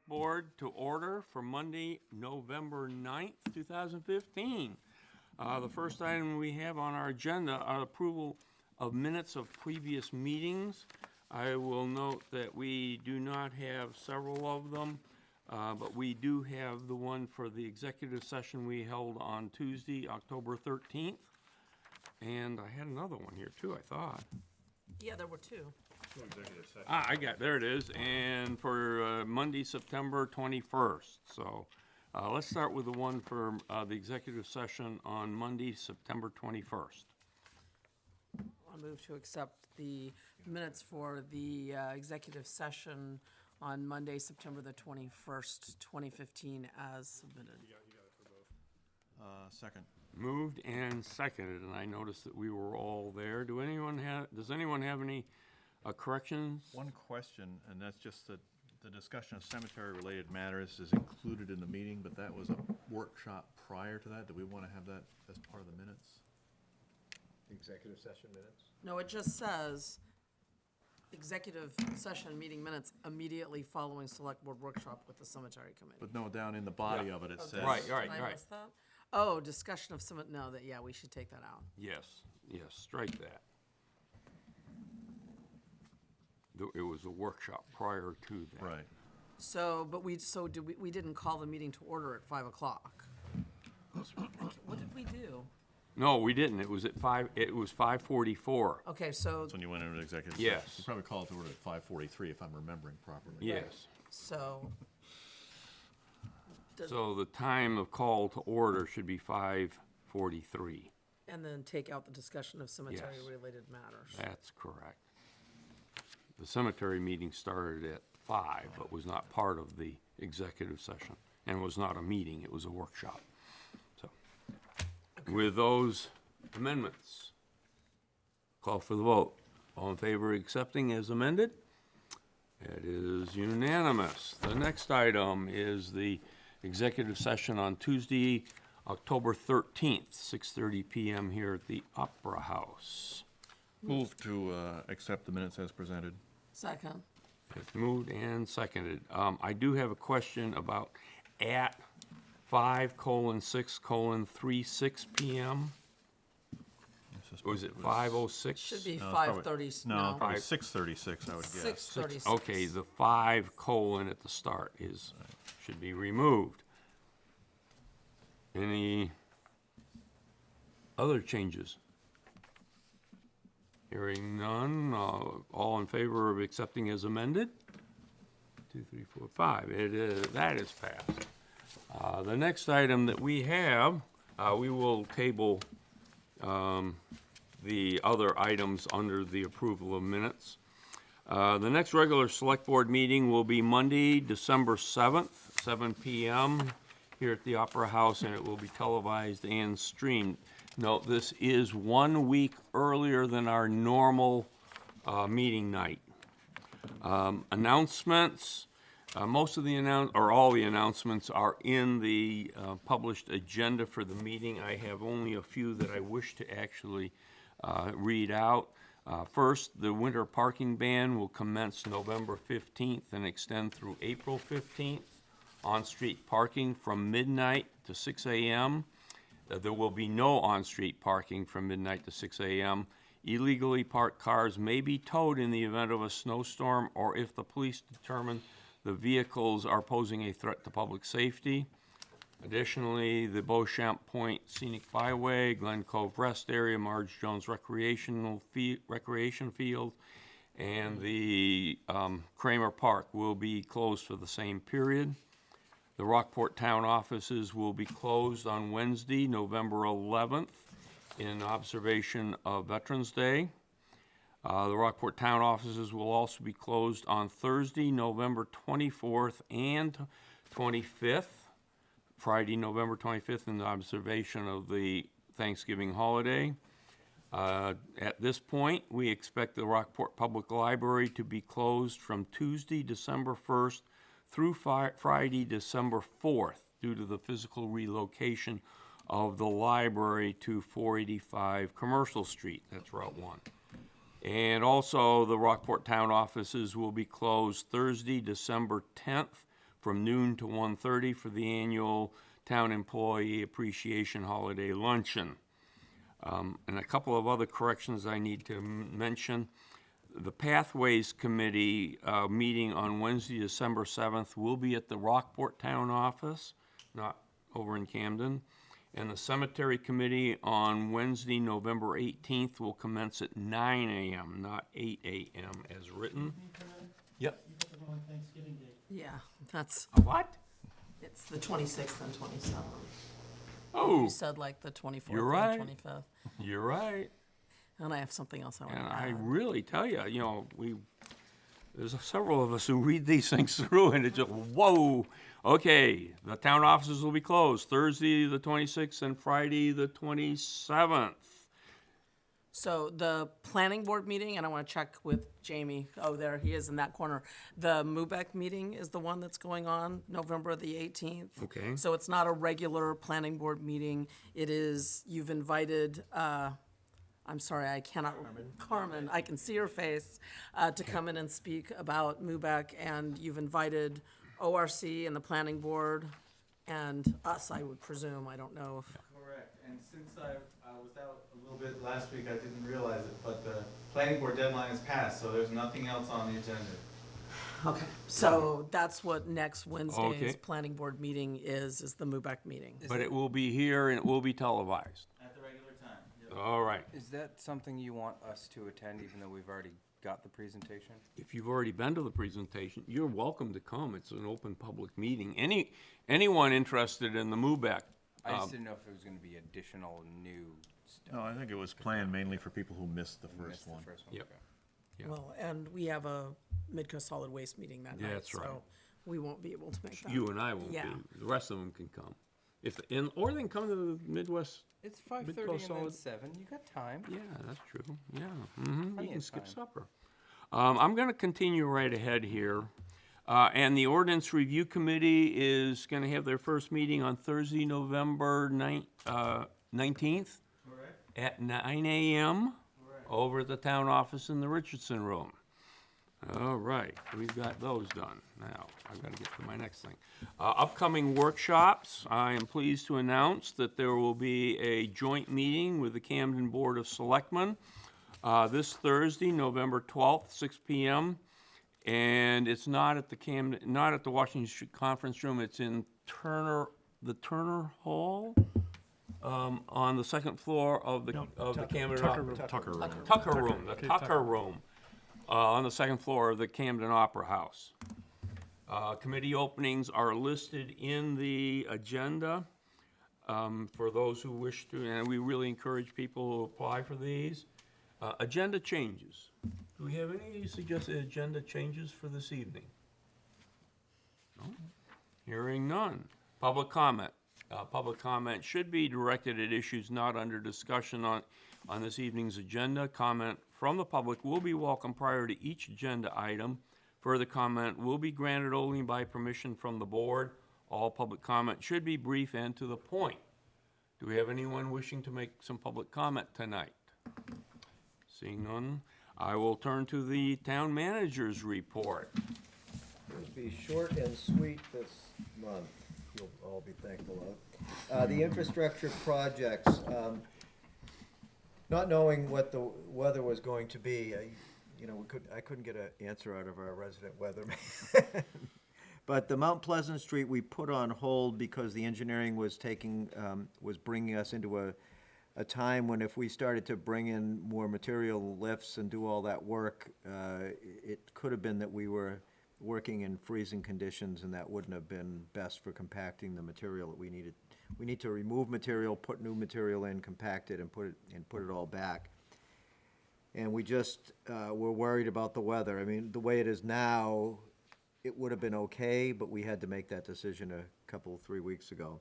Board to order for Monday, November 9th, 2015. The first item we have on our agenda are approval of minutes of previous meetings. I will note that we do not have several of them, but we do have the one for the executive session we held on Tuesday, October 13th. And I had another one here too, I thought. Yeah, there were two. There it is, and for Monday, September 21st. So let's start with the one for the executive session on Monday, September 21st. I move to accept the minutes for the executive session on Monday, September the 21st, 2015, as submitted. Second. Moved and seconded, and I noticed that we were all there. Does anyone have any corrections? One question, and that's just that the discussion of cemetery-related matters is included in the meeting, but that was a workshop prior to that. Do we want to have that as part of the minutes? Executive session minutes? No, it just says executive session meeting minutes immediately following select board workshop with the cemetery committee. But no, down in the body of it, it says. Right. Did I miss that? Oh, discussion of yeah, we should take that out. Yes, strike that. It was a workshop prior to that. Right. So, but we didn't call the meeting to order at 5 o'clock. What did we do? No, we didn't. It was at 5:44. Okay, so, That's when you went into executive Yes. session. You probably called it to order at 5:43, if I'm remembering properly. Yes. so. So the time of call to order should be 5:43. And then take out the discussion of cemetery-related matters. That's correct. The cemetery meeting started at 5, but was not part of the executive session, and was not a meeting, it was a workshop. So, with those amendments, call for the vote. All in favor of accepting as amended? It is unanimous. The next item is the executive session on Tuesday, October 13th, 6:30 PM here at the Opera House. Move to accept the minutes as presented. Second. It's moved and seconded. I do have a question about at 5:6:36 PM. Or is it 5:06? Should be No, it's 5:30. No, probably 6:36, I would guess. 6:36. Okay, the 5: at the start should be removed. Any other changes? Hearing none, all in favor of accepting as amended? 2, 3, 4, 5. That is passed. The next item that we have, we will table the other items under the approval of minutes. The next regular select board meeting will be Monday, December 7th, 7 PM here at the Opera House, and it will be televised and streamed. Note, this is 1 week earlier than our normal meeting night. Announcements, most of the all the announcements are in the published agenda for the meeting. I have only a few that I wish to actually read out. First, the winter parking ban will commence November 15th and extend through April 15th. On-street parking from midnight to 6 a.m. There will be no on-street parking from midnight to 6 a.m. Illegally parked cars may be towed in the event of a snowstorm or if the police determine the vehicles are posing a threat to public safety. Additionally, the Beauchamp Point Scenic Byway, Glen Cove Rest Area, Marge Jones Recreation Field, and the Kramer Park will be closed for the same period. The Rockport Town offices will be closed on Wednesday, November 11th, in observation of Veterans Day. The Rockport Town offices will also be closed on Thursday, November 24th and 25th, Friday, November 25th, in observation of the Thanksgiving holiday. At this point, we expect the Rockport Public Library to be closed from Tuesday, December 1st through Friday, December 4th, due to the physical relocation of the library to 485 Commercial Street. That's Route 1. And also, the Rockport Town offices will be closed Thursday, December 10th from noon to 1:30 for the annual Town Employee Appreciation Holiday Luncheon. And a couple of other corrections I need to mention. The Pathways Committee meeting on Wednesday, December 7th will be at the Rockport Town Office, not over in Camden. And the Cemetery Committee on Wednesday, November 18th will commence at 9 a.m., not 8 a.m. as written. Yep. You put the wrong Thanksgiving date. Yeah, that's, What? it's the 26th and 27th. Oh, You said like the 24th You're right. and 25th. you're right. And I have something else I want And to I add. really tell you, there's several of us who read these things through and it's just, whoa. Okay, the town offices will be closed Thursday, the 26th, and Friday, the 27th. So the planning board meeting, and I want to check with Jamie. Oh, there he is in that corner. The MUBEC meeting is the one that's going on November the 18th. Okay. So it's not a regular planning board meeting. It is, you've invited, I'm sorry, I cannot. Carmen, I can see her face, to come in and speak about MUBEC, and you've invited ORC and the planning board and us, I would presume. I don't know if. Correct, and since I was out a little bit last week, I didn't realize it, but the planning board deadline is passed, so there's nothing else on the agenda. Okay, so that's what next Wednesday's Okay. planning board meeting is the MUBEC meeting. But it will be here and it will be televised. At the regular time, yep. All right. Is that something you want us to attend, even though we've already got the presentation? If you've already been to the presentation, you're welcome to come. It's an open public meeting. Anyone interested in the MUBEC? I just didn't know if it was gonna be additional new stuff. No, I think it was planned mainly for people who missed the We missed first one. The first one, Yep. okay. Yeah. Well, and we have a Midco Solid Waste meeting that Yeah, night, that's right. so we won't be able to make that. You and I won't be. Yeah. The rest of them can come. Or they can come to the Midwest. It's 5:30 Midco and then Solid- 7, you got time. Yeah, that's true. Yeah. Plenty You can of skip time. supper. I'm going to continue right ahead here. And the Ordinance Review Committee is going to have their first meeting on Thursday, November 19th Correct? at 9 a.m. Correct. over at the town office in the Richardson Room. All right, we've got those done. Now, I've got to get to my next thing. Upcoming workshops, I am pleased to announce that there will be a joint meeting with the Camden Board of Selectmen this Thursday, November 12th, 6 p.m. And it's not at the Washington Street Conference Room, it's in the Turner Hall, on the second floor of the Camden. Tucker Room. Tucker Room, the Tucker Room, on the second floor of the Camden Opera House. Committee openings are listed in the agenda for those who wish to, and we really encourage people to apply for these. Agenda changes. Do we have any suggested agenda changes for this evening? No? Hearing none. Public comment. Public comment should be directed at issues not under discussion on this evening's agenda. Comment from the public will be welcome prior to each agenda item. Further comment will be granted only by permission from the board. All public comment should be brief and to the point. Do we have anyone wishing to make some public comment tonight? Seeing none, I will turn to the town manager's report. It'll be short and sweet this month, you'll all be thankful of. The infrastructure projects, not knowing what the weather was going to be, I couldn't get an answer out of our resident weatherman. But the Mount Pleasant Street, we put on hold because the engineering was bringing us into a time when if we started to bring in more material lifts and do all that work, it could have been that we were working in freezing conditions, and that wouldn't have been best for compacting the material that we needed. We need to remove material, put new material in, compact it, and put it all back. And we just were worried about the weather. I mean, the way it is now, it would have been okay, but we had to make that decision a 3 weeks ago.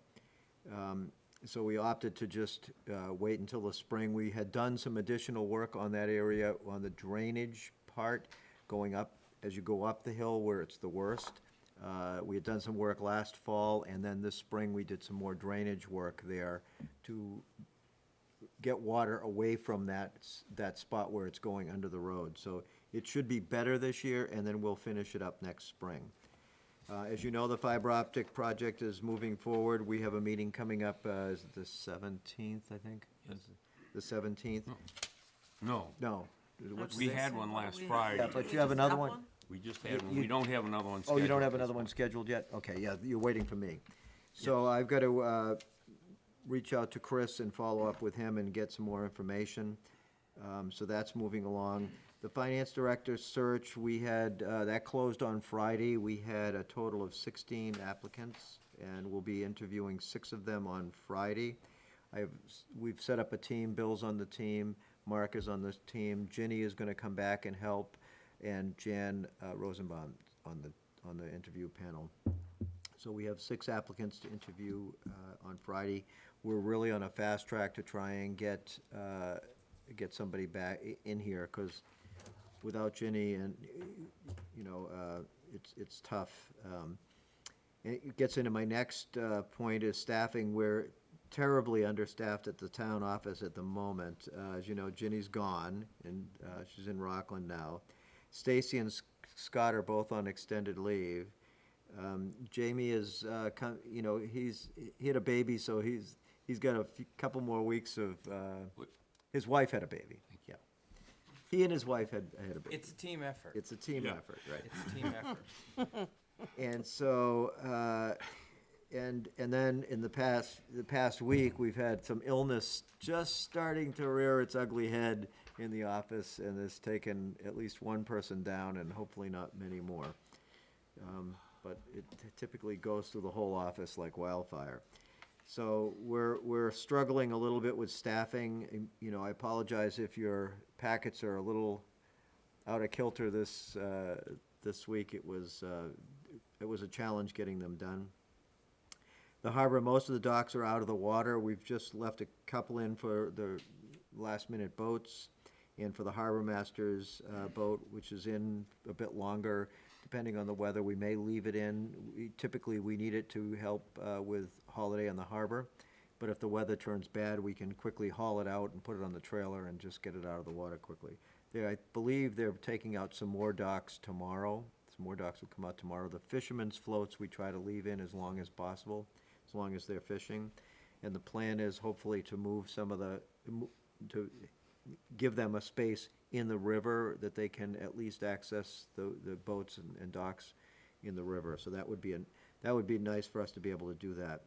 So we opted to just wait until the spring. We had done some additional work on that area, on the drainage part, going up, as you go up the hill where it's the worst. We had done some work last fall, and then this spring we did some more drainage work there to get water away from that spot where it's going under the road. So it should be better this year, and then we'll finish it up next spring. As you know, the fiber optic project is moving forward. We have a meeting coming up, is it the 17th, I think? The 17th? No, No. What's we the- had one last We- Friday. Yeah, but you have another one? We just had one. You- We don't have another one Oh, scheduled. you don't have at this another one point. scheduled yet? Okay, yeah, you're waiting for me. So I've got to reach out to Chris and follow up with him and get some more information. So that's moving along. The finance director search, we had, that closed on Friday. We had a total of 16 applicants, and we'll be interviewing 6 of them on Friday. We've set up a team, Bill's on the team, Mark is on the team, Ginny is gonna come back and help, and Jan Rosenbaum on the interview panel. So we have 6 applicants to interview on Friday. We're really on a fast track to try and get somebody back in here, because without Ginny and, you know, it's tough. It gets into my next point is staffing. We're terribly understaffed at the town office at the moment. As you know, Ginny's gone, and she's in Rockland now. Stacy and Scott are both on extended leave. Jamie is, you know, he had a baby, so he's got a couple more weeks of, his wife had a baby, yeah. He and his wife had a baby. It's a team effort. It's a team Yeah. effort, right? It's a team effort. And so, and then in the past week, we've had some illness just starting to rear its ugly head in the office, and it's taken at least one person down, and hopefully not many more. But it typically goes through the whole office like wildfire. So we're struggling a little bit with staffing. You know, I apologize if your packets are a little out of kilter this week. It was a challenge getting them done. The harbor, most of the docks are out of the water. We've just left a couple in for the last-minute boats, and for the harbor master's boat, which is in a bit longer. Depending on the weather, we may leave it in. Typically, we need it to help with holiday on the harbor, but if the weather turns bad, we can quickly haul it out and put it on the trailer and just get it out of the water quickly. I believe they're taking out some more docks tomorrow. Some more docks will come out tomorrow. The fishermen's floats, we try to leave in as long as possible, as long as they're fishing. And the plan is hopefully to move some of to give them a space in the river that they can at least access the boats and docks in the river. So that would be nice for us to be able to do that.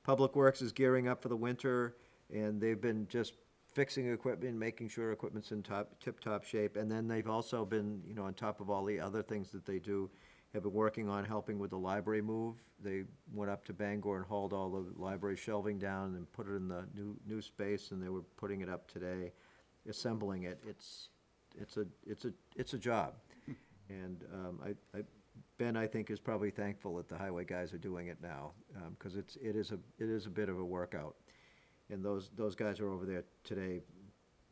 Public Works is gearing up for the winter, and they've been just fixing equipment, making sure equipment's in tip-top shape. And then they've also been, you know, on top of all the other things that they do, have been working on helping with the library move. They went up to Bangor and hauled all the library shelving down and put it in the new space, and they were putting it up today, assembling it. It's a job. And Ben, I think, is probably thankful that the highway guys are doing it now, because it is a bit of a workout. And those guys are over there today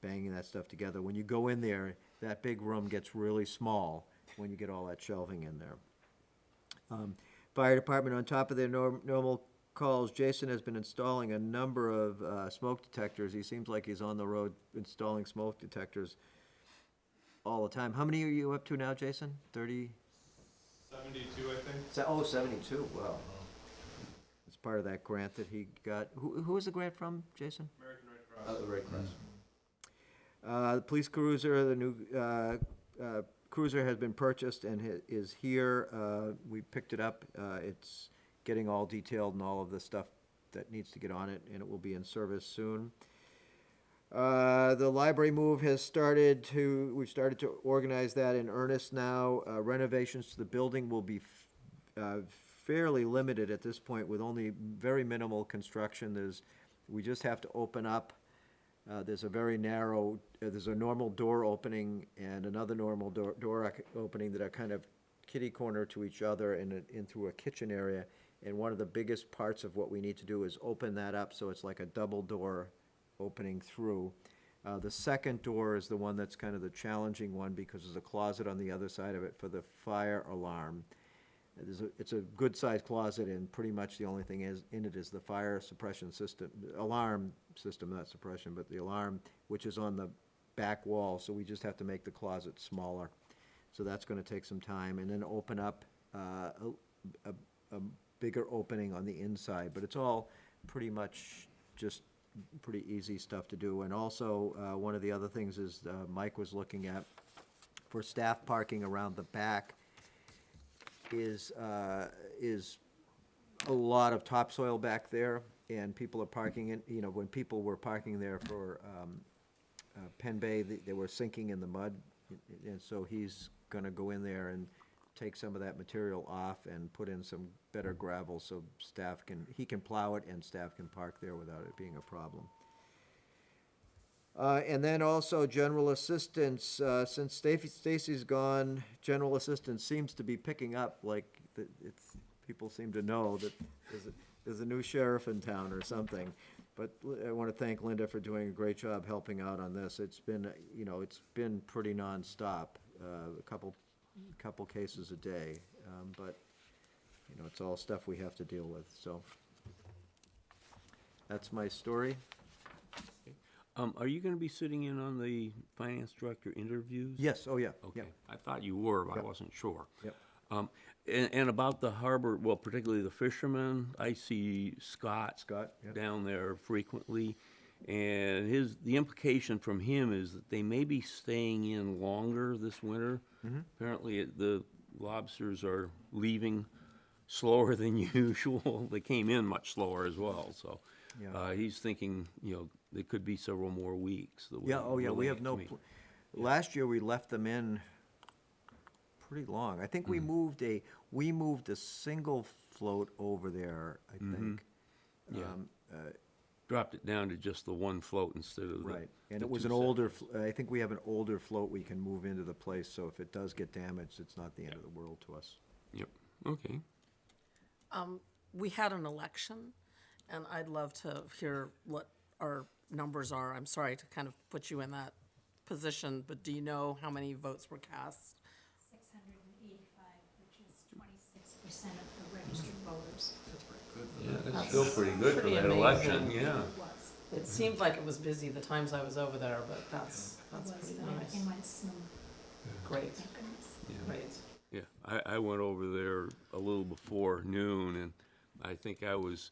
banging that stuff together. When you go in there, that big room gets really small when you get all that shelving in there. Fire department, on top of their normal calls, Jason has been installing a number of smoke detectors. He seems like he's on the road installing smoke detectors all the time. How many are you up to now, Jason? 30? 72, I think. 72, wow. It's part of that grant that he got. Who was the grant from, Jason? American Red Cross. The Red Cross. The police cruiser, the new cruiser has been purchased and is here. We picked it up. It's getting all detailed and all of the stuff that needs to get on it, and it will be in service soon. The library move has we've started to organize that in earnest now. Renovations to the building will be fairly limited at this point, with only very minimal construction. We just have to open up. There's a very narrow, there's a normal door opening and another normal door opening that are kind of kitty corner to each other and in through a kitchen area. And one of the biggest parts of what we need to do is open that up so it's like a double door opening through. The second door is the one that's kind of the challenging one, because there's a closet on the other side of it for the fire alarm. It's a good-sized closet, and pretty much the only thing in it is the fire suppression system, alarm system, not suppression, but the alarm, which is on the back wall, so we just have to make the closet smaller. So that's gonna take some time, and then open up a bigger opening on the inside, but it's all pretty much just pretty easy stuff to do. And also, one of the other things is, Mike was looking at, for staff parking around the back, is a lot of topsoil back there, and people are parking in, you know, when people were parking there for, Penn Bay, they were sinking in the mud, and so he's gonna go in there and take some of that material off and put in some better gravel so he can plow it and staff can park there without it being a problem. And then also general assistance, since Stacy's gone, general assistance seems to be picking up, like, people seem to know that there's a new sheriff in town or something. But I want to thank Linda for doing a great job helping out on this. It's been, you know, it's been pretty nonstop, a couple cases a day. But, you know, it's all stuff we have to deal with, so. That's my story. Are you gonna be sitting in on the finance director interviews? Yes, oh, yeah, yeah. Okay, I thought you were, but I Yep. wasn't sure. Yep. And about the harbor, well, particularly the fishermen, I see Scott. Scott, yep. Down there frequently, and the implication from him is that they may be staying in longer this winter. Mm-hmm. Apparently, the lobsters are leaving slower than usual. They came in much slower as well, so. Yeah. He's thinking, you know, there could be several more weeks. that Yeah, oh, yeah, we relate have to no, me. last year we left them in pretty long. I think we moved a single float over there, I think. Yeah. Um, Dropped it down to just the one float instead of the. Right, and the it was two an older, sections. I think we have an older float we can move into the place, so if it does get damaged, it's not the end of the world to us. Yep, okay. We had an election, and I'd love to hear what our numbers are. I'm sorry to kind of put you in that position, but do you know how many votes were cast? 685, which is 26% of the registered voters. Yeah, that's still pretty good for pretty that amazing. election, yeah. It was. It seemed like it was busy the times I was over there, but that's It was, pretty and nice. everything went smooth, Great, thank goodness. great. Yeah, I went over there a little before noon, and I think there was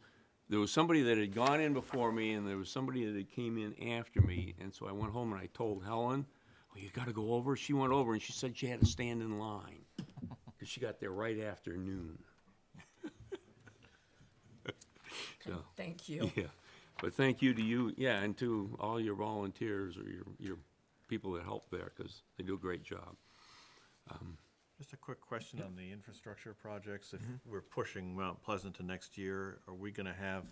somebody that had gone in before me, and there was somebody that came in after me, and so I went home and I told Helen, "Oh, you gotta go over." She went over and she said she had to stand in line, because she got there right after noon. So, Thank you. yeah, but thank you to you, yeah, and to all your volunteers or your people that help there, because they do a great job. Just a quick question on the infrastructure projects. If we're pushing Mount Pleasant to next year, are we gonna have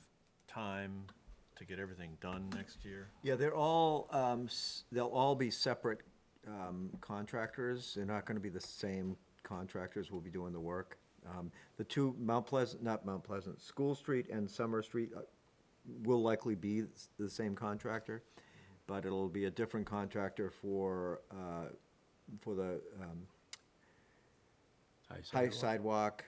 time to get everything done next year? Yeah, they're all, they'll all be separate contractors. They're not gonna be the same contractors will be doing the work. The two, School Street and Summer Street will likely be the same contractor, but it'll be a different contractor for the high sidewalk.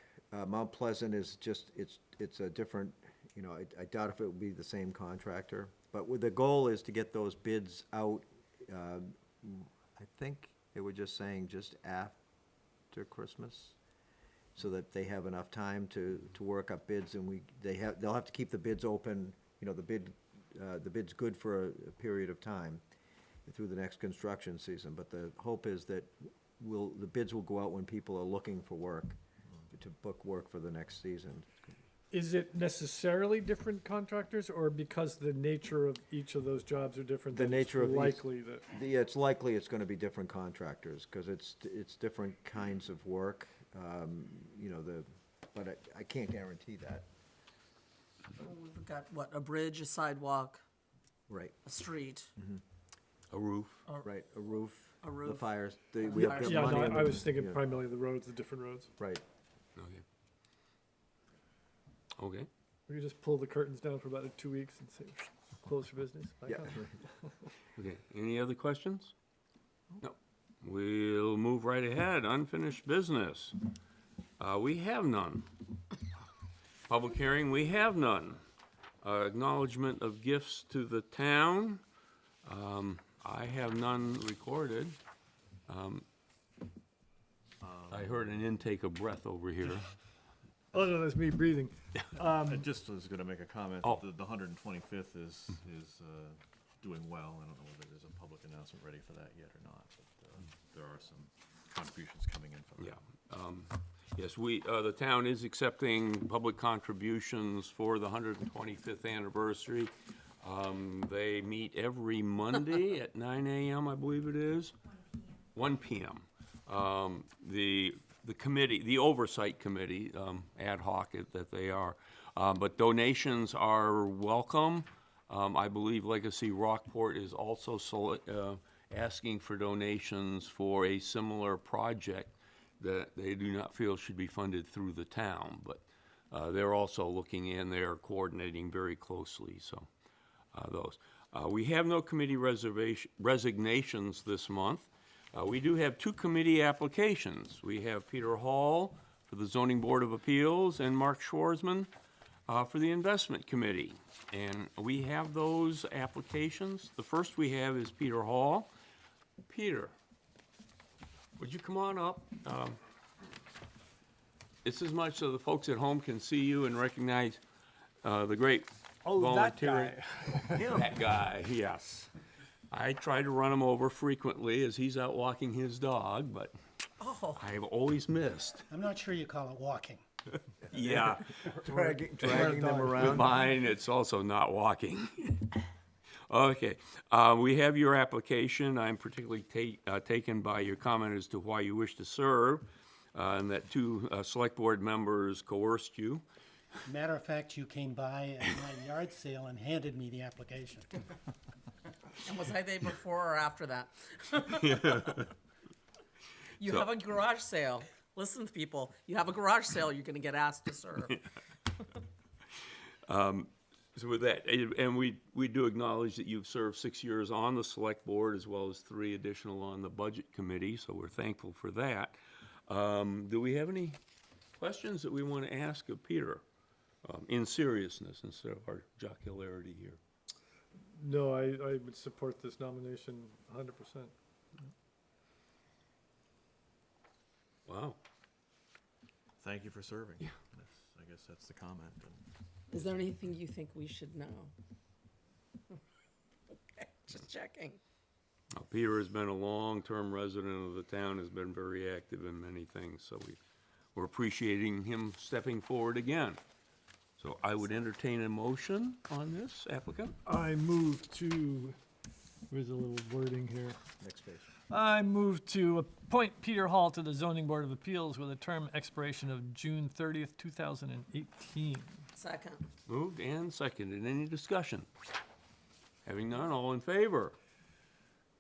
Mount Pleasant is just, it's a different, you know, I doubt if it will be the same contractor. But the goal is to get those bids out, I think they were just saying just after Christmas, so that they have enough time to work up bids, and they'll have to keep the bids open, you know, the bid's good for a period of time through the next construction season. But the hope is that the bids will go out when people are looking for work, to book work for the next season. Is it necessarily different contractors, or because the nature of each of those jobs are different? The that it's nature of each- likely that Yeah, it's likely it's gonna be different contractors, because it's different kinds of work, you know, but I can't guarantee that. We've got, what, a bridge, a sidewalk, Right, a street. A roof. right, a roof. A The roof. fires, we have Fires. the yeah, money. no, in I the- was thinking yeah, primarily the roads, the different roads. Right, Okay. Okay. We could just pull the curtains down for about 2 weeks and say close for business. back yeah. up. Okay, any other questions? No. We'll move right ahead, unfinished business. We have none. Public hearing, we have none. Acknowledgement of gifts to the town, I have none recorded. I heard an intake of breath over here. Oh, no, that's me breathing. I just was gonna make a comment, Oh. that the 125th is doing well. I don't know whether there's a public announcement ready for that yet or not, but there are some contributions coming in from that. Yeah. Yes, the town is accepting public contributions for the 125th anniversary. They meet every Monday at 9 a.m., I believe it is. 1 p.m. The committee, the oversight committee, ad hoc that they are, but donations are welcome. I believe Legacy Rockport is also asking for donations for a similar project that they do not feel should be funded through the town, but they're also looking in, they're coordinating very closely, so those. We have no committee resignations this month. We do have 2 committee applications. We have Peter Hall for the Zoning Board of Appeals and Mark Schwarzman for the Investment Committee. And we have those applications. The first we have is Peter Hall. Peter, would you come on up? It's as much so the folks at home can see you and recognize the great volunteer. That guy, yes. I try to run him over frequently as he's out walking his dog, but I've always missed. I'm not sure you call it walking. Yeah, Dragging them with around. mine, it's also not walking. Okay, we have your application. I'm particularly taken by your comment as to why you wish to serve, and that 2 select board members coerced you. Matter of fact, you came by at my yard sale and handed me the application. And was I there before or after that? You have a garage sale. Listen, people, you have a garage sale, you're gonna get asked to serve. So with that, and we do acknowledge that you've served 6 years on the select board as well as 3 additional on the budget committee, so we're thankful for that. Do we have any questions that we want to ask of Peter? In seriousness, instead of our jocularity here. No, I would support this nomination 100%. Wow. Thank you for serving. I guess that's the comment. Is there anything you think we should know? Okay, just checking. Peter has been a long-term resident of the town, has been very active in many things, so we're appreciating him stepping forward again. So I would entertain a motion on this applicant. I move to, where's the little wording here? Next page. I move to appoint Peter Hall to the Zoning Board of Appeals with a term expiration of June 30th, 2018. Second. Moved and seconded. Any discussion? Having none, all in favor?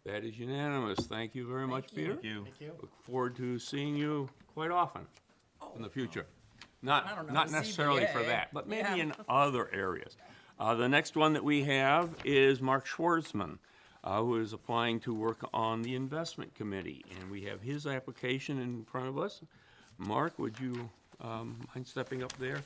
That is unanimous. Thank you very much, you. Peter. Thank you. Thank you. Look forward to seeing you quite often in the future. I don't know, Not necessarily for ZBA. that, but maybe Yeah. in other areas. The next one that we have is Mark Schwarzman, who is applying to work on the investment committee. And we have his application in front of us. Mark, would you mind stepping up there?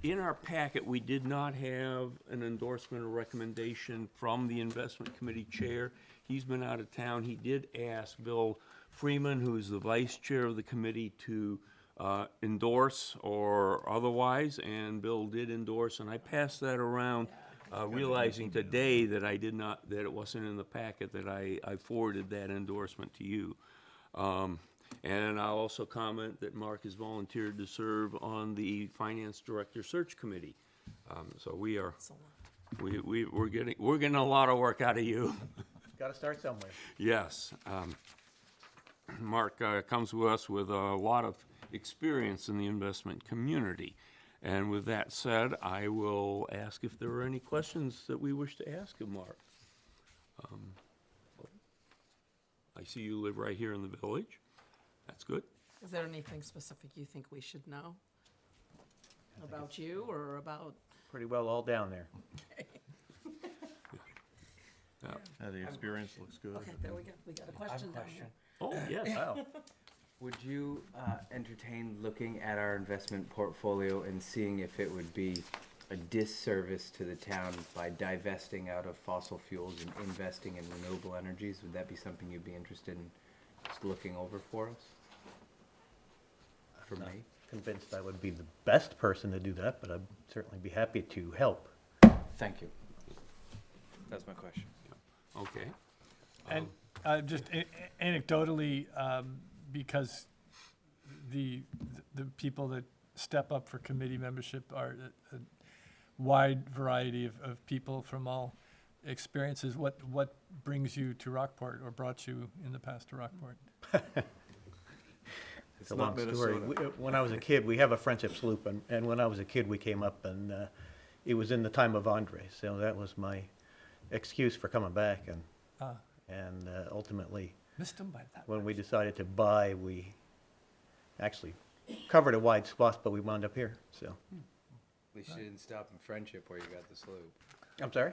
In our packet, we did not have an endorsement or recommendation from the investment committee chair. He's been out of town. He did ask Bill Freeman, who's the vice chair of the committee, to endorse or otherwise, and Bill did endorse, and I passed that around, realizing today that I did not, that it wasn't in the packet, that I forwarded that endorsement to you. And I'll also comment that Mark has volunteered to serve on the Finance Director Search Committee. So we are, we're getting a lot of work out of you. Gotta start somewhere. Yes. Mark comes to us with a lot of experience in the investment community. And with that said, I will ask if there are any questions that we wish to ask of Mark. I see you live right here in the village. That's good. Is there anything specific you think we should know? About you or about? Pretty well all down there. The experience looks good. Okay, there we go. We got a I have question a down question. here. Oh, yes. Would you entertain looking at our investment portfolio and seeing if it would be a disservice to the town by divesting out of fossil fuels and investing in renewable energies? Would that be something you'd be interested in just looking over for us? For me? convinced I would be the best person to do that, but I'd certainly be happy to help. Thank you. That's my question. Okay. And just anecdotally, because the people that step up for committee membership are a wide variety of people from all experiences. What brings you to Rockport, or brought you in the past to Rockport? It's a long story. When I was a kid, we have a friendship sloop, and when I was a kid, we came up, and it was in the time of Andre, so that was my excuse for coming back, and ultimately, Missed them by that. when we decided to buy, we actually covered a wide swath, but we wound up here, so. At least you didn't stop in friendship where you got the sloop. I'm sorry?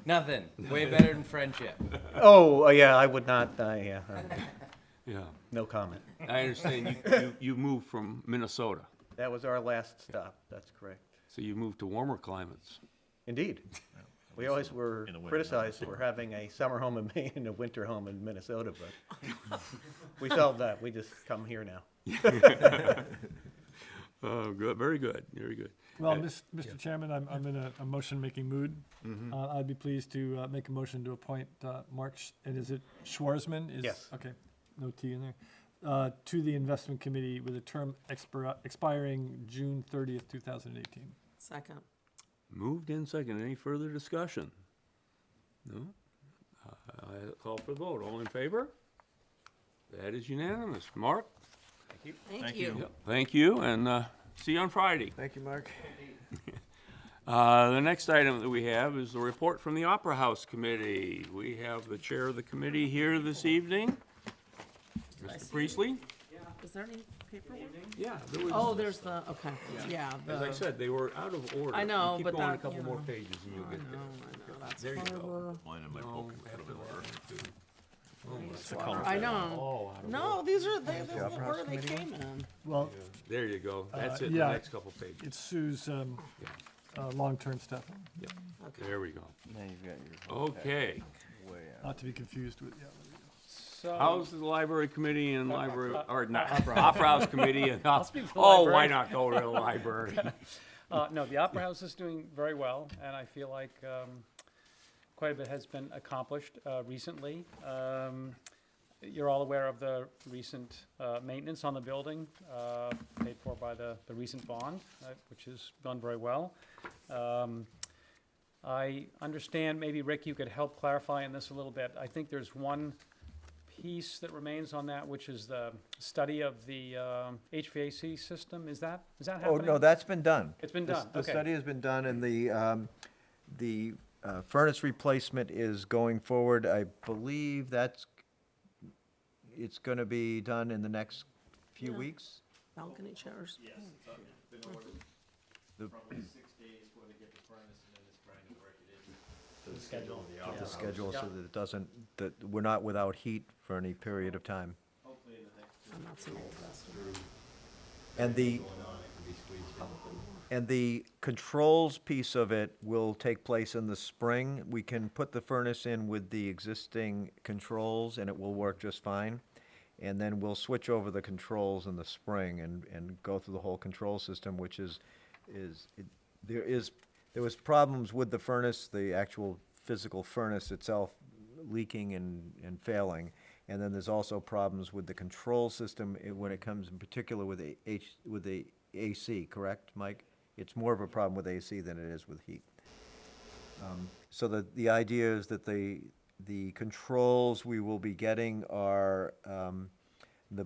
Nothing. Way better than friendship. Oh, yeah, I would not, yeah, Yeah. no comment. I understand you moved from Minnesota, That was our last stop, that's correct. so you moved to warmer climates. Indeed. We always were In the winter, criticized for having a summer home in Maine and a winter home in Minnesota, but we solved that. We just come here now. Oh, good, very good, very good. Well, Mr. Chairman, I'm in a motion-making mood. I'd be pleased to make a motion to appoint Mark, and is it Schwarzman? Yes. Okay, no T in there. To the Investment Committee with a term expiring June 30th, 2018. Second. Moved in second. Any further discussion? No? I call for the vote. All in favor? That is unanimous. Mark? Thank you. Yep, thank you, and see you on Friday. Thank you, Mark. The next item that we have is the report from the Opera House Committee. We have the chair of the committee here this evening, Mr. Priestley. Is there any paperwork? Yeah, there was. Oh, there's the, okay, yeah. As I the- said, they were out of order. I know, You but keep going a that, couple you more know. pages and you'll I get know, there. that's There you go. Harbor. Mine and my No, book out of after order. that, too. I know. Oh, out of No, order. these are, this is where they came in. Well, There you go. That's it, the yeah. next couple pages. it's Sue's long-term stuff, There we go. Now you've got your Okay. way out. not to be confused with, How's the library committee and library, or not, Opera House Committee and, speak for the oh, why library. not go to the library? No, the Opera House is doing very well, and I feel like quite a bit has been accomplished recently. You're all aware of the recent maintenance on the building, paid for by the recent bond, which has gone very well. I understand, maybe Rick, you could help clarify in this a little bit. I think there's one piece that remains on that, which is the study of the HVAC system. Is that Oh, happening? no, that's been done. It's been The s- done, The okay. study has been done, and the furnace replacement is going forward. I believe it's gonna be done in the next few Yeah. weeks. Balcony chairs. Yes, it's been ordered. The- Probably 6 days for they get the furnace and then it's brand new work it in. The schedule of the The schedule so that it doesn't, that we're not without heat for any period of time. Hopefully in the next I'm not seeing old estimate. And the, and the controls piece of it will take place in the spring. We can put the furnace in with the existing controls and it will work just fine. And then we'll switch over the controls in the spring and go through the whole control system, which there was problems with the furnace, the actual physical furnace itself leaking and failing. And then there's also problems with the control system when it comes in particular with the AC, correct, Mike? It's more of a problem with AC than it is with heat. So the idea is that the controls we will be getting are the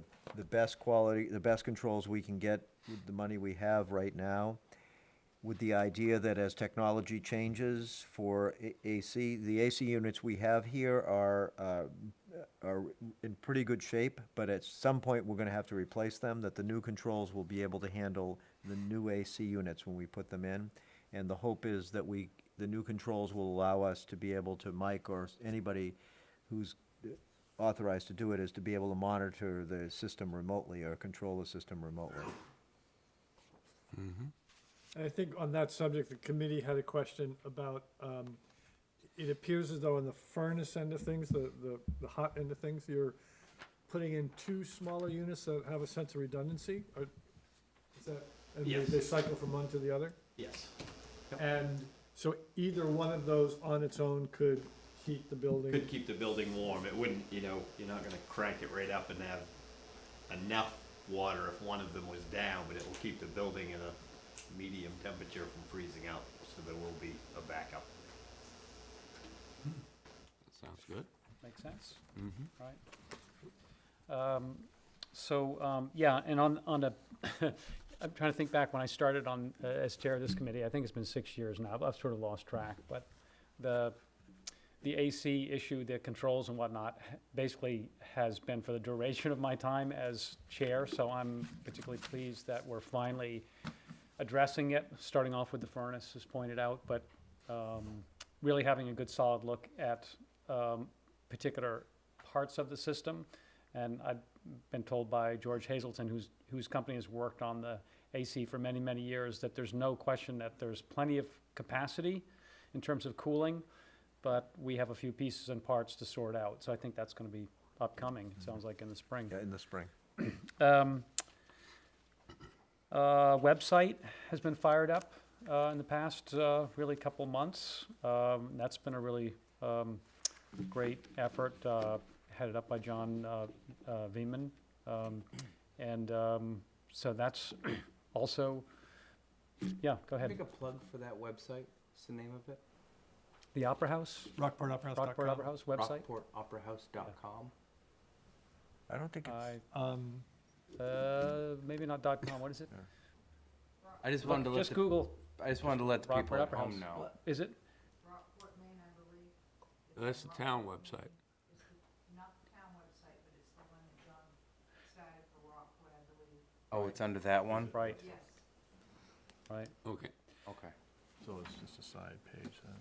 best quality, the best controls we can get with the money we have right now, with the idea that as technology changes for AC, the AC units we have here are in pretty good shape, but at some point, we're gonna have to replace them, that the new controls will be able to handle the new AC units when we put them in. And the hope is that the new controls will allow us to be able to, Mike or anybody who's authorized to do it, is to be able to monitor the system remotely or control the system remotely. And I think on that subject, the committee had a question about, it appears as though on the furnace end of things, the hot end of things, you're putting in two smaller units that have a sense of redundancy. And Yes. they cycle from one to the other? Yes. And so either one of those on its own could heat the building? Could keep the building warm. It wouldn't, you know, you're not gonna crank it right up and have enough water if one of them was down, but it will keep the building in a medium temperature from freezing out, so there will be a backup. That sounds good. Makes sense? Mm-hmm. Right. Yeah, and on the, I'm trying to think back when I started on, as chair of this committee, I think it's been 6 years now, I've sort of lost track, but the AC issue, the controls and whatnot, basically has been for the duration of my time as chair, so I'm particularly pleased that we're finally addressing it, starting off with the furnace, as pointed out, but really having a good solid look at particular parts of the system. And I've been told by George Hazelton, whose company has worked on the AC for many, many years, that there's no question that there's plenty of capacity in terms of cooling, but we have a few pieces and parts to sort out. So I think that's going to be upcoming, it sounds like in the spring. Yeah, in the spring. Website has been fired up in the past really couple months. That's been a really great effort, headed up by John Veman. So that's also, yeah, go ahead. Make a plug for that website. What's the name of it? The Opera House, RockportOperaHouse.com. Rockport Opera House website. RockportOperaHouse.com. I don't think it's. Maybe not .com, what is it? I just wanted to let Just the, Google, I just wanted to let the people Rockport at Opera home House. know. Is it? Rockport, Maine, I believe. That's the town website. Not the town website, but it's the one that John started for Rockport, I believe. Oh, it's under that one? Right, Yes. right. Okay. Okay. So it's just a side page then.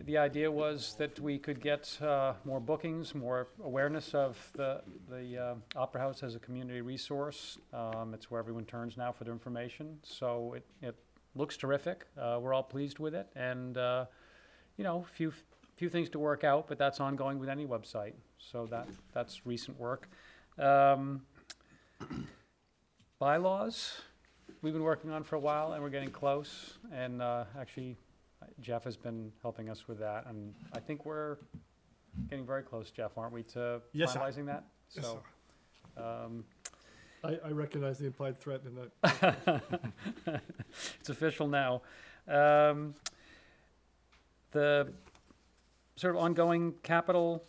The idea was that we could get more bookings, more awareness of the Opera House as a community resource. It's where everyone turns now for their information, so it looks terrific. We're all pleased with it, and you know, few things to work out, but that's ongoing with any website. So that's recent work. Bylaws. We've been working on for a while, and we're getting close, and actually, Jeff has been helping us with that, and I think we're getting very close, Jeff, aren't we, to Yes, sir. finalizing that? Yes, So, I recognize the implied threat in that. it's official now. The sort of ongoing capital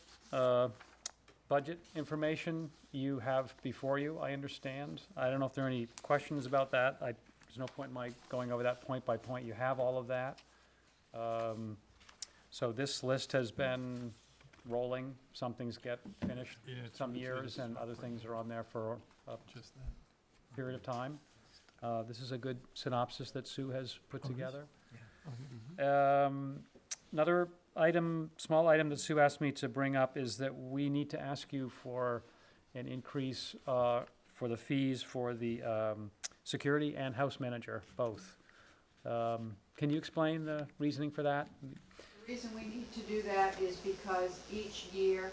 budget information you have before you, I understand. I don't know if there are any questions about that. There's no point in my going over that point by point. You have all of that. So this list has been rolling. Some things get finished Yeah, it's some really years, good. and other things are on there for a Just that. period of time. This is a good synopsis that Sue has put together. Another item, small item that Sue asked me to bring up is that we need to ask you for an increase for the fees for the security and house manager, both. Can you explain the reasoning for that? The reason we need to do that is because each year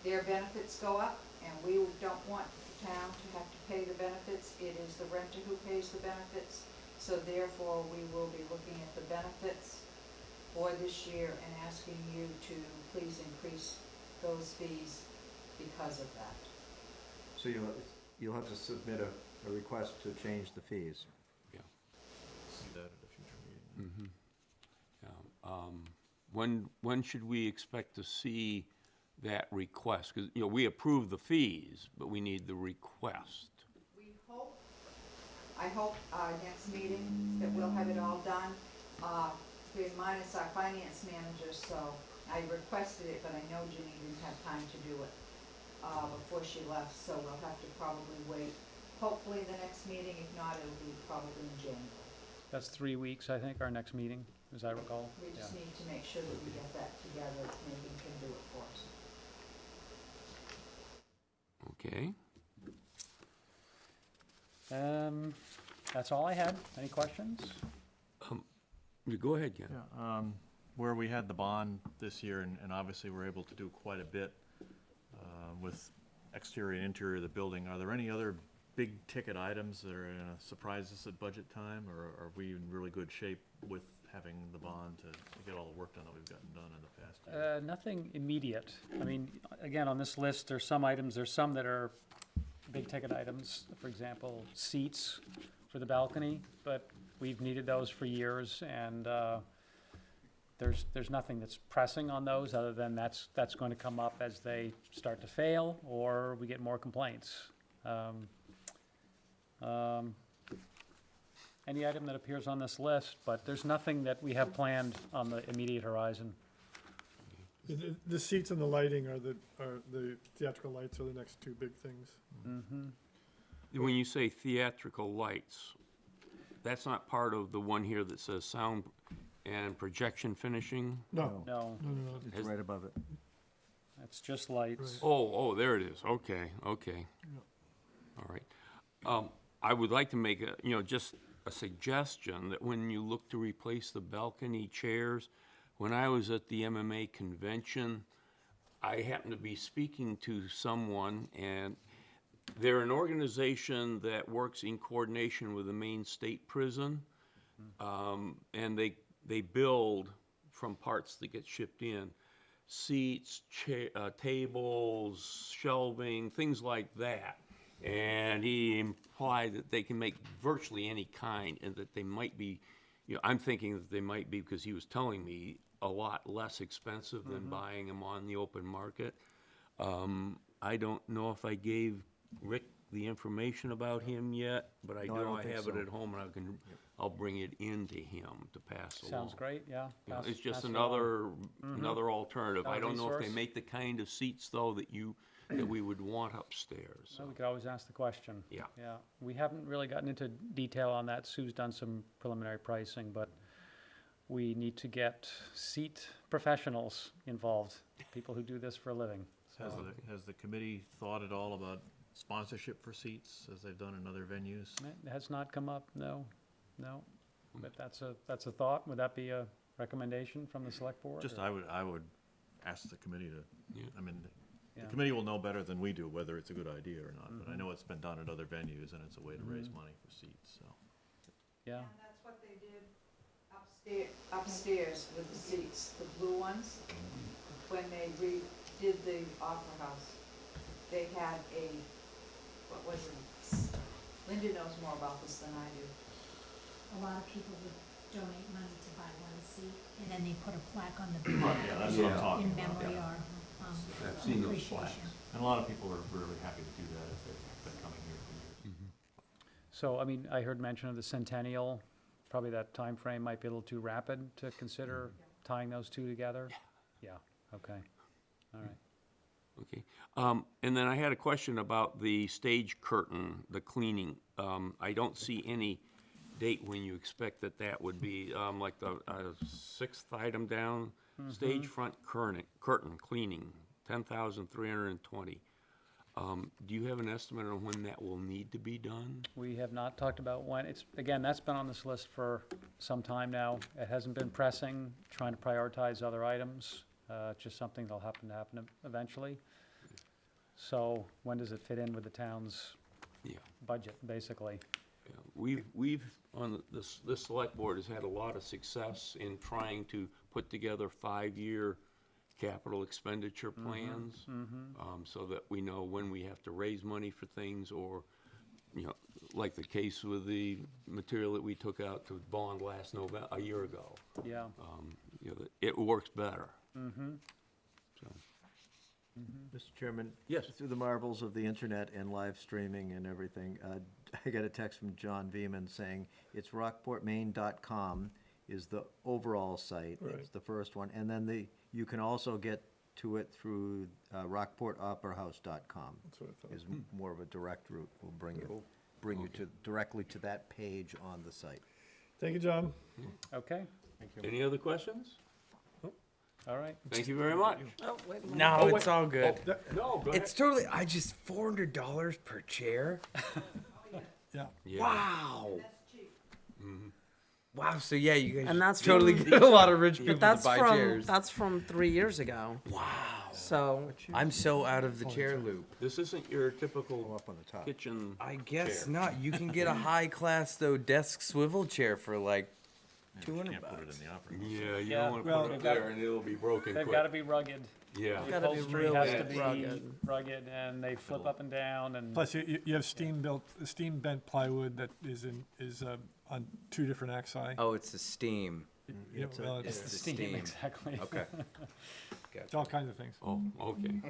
their benefits go up, and we don't want the town to have to pay the benefits. It is the renter who pays the benefits, so therefore we will be looking at the benefits for this year and asking you to please increase those fees because of that. So you'll have to submit a request to change the fees. See that at a future meeting. When should we expect to see that request? Because, you know, we approve the fees, but we need the request. We hope, I hope our next meeting that we'll have it all done. Being minus our finance manager, so I requested it, but I know Ginny didn't have time to do it before she left, so we'll have to probably wait. Hopefully the next meeting, if not, it'll be probably in January. That's 3 weeks, I think, our next meeting, as I recall. We just need to make sure that we get that together, maybe can do it for us. Okay. That's all I had. Any questions? You go ahead, Ken. Yeah, where we had the bond this year, and obviously we're able to do quite a bit with exterior and interior of the building, are there any other big ticket items that are gonna surprise us at budget time, or are we in really good shape with having the bond to get all the work done that we've gotten done in the past year? Nothing immediate. I mean, again, on this list, there's some that are big ticket items, for example, seats for the balcony, but we've needed those for years, and there's nothing that's pressing on those, other than that's going to come up as they start to fail, or we get more complaints. Any item that appears on this list, but there's nothing that we have planned on the immediate horizon. The seats and the lighting are the theatrical lights are the next two big things. When you say theatrical lights, that's not part of the one here that says sound and projection finishing? No, No, It's Has- right above it. it's just lights. Oh, there it is. Okay. All right. I would like to make just a suggestion that when you look to replace the balcony chairs, when I was at the MMA convention, I happened to be speaking to someone, and they're an organization that works in coordination with the Maine State Prison, and they build from parts that get shipped in, seats, tables, shelving, things like that. And he implied that they can make virtually any kind, and that they might be, I'm thinking that they might be, because he was telling me, a lot less expensive than buying them on the open market. I don't know if I gave Rick the information about him yet, but I No, I know don't I think have so. it at home, and I'll bring it into him to pass along. Sounds great, yeah. Pass- It's just pass it along. another alternative. I don't know if they resource. make the kind of seats, though, that we would want upstairs. So we could always ask the question. Yeah. Yeah, we haven't really gotten into detail on that. Sue's done some preliminary pricing, but we need to get seat professionals involved, people who do this for a living. Has the committee thought at all about sponsorship for seats, as they've done in other venues? It has not come up, no. But that's a thought. Would that be a recommendation from the select board? Just, or- I would ask the committee to, Yeah. I mean, Yeah. the committee will know better than we do whether it's a good idea or not, but I know it's been done at other venues, and it's a way to raise money for seats, so. Yeah, And that's what they did upstairs with the seats, the blue ones. When they redid the Opera House, they had what was it? Linda knows more about this than I do. A lot of people would donate money to buy one seat, and then they put a plaque on the Yeah, back that's what I'm Yeah. talking in about. memory or I've seen those appreciation. And a lot of people are really happy to do that if they've been coming here for years. so, I mean, I heard mention of the centennial. Probably that time frame might be a little too rapid to consider tying those two together. Yeah, okay, all right. Okay. And then I had a question about the stage curtain, the cleaning. I don't see any date when you expect that would be, like the sixth item down. Stage front curtain cleaning, 10,320. Do you have an estimate on when that will need to be done? We have not talked about when. Again, that's been on this list for some time now. It hasn't been pressing, trying to prioritize other items. It's just something that'll happen eventually. So when does it fit in with the town's Yeah. budget, basically? Yeah. We've on this select board has had a lot of success in trying to put together 5-year capital expenditure plans, so that we know when we have to raise money for things, or, like the case with the material that we took out to bond a year ago. Yeah, It works better. So, Mr. Chairman? Yes. Through the marvels of the internet and live streaming and everything, I got a text from John Veman saying it's rockportmaine.com is the overall site. Right. It's the first one. And then you can also get to it through rockportoperahouse.com. That's what I thought. Is more of a direct route. Will bring you directly to that page on the site. Thank you, John. okay, any other questions? all right. Thank you very much. Oh, wait a minute. No, Oh, it's wait. all good. No, go It's totally. I just $400 per chair. Yeah. Yeah. Wow. That's cheap. Wow. So yeah, you guys And that's totally from- get a lot of rich people But that's to buy from, chairs. that's from 3 years ago. Wow. So, I'm so out of the chair loop. This isn't your typical Up on the top. kitchen. I guess chair. not. You can get a high class though desk swivel chair for like Yeah, 200 Can't put it bucks. in the opera house. Yeah, you Yeah, don't wanna well, put it they've up got- there and it'll be broken They've quick. gotta be rugged. Yeah. The Gotta be upholstery really has to be rugged. rugged, and they flip up and down, and. Plus, you have steam bent plywood that is on 2 different axi. Oh, it's the steam. You know, It's a- well, It's it's the Steam, steam. exactly. Okay. it's all kinds of things. Oh, okay.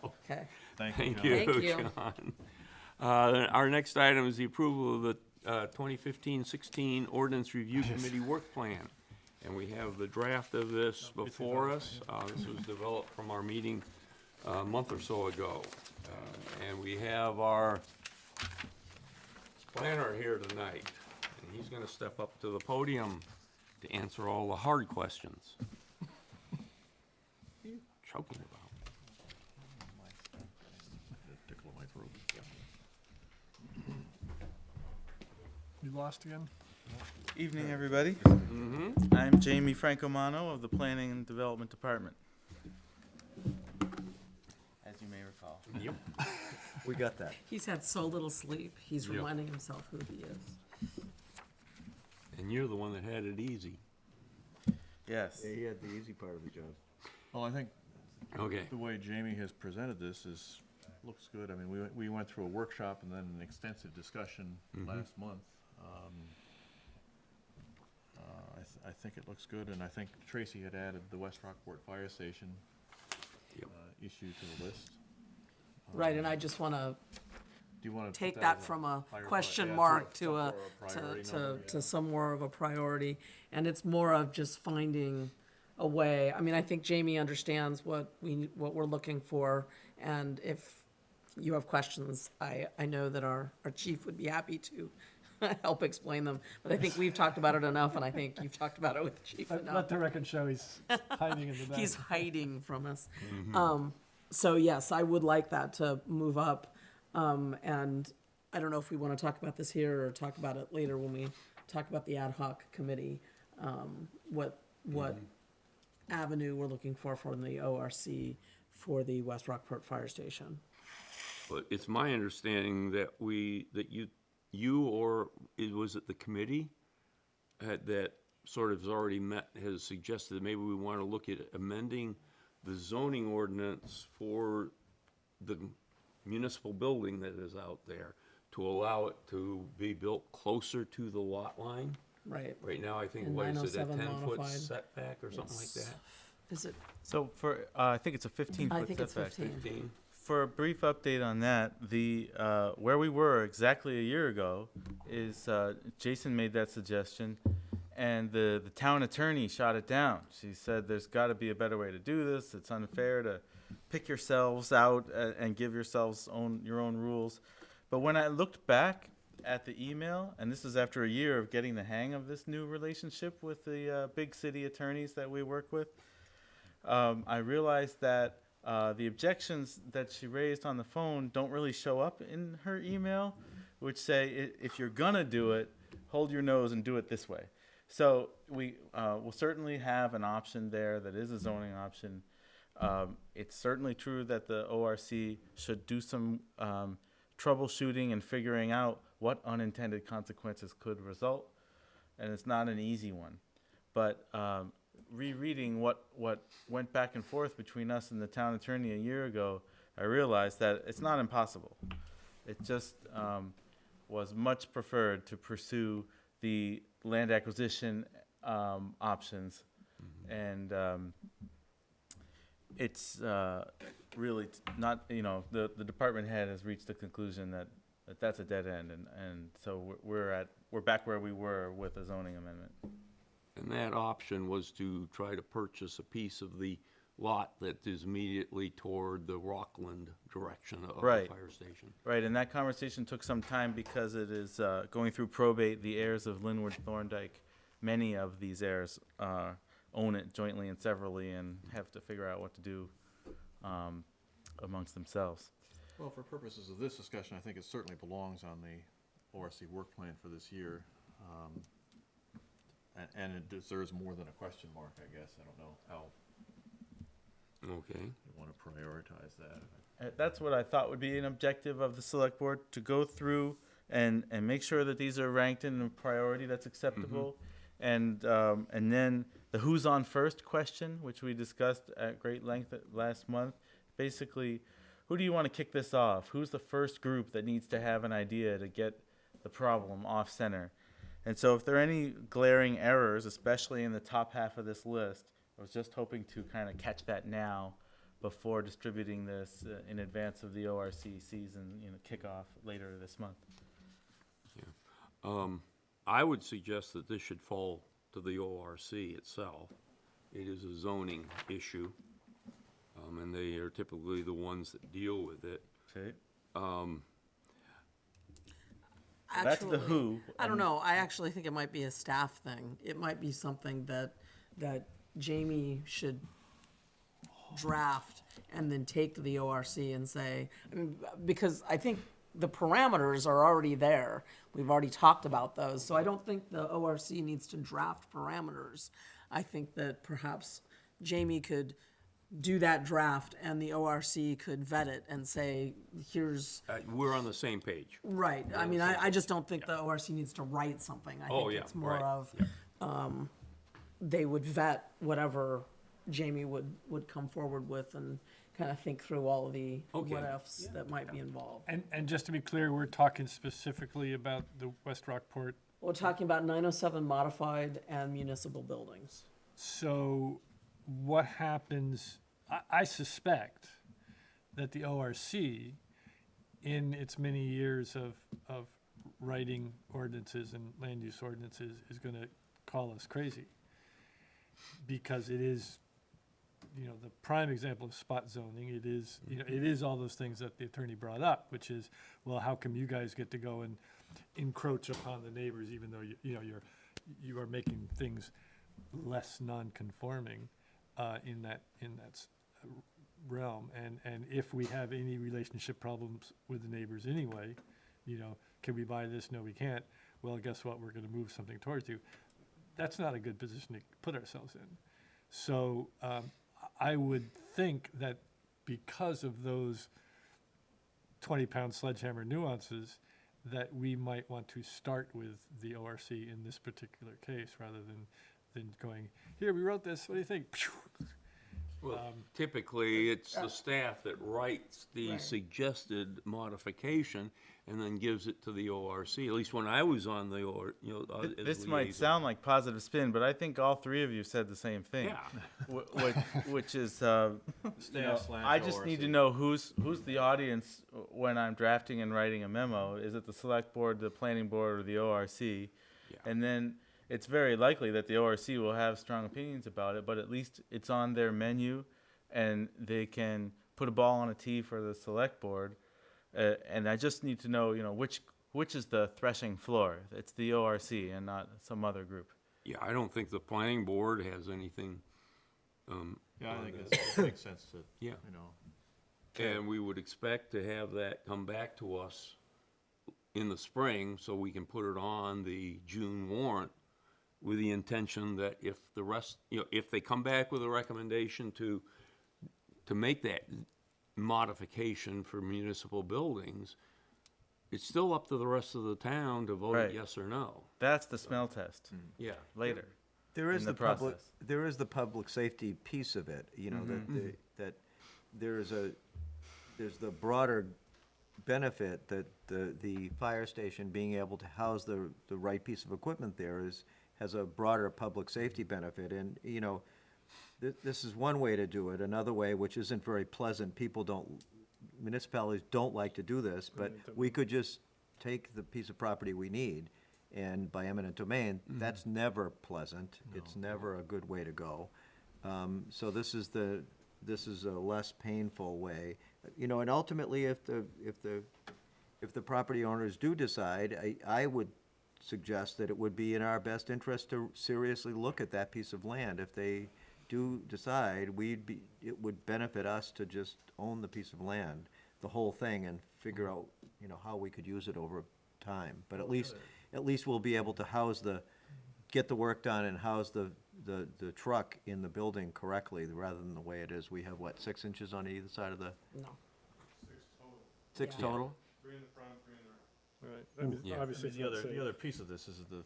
okay. Thank you, Thank John. you, Thank you. John. Our next item is the approval of the 2015-16 Ordinance Review Committee Work Plan. And we have the draft of this before us. This was developed from our meeting a month or so ago. And we have our planner here tonight. And he's gonna step up to the podium to answer all the hard questions. What are you choking about? Tickle my throat. You lost again? Evening, everybody. Mm-hmm. I'm Jamie Francomano of the Planning and Development Department. As you may recall. Yep. We got that. He's had so little sleep, he's Yep. reminding himself who he is. And you're the one that had it easy. Yes. Yeah, he had the easy part of the job. Well, I think Okay. the way Jamie has presented this looks good. I mean, we went through a workshop and then an extensive discussion last month. I think it looks good, and I think Tracy had added the West Rockport Fire Station Yep. issue to the list. Right, and I just wanna Do you want to take that from a question mark to to some more of a priority. And it's more of just finding a way. I mean, I think Jamie understands what we're looking for. And if you have questions, I know that our chief would be happy to help explain them. But I think we've talked about it enough, and I think you've talked about it with the chief enough. Let the record show he's hiding in the back. He's hiding from us. So yes, I would like that to move up. And I don't know if we want to talk about this here or talk about it later when we talk about the ad hoc committee. What avenue we're looking for from the ORC for the West Rockport Fire Station. But it's my understanding that you or was it the committee that sort of has already met, has suggested that maybe we want to look at amending the zoning ordinance for the municipal building that is out there to allow it to be built closer to the lot line. Right. Right now, I think, And what is it, a 907 10-foot modified. setback or something like that? Is it? So for, I think it's a 15-foot I think it's setback. 15. 15? For a brief update on that, the where we were exactly a year ago is Jason made that suggestion, and the town attorney shot it down. She said there's got to be a better way to do this. It's unfair to pick yourselves out and give yourselves your own rules. But when I looked back at the email, and this is after a year of getting the hang of this new relationship with the big city attorneys that we work with, I realized that the objections that she raised on the phone don't really show up in her email, which say, if you're gonna do it, hold your nose and do it this way. So we will certainly have an option there that is a zoning option. It's certainly true that the ORC should do some troubleshooting and figuring out what unintended consequences could result, and it's not an easy one. But rereading what went back and forth between us and the town attorney a year ago, I realized that it's not impossible. It just was much preferred to pursue the land acquisition options, and it's really not, the department head has reached the conclusion that that's a dead end, and so we're back where we were with a zoning amendment. And that option was to try to purchase a piece of the lot that is immediately toward the Rockland direction of the Right. fire station. Right, and that conversation took some time because it is going through probate. The heirs of Linwood Thorndike, many of these heirs own it jointly and severally and have to figure out what to do amongst themselves. Well, for purposes of this discussion, I think it certainly belongs on the ORC work plan for this year. And it deserves more than a question mark, I guess. I don't know how Okay. You want to prioritize that. That's what I thought would be an objective of the select board, to go through and make sure that these are ranked in a priority that's acceptable. And then the who's on first question, which we discussed at great length last month. Basically, who do you want to kick this off? Who's the first group that needs to have an idea to get the problem off center? And so if there are any glaring errors, especially in the top half of this list, I was just hoping to kind of catch that now before distributing this in advance of the ORC season, kickoff later this month. I would suggest that this should fall to the ORC itself. It is a zoning issue, and they are typically the ones that deal with it. Okay. That's the Actually, who. I don't know. I actually think it might be a staff thing. It might be something that Jamie should draft and then take to the ORC and say, I mean, because I think the parameters are already there. We've already talked about those. So I don't think the ORC needs to draft parameters. I think that perhaps Jamie could do that draft and the ORC could vet it and say, here's, We're on the same page. right. I mean, I just don't think the ORC needs to write something. I Oh, think yeah, it's more right, of, they would vet whatever Jamie would come forward with and kind of think through all of the Okay. what-ifs that might be involved. And just to be clear, we're talking specifically about the West Rockport. We're talking about 907 modified and municipal buildings. So what happens, I suspect that the ORC, in its many years of writing ordinances and land use ordinances, is going to call us crazy. Because it is, the prime example of spot zoning. It is, it is all those things that the attorney brought up, which is, well, how come you guys get to go and encroach upon the neighbors, even though you are making things less non-conforming in that realm. And if we have any relationship problems with the neighbors anyway, can we buy this? No, we can't. Well, guess what? We're going to move something towards you. That's not a good position to put ourselves in. So I would think that because of those 20-pound sledgehammer nuances, that we might want to start with the ORC in this particular case, rather than going, here, we wrote this, what do you think? Well, typically, it's the staff that writes the suggested modification and then gives it to the ORC. At least when I was on the as This might liaison. sound like positive spin, but I think all three of you said the same thing. Yeah. Which is, Staff slash I just need to ORC. know who's the audience when I'm drafting and writing a memo. Is it the select board, the planning board, or the ORC? Yeah. And then it's very likely that the ORC will have strong opinions about it, but at least it's on their menu, and they can put a ball on a tee for the select board. And I just need to know, which is the threshing floor. It's the ORC and not some other group. Yeah, I don't think the planning board has anything. Yeah, I on think this. it makes sense to, Yeah. you know, And we would expect to have that come back to us in the spring, so we can put it on the June warrant with the intention that if the rest, if they come back with a recommendation to make that modification for municipal buildings, it's still up to the rest of the town to vote Right. yes or no. That's the smell test Yeah. later. There is in the the public, process. there is the public safety piece of it, that there's the broader benefit that the fire station being able to house the right piece of equipment there has a broader public safety benefit. And, this is one way to do it. Another way, which isn't very pleasant, municipalities don't like to do this, but we could just take the piece of property we need, and by eminent domain, that's never pleasant. It's never a good way to go. So this is a less painful way. And ultimately, if the property owners do decide, I would suggest that it would be in our best interest to seriously look at that piece of land. If they do decide, it would benefit us to just own the piece of land, the whole thing, and figure out, how we could use it over time. But at least we'll be able to get the work done and house the the truck in the building correctly, rather than the way it is. We have, what, 6 inches on either side of the, No. 6 Yeah. total? Right. I mean, Yeah. obviously, it's The not other, safe. the other piece of this is the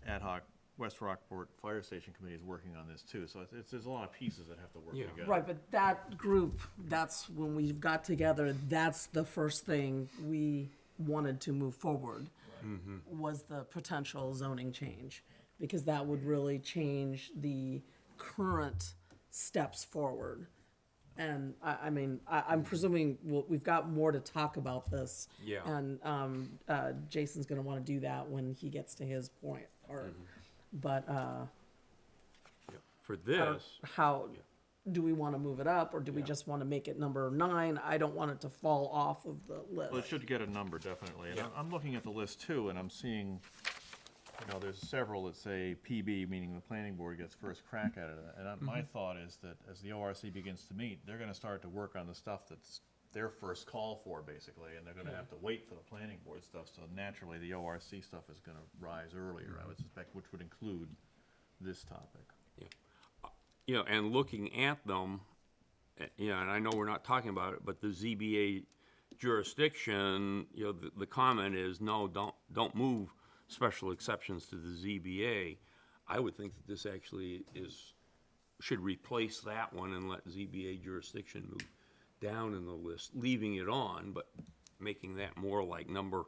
ad hoc West Rockport Fire Station Committee is working on this too, so there's a lot of pieces that have to work Yeah. together. Right, but that group, that's when we got together, that's the first thing we wanted to move forward, was the potential zoning change. Because that would really change the current steps forward. And I mean, I'm presuming we've got more to talk about this. Yeah. And Jason's gonna wanna do that when he gets to his point, or, but, For this, how, do we wanna move it up, or do we just wanna make it number 9? I don't want it to fall off of the list. Well, it should get a number, definitely. And Yeah. I'm looking at the list too, and I'm seeing, there's several that say PB, meaning the planning board gets first crack at it. And my thought is that as the ORC begins to meet, they're gonna start to work on the stuff that's their first call for, basically, and they're gonna have to wait for the planning board stuff. So naturally, the ORC stuff is gonna rise earlier, I would suspect, which would include this topic. and looking at them, and I know we're not talking about it, but the ZBA jurisdiction, the comment is, no, don't move special exceptions to the ZBA. I would think that this actually should replace that one and let ZBA jurisdiction move down in the list, leaving it on, but making that more like number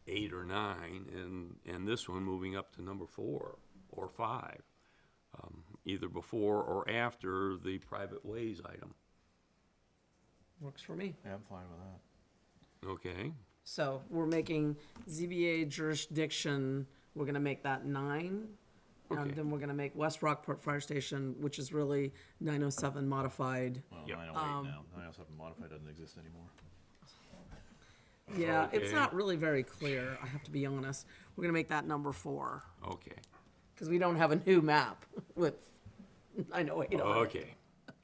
8 or 9, and this one moving up to number 4 or 5, either before or after the private ways item. Works for me. Yeah, I'm fine with that. Okay? So we're making ZBA jurisdiction, we're gonna make that 9. Okay. And then we're gonna make West Rockport Fire Station, which is really 907 modified. Well, Yep. 908 now, 907 modified doesn't exist anymore. Yeah, it's Okay. not really very clear, I have to be honest. We're gonna make that number 4, Okay. because we don't have a new map with 908 on it. Okay.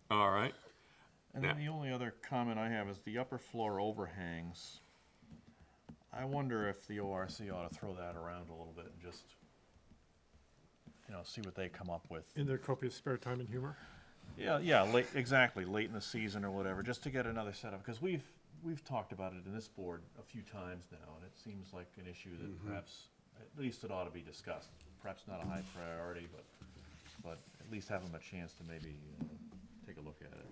All right. And then the only other comment I have is the upper floor overhangs. I wonder if the ORC ought to throw that around a little bit and just, see what they come up with. In their copious spare time and humor. Yeah, exactly, late in the season or whatever, just to get another setup, because we've talked about it in this board a few times now, and it seems like an issue that perhaps, at least it ought to be discussed. Perhaps not a high priority, but at least have them a chance to maybe take a look at it,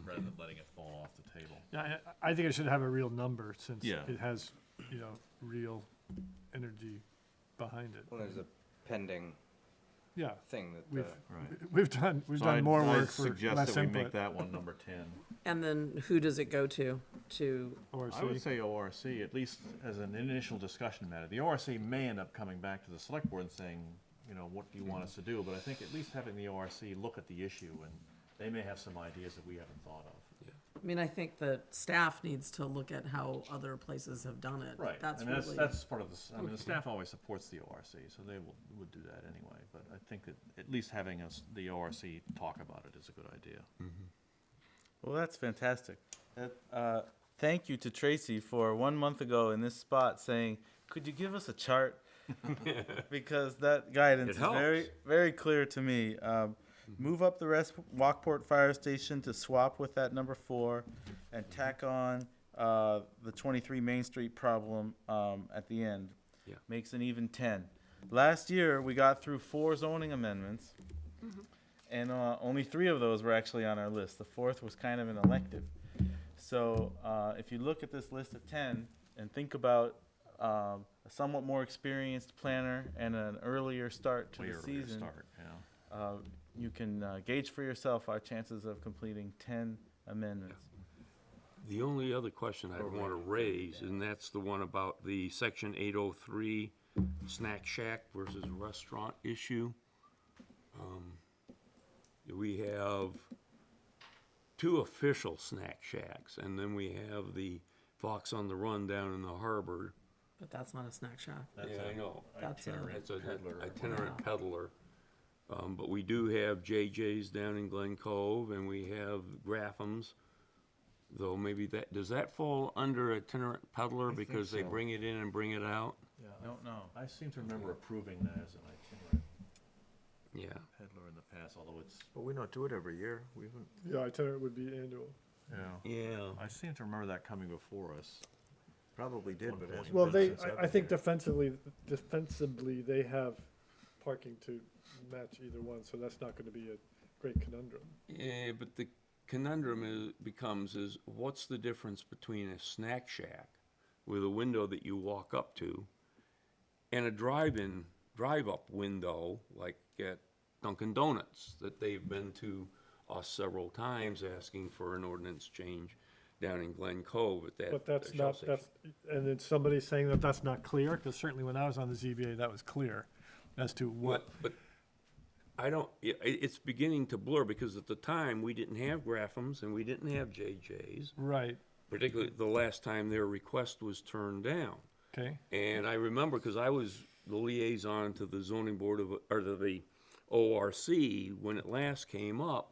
rather than letting it fall off the table. Yeah, I think it should have a real number, since Yeah. it has, real energy behind it. Well, there's a pending Yeah, thing that we've, Right. we've done So more I'd work for suggest less that we make input. that one number 10. And then who does it go to? To, ORC. I would say ORC, at least as an initial discussion matter. The ORC may end up coming back to the select board and saying, what do you want us to do? But I think at least having the ORC look at the issue, and they may have some ideas that we haven't thought of. I mean, I think that staff needs to look at how other places have done it. Right, That's and really. that's part of the, the Okay. staff always supports the ORC, so they would do that anyway. But I think that at least having the ORC talk about it is a good idea. Well, that's fantastic. Thank you to Tracy for 1 month ago in this spot saying, could you give us a chart? Because that guidance It is very, helps. very clear to me. Move up the Walkport Fire Station to swap with that number 4 and tack on the 23 Main Street problem at the end. Yeah. Makes an even 10. Last year, we got through 4 zoning amendments, and only 3 of those were actually on our list. The 4th was kind of an elective. So if you look at this list of 10 and think about a somewhat more experienced planner and an earlier start to Way the earlier season, start, yeah. you can gauge for yourself our chances of completing 10 amendments. The only other question I'd want to raise, and that's the one about the section 803 snack shack versus restaurant issue. We have 2 official snack shacks, and then we have the Fox on the Run down in the harbor. But that's not a snack shack. Yeah, I know. That's a- It's an itinerant peddler. But we do have JJ's down in Glen Cove, and we have Grafham's. Though maybe does that fall under itinerant peddler think because they so. bring it in and bring it out? Don't know. I seem to remember approving that as an itinerant. Yeah. peddler in the past, although it's, But we don't do it every year. We haven't. Yeah, itinerant would be annual. Yeah. I seem to remember that coming before us. Probably did, but it hasn't Well, been they, since I've I been think here. defensively, they have parking to match either one, so that's not gonna be a great conundrum. Yeah, but the conundrum becomes what's the difference between a snack shack with a window that you walk up to and a drive-up window like at Dunkin' Donuts that they've been to us several times asking for an ordinance change down in Glen Cove at that. But that's Shell not, station. and then somebody saying that that's not clear, because certainly when I was on the ZBA, that was clear as to what. But I don't, it's beginning to blur because at the time, we didn't have Graffams and we didn't have JJ's. Right, Particularly the last time their request was turned down. okay, And I remember, because I was the liaison to the zoning board or to the ORC when it last came up,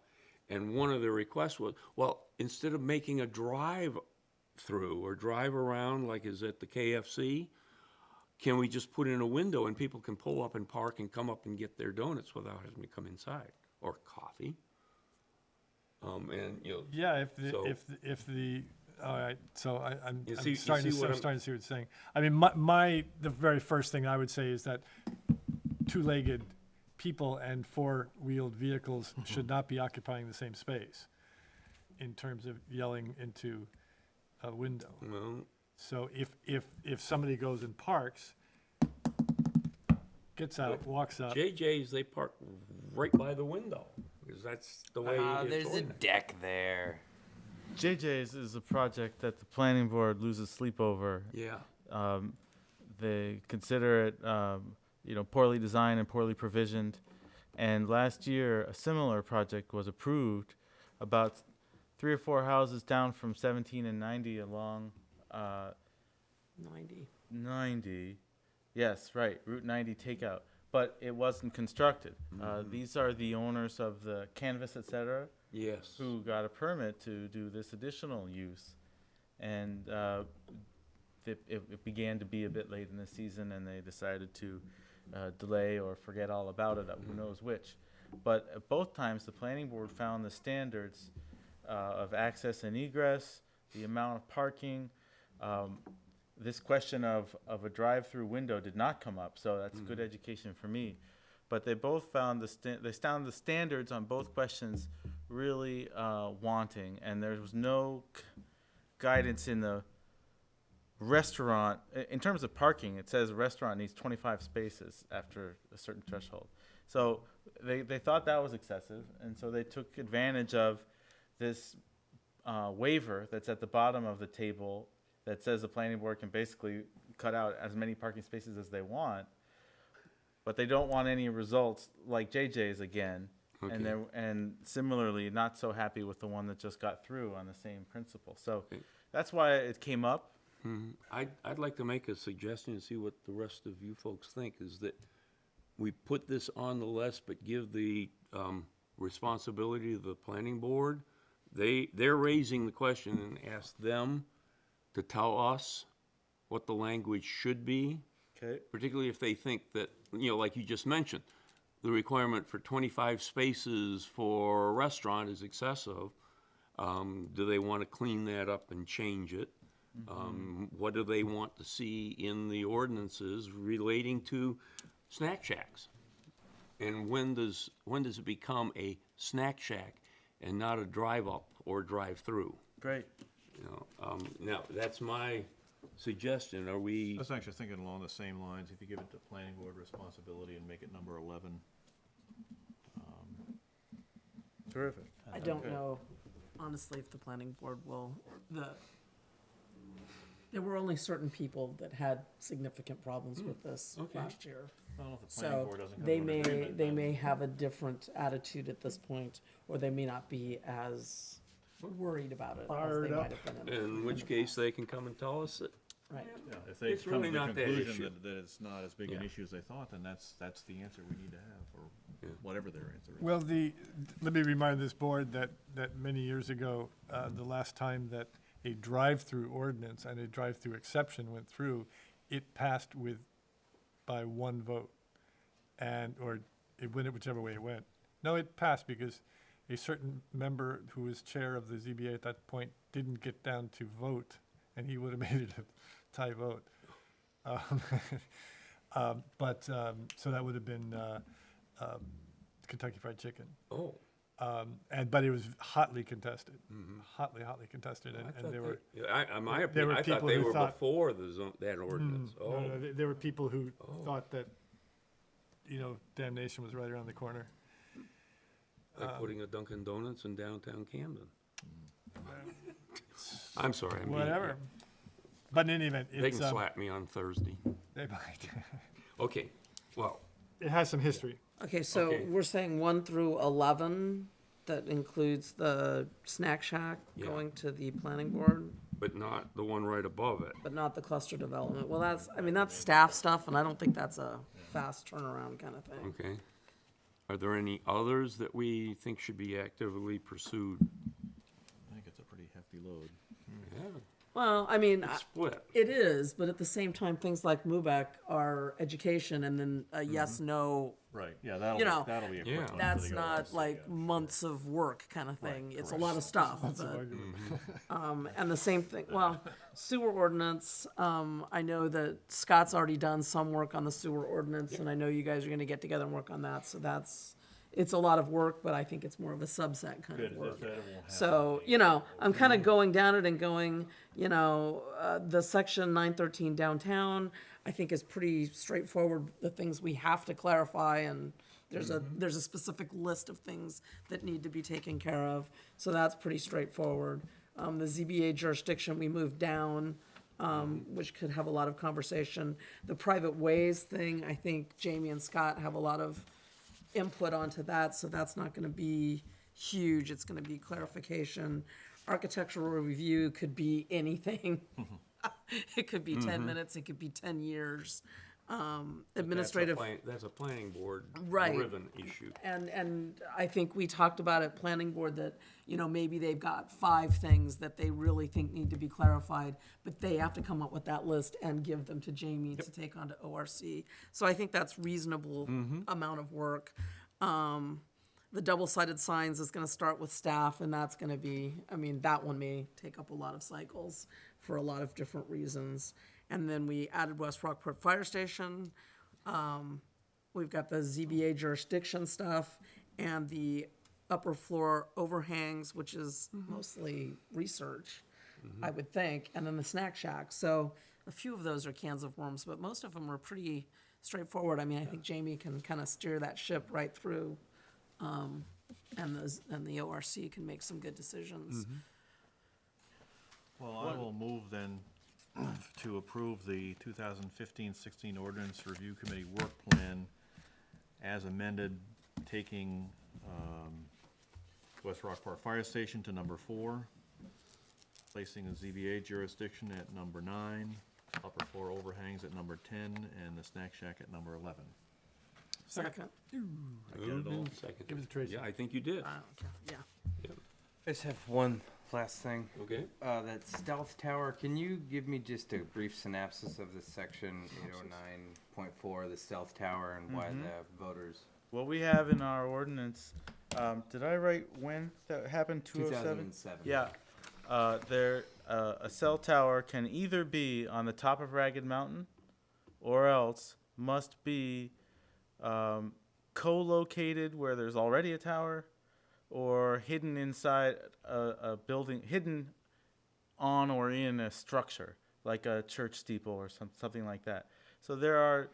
and one of the requests was, well, instead of making a drive-through or drive around like is at the KFC, can we just put in a window and people can pull up and park and come up and get their donuts without having to come inside, or coffee? And, yeah, So- if the, all right, so I'm You see- you starting see to, what I'm I'm- starting to see what you're saying. I mean, the very first thing I would say is that two-legged people and four-wheeled vehicles should not be occupying the same space in terms of yelling into a window. well, So if somebody goes and parks, gets out, walks up, JJ's, they park right by the window, because that's the way it's There's a organized. deck there. JJ's is a project that the planning board loses sleep over. Yeah. They consider it, poorly designed and poorly provisioned. And last year, a similar project was approved about 3 or 4 houses down from 17 and 90 along 90. 90. Yes, right, Route 90 takeout. But it wasn't constructed. These are the owners of the Canvas, et cetera, Yes. who got a permit to do this additional use. And it began to be a bit late in the season, and they decided to delay or forget all about it, who knows which. But at both times, the planning board found the standards of access and egress, the amount of parking. This question of a drive-through window did not come up, so that's good education for me. But they both found they found the standards on both questions really wanting, and there was no guidance in the restaurant. In terms of parking, it says a restaurant needs 25 spaces after a certain threshold. So they thought that was excessive, and so they took advantage of this waiver that's at the bottom of the table that says the planning board can basically cut out as many parking spaces as they want, but they don't want any results like JJ's again. Okay. And similarly, not so happy with the one that just got through on the same principle. So Okay. that's why it came up. I'd like to make a suggestion and see what the rest of you folks think, is that we put this on the list, but give the responsibility to the planning board. They're raising the question and ask them to tell us what the language should be. Okay. Particularly if they think that, like you just mentioned, the requirement for 25 spaces for a restaurant is excessive. Do they want to clean that up and change it? What do they want to see in the ordinances relating to snack shacks? And when does it become a snack shack and not a drive-up or drive-through? Great. Now, that's my suggestion. Are we? I was actually thinking along the same lines, if you give it to planning board responsibility and make it number 11. Terrific. I don't know, honestly, if the planning board will, there were only certain people that had significant problems with this okay. last year. I don't know if the planning So board doesn't come they to an may, agreement, they then- may have a different attitude at this point, or they may not be as worried about it as Fired they up. might have been. In which case, they can come and tell us that. Right. Yeah, if they It's come really to the not that conclusion issue. that it's not as big an Yeah. issue as they thought, then that's the answer we need to have, or Yeah. whatever their answer is. Well, let me remind this board that many years ago, the last time that a drive-through ordinance and a drive-through exception went through, it passed by one vote. And, or it went whichever way it went. No, it passed because a certain member who was chair of the ZBA at that point didn't get down to vote, and he would have made it a tie vote. So that would have been Kentucky Fried Chicken. Oh. But it was hotly contested, hotly contested, and there were. In my there opinion, were I thought people they who were thought- before that ordinance. No, Oh, no, there were people who thought that, damnation was right around the corner. like putting a Dunkin' Donuts in downtown Camden. I'm sorry. I'm being- Whatever. But in any event, They it's, can slap me on Thursday. they might. Okay, well, It has some history. Okay, so Okay. we're saying 1 through 11, that includes the snack shack Yeah. going to the planning board, but not the one right above it. but not the cluster development. Well, that's staff stuff, and I don't think that's a fast turnaround kind of thing. Okay. Are there any others that we think should be actively pursued? I think it's a pretty hefty load. Yeah, Well, I mean, it's split. it is, but at the same time, things like MUBEC are education, and then a yes, no, Right, yeah, that'll You know, that'll be a quick yeah. one for that's the not ORC, like yeah. months of work kind of thing. It's a lot of stuff. but- Mm-hmm. And the same thing, well, sewer ordinance, I know that Scott's already done some work on the sewer ordinance, and I know you guys are gonna get together and work on that, so it's a lot of work, but I think it's more of a subset kind of Good, work. that won't happen. So, I'm kind of going down it and going, the section 913 downtown, I think is pretty straightforward, the things we have to clarify, and there's a specific list of things that need to be taken care of, so that's pretty straightforward. The ZBA jurisdiction, we moved down, which could have a lot of conversation. The private ways thing, I think Jamie and Scott have a lot of input onto that, so that's not gonna be huge, it's gonna be clarification. Architectural review could be anything. It could be 10 minutes, it could be 10 years. Administrative. That's a planning board Right. driven issue. And I think we talked about at planning board that, maybe they've got 5 things that they really think need to be clarified, but they have to come up with that list and give them to Jamie to take on to ORC. So I think that's reasonable amount of work. The double-sided signs is gonna start with staff, and that's gonna be, that one may take up a lot of cycles for a lot of different reasons. And then we added West Rockport Fire Station. We've got the ZBA jurisdiction stuff and the upper floor overhangs, which is mostly research, I would think, and then the snack shack. So a few of those are cans of worms, but most of them are pretty straightforward. I think Jamie can kind of steer that ship right through, and the ORC can make some good decisions. Well, I will move then to approve the 2015-16 Ordinance Review Committee Work Plan as amended, taking West Rockport Fire Station to number 4, placing the ZBA jurisdiction at number 9, upper floor overhangs at number 10, and the snack shack at number 11. Second. I get it all? Second. Give it to Tracy. Yeah, I think you did. Yeah. I just have one last thing. Okay. That stealth tower, can you give me just a brief synopsis of this section 809.4, the stealth tower, and why the voters? What we have in our ordinance, did I write when that happened? 207? 2007. Yeah. A cell tower can either be on the top of Ragged Mountain, or else must be co-located where there's already a tower, or hidden inside a building, hidden on or in a structure, like a church steeple or something like that. So there's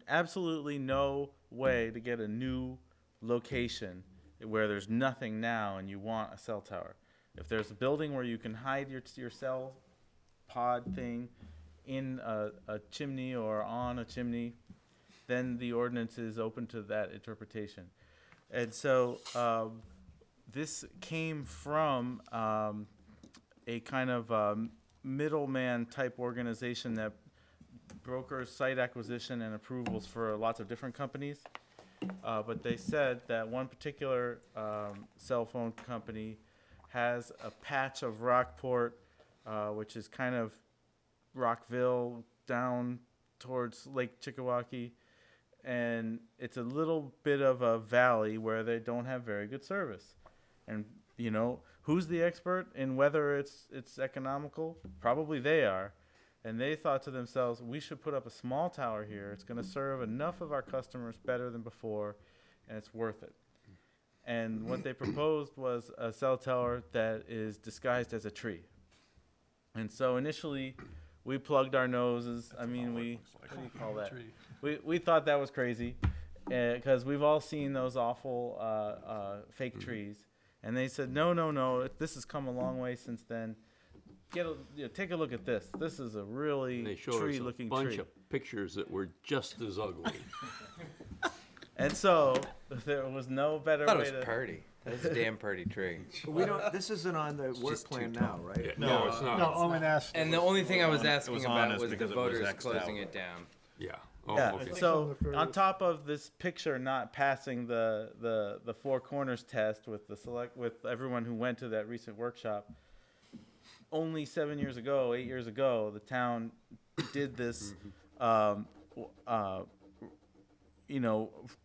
absolutely no way to get a new location where there's nothing now and you want a cell tower. If there's a building where you can hide your cell pod thing in a chimney or on a chimney, then the ordinance is open to that interpretation. And so this came from a kind of middleman type organization that brokers site acquisition and approvals for lots of different companies. But they said that one particular cell phone company has a patch of Rockport, which is kind of Rockville down towards Lake Chickawaukee, and it's a little bit of a valley where they don't have very good service. And you know, who's the expert in whether it's economical? Probably they are. And they thought to themselves, we should put up a small tower here. It's going to serve enough of our customers better than before, and it's worth it. And what they proposed was a cell tower that is disguised as a tree. And so initially, we plugged our noses. I mean, what do you call that? We thought that was crazy, because we've all seen those awful fake trees. And they said, no, this has come a long way since then. Take a look at this. This is a really They showed us a tree-looking bunch tree. of pictures that were just as ugly. And so there was no better I thought way it was to. Purdy. That was a damn Purdy tree. We don't, this isn't on the work just plan too now, right? No, it's not. No, Owen asked. And the only thing I was It asking was about honest was the because it was voters X'd closing out. it down. Yeah. Oh, Yeah. okay. So on top of this picture not passing the Four Corners test with everyone who went to that recent workshop, only 8 years ago, the town did this,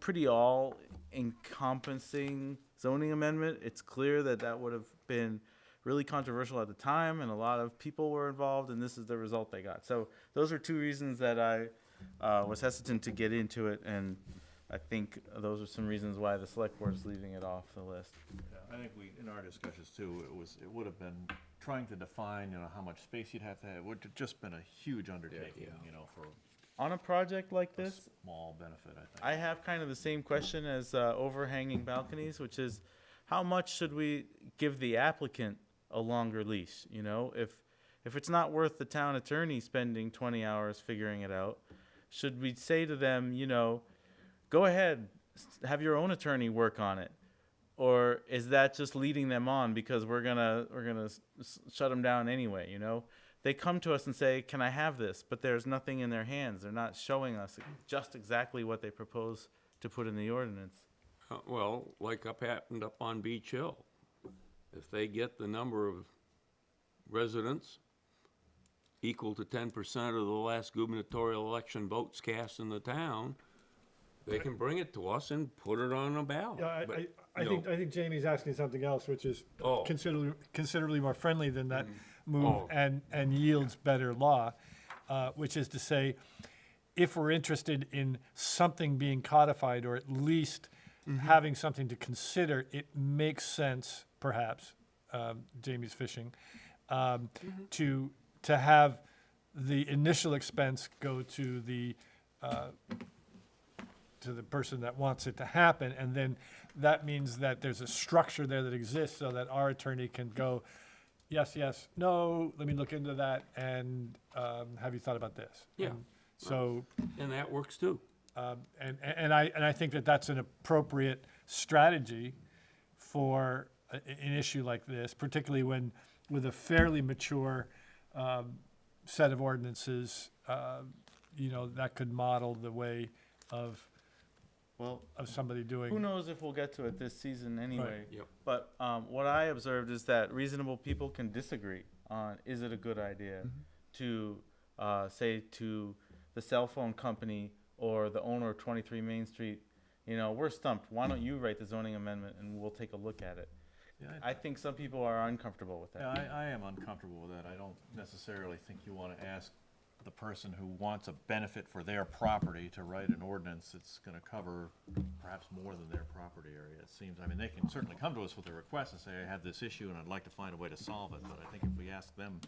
pretty all encompassing zoning amendment. It's clear that would have been really controversial at the time, and a lot of people were involved, and this is the result they got. So those are two reasons that I was hesitant to get into it, and I think those are some reasons why the select board is leaving it off the list. Yeah, I think in our discussions too, it would have been trying to define, how much space you'd have to have. It would have just been a huge undertaking, for On a project like a this, small benefit, I think. I have kind of the same question as overhanging balconies, which is how much should we give the applicant a longer leash? If it's not worth the town attorney spending 20 hours figuring it out, should we say to them, go ahead, have your own attorney work on it? Or is that just leading them on because we're gonna shut them down anyway? They come to us and say, "Can I have this?" But there's nothing in their hands. They're not showing us just exactly what they propose to put in the ordinance. Well, like happened up on Beach Hill. If they get the number of residents equal to 10% of the last gubernatorial election votes cast in the town, they can bring it to us and put it on a ballot. Yeah, But, I think Jamie's asking something else, which is Oh. considerably more friendly than that move Oh. and yields better law, which is to say, if we're interested in something being codified or at least having something to consider, it makes sense, perhaps, Jamie's fishing, to have the initial expense go to the person that wants it to happen, and then that means that there's a structure there that exists so that our attorney can go, yes, no, let me look into that, and have you thought about this? Yeah. And so, And that works too. and I think that that's an appropriate strategy for an issue like this, particularly when with a fairly mature set of ordinances, that could model the way of somebody doing. Who knows if we'll get to it this season anyway. Yep. But what I observed is that reasonable people can disagree on, is it a good idea to say to the cell phone company or the owner of 23 Main Street, we're stumped. Why don't you write the zoning amendment and we'll take a look at it? Yeah, I think some people are uncomfortable with that. Yeah, I am uncomfortable with that. I don't necessarily think you want to ask the person who wants a benefit for their property to write an ordinance that's going to cover perhaps more than their property area. It seems, they can certainly come to us with a request and say, I have this issue and I'd like to find a way to solve it. But I think if we ask them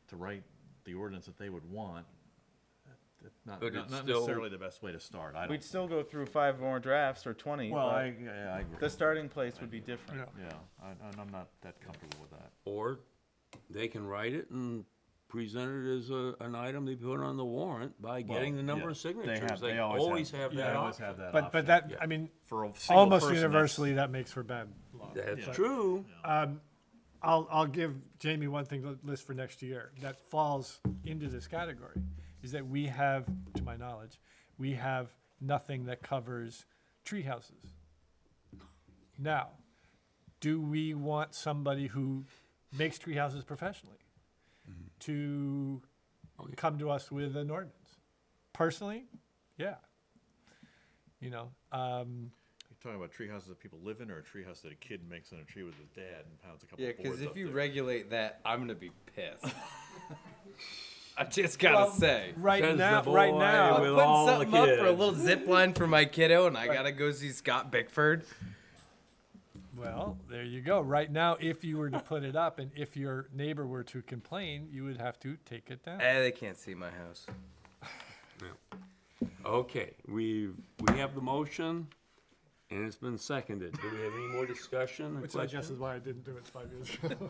to write the ordinance that they would want, that's not But it's still- necessarily the best way to start. I We'd don't, still go through 5 more drafts or 20. well, but I agree. the starting place would be different. Yeah, I'm not that comfortable with that. Or they can write it and present it as an item they put on the warrant by getting the number yeah, of signatures. They always always have They that always option. have that But option. that, Yeah. For a single almost person, universally, that makes for bad law. That's true. I'll give Jamie one thing to list for next year that falls into this category, is that we have, to my knowledge, we have nothing that covers tree houses. Now, do we want somebody who makes tree houses professionally to Oh, yeah. come to us with an ordinance? Personally, yeah. you know. You're talking about tree houses that people live in, or a tree house that a kid makes in a tree with his dad and pounds a couple Yeah, of boards because up if you there? regulate that, I'm gonna be pissed. I just gotta say. Right Says the now, boy right now, with I'm putting all the something up for a kids. little zip line for my kiddo, and I gotta go see Scott Bickford. well, there you go. Right now, if you were to put it up and if your neighbor were to complain, you would have to take it down. They can't see my house. Okay, we have the motion, and it's been seconded. Do we have any more discussion or Which I guess questions? is why I didn't do it 5 years ago.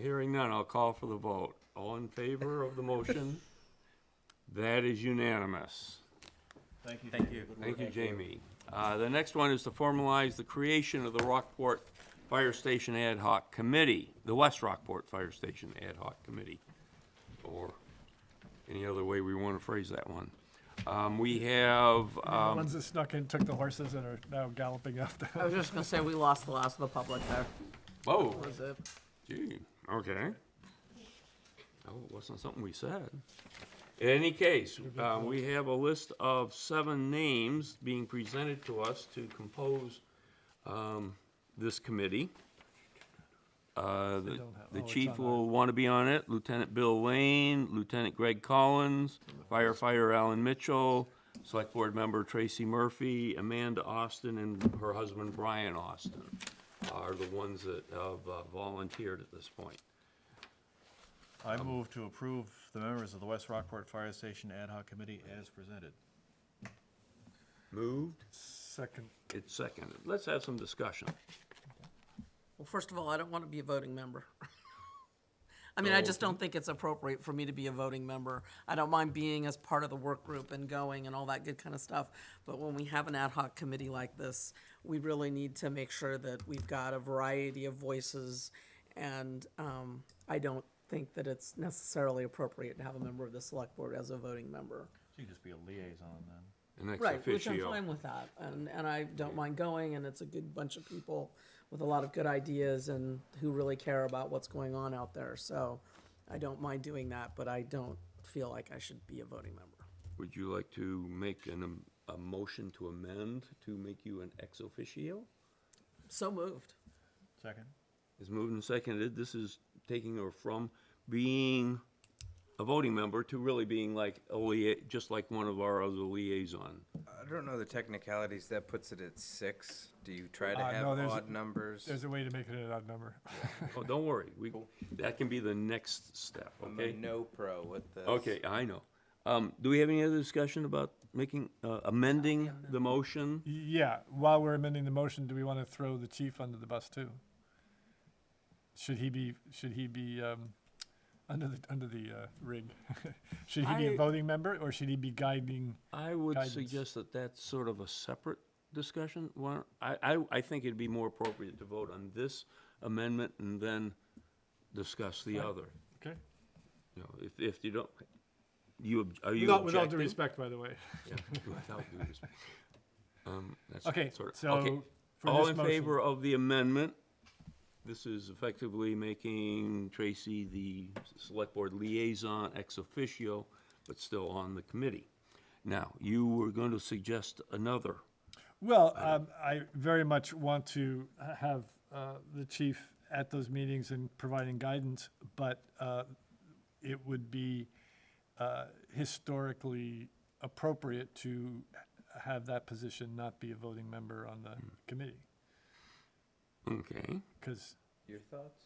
Hearing none, I'll call for the vote. All in favor of the motion? That is unanimous. Thank you. Thank you. Thank you, Jamie. The next one is to formalize the creation of the Rockport Fire Station Ad Hoc Committee, the West Rockport Fire Station Ad Hoc Committee, or any other way we want to phrase that one. We have, The ones that snuck in, took the horses and are now galloping up the I was just gonna say, we lost the last of the public there. oh, Was it? gee, okay. Oh, it wasn't something we said. In any case, we have a list of 7 names being presented to us to compose this committee. The it's chief on will want to be on it, Lieutenant Bill Lane, Lieutenant Greg Collins, firefighter Alan Mitchell, Select Board Member Tracy Murphy, Amanda Austin, and her husband Brian Austin are the ones that have volunteered at this point. I move to approve the members of the West Rockport Fire Station Ad Hoc Committee as presented. Moved, second. it's seconded. Let's have some discussion. Well, first of all, I don't want to be a voting member. I mean, I just don't think it's appropriate for me to be a voting member. I don't mind being as part of the work group and going and all that good kind of stuff. But when we have an ad hoc committee like this, we really need to make sure that we've got a variety of voices. And I don't think that it's necessarily appropriate to have a member of the select board as a voting member. You can just be a liaison then. An ex Right, which I'm officio. fine with that, and I don't mind going, and it's a good bunch of people with a lot of good ideas and who really care about what's going on out there, so I don't mind doing that, but I don't feel like I should be a voting member. Would you like to make a motion to amend to make you an ex officio? So moved. Second? Is moved and seconded. This is taking her from being a voting member to really being like just like one of our other liaison. I don't know the technicalities. That puts it at 6. Do you try to No, have there's- odd numbers? There's a way to make it an odd number. Oh, don't worry. That can be the next step, I'm a okay? no pro with this. Okay, I know. Do we have any other discussion about making, amending the motion? Yeah, while we're amending the motion, do we want to throw the chief under the bus too? Should he be under the rig? Should he be I- a voting member or should he be guiding? I would Guidance. suggest that that's sort of a separate discussion. I think it'd be more appropriate to vote on this amendment and then discuss the Right. other. Okay. You know, if you don't, are you With all objecting? due respect, by the way. Yeah, without due respect. That's Okay, sort of- so okay. for All this in motion- favor of the amendment? This is effectively making Tracy the select board liaison ex officio, but still on the committee. Now, you were going to suggest another. Well, I very much want to have the chief at those meetings and providing guidance, but it would be historically appropriate to have that position not be a voting member on the committee. Okay. Because Your thoughts?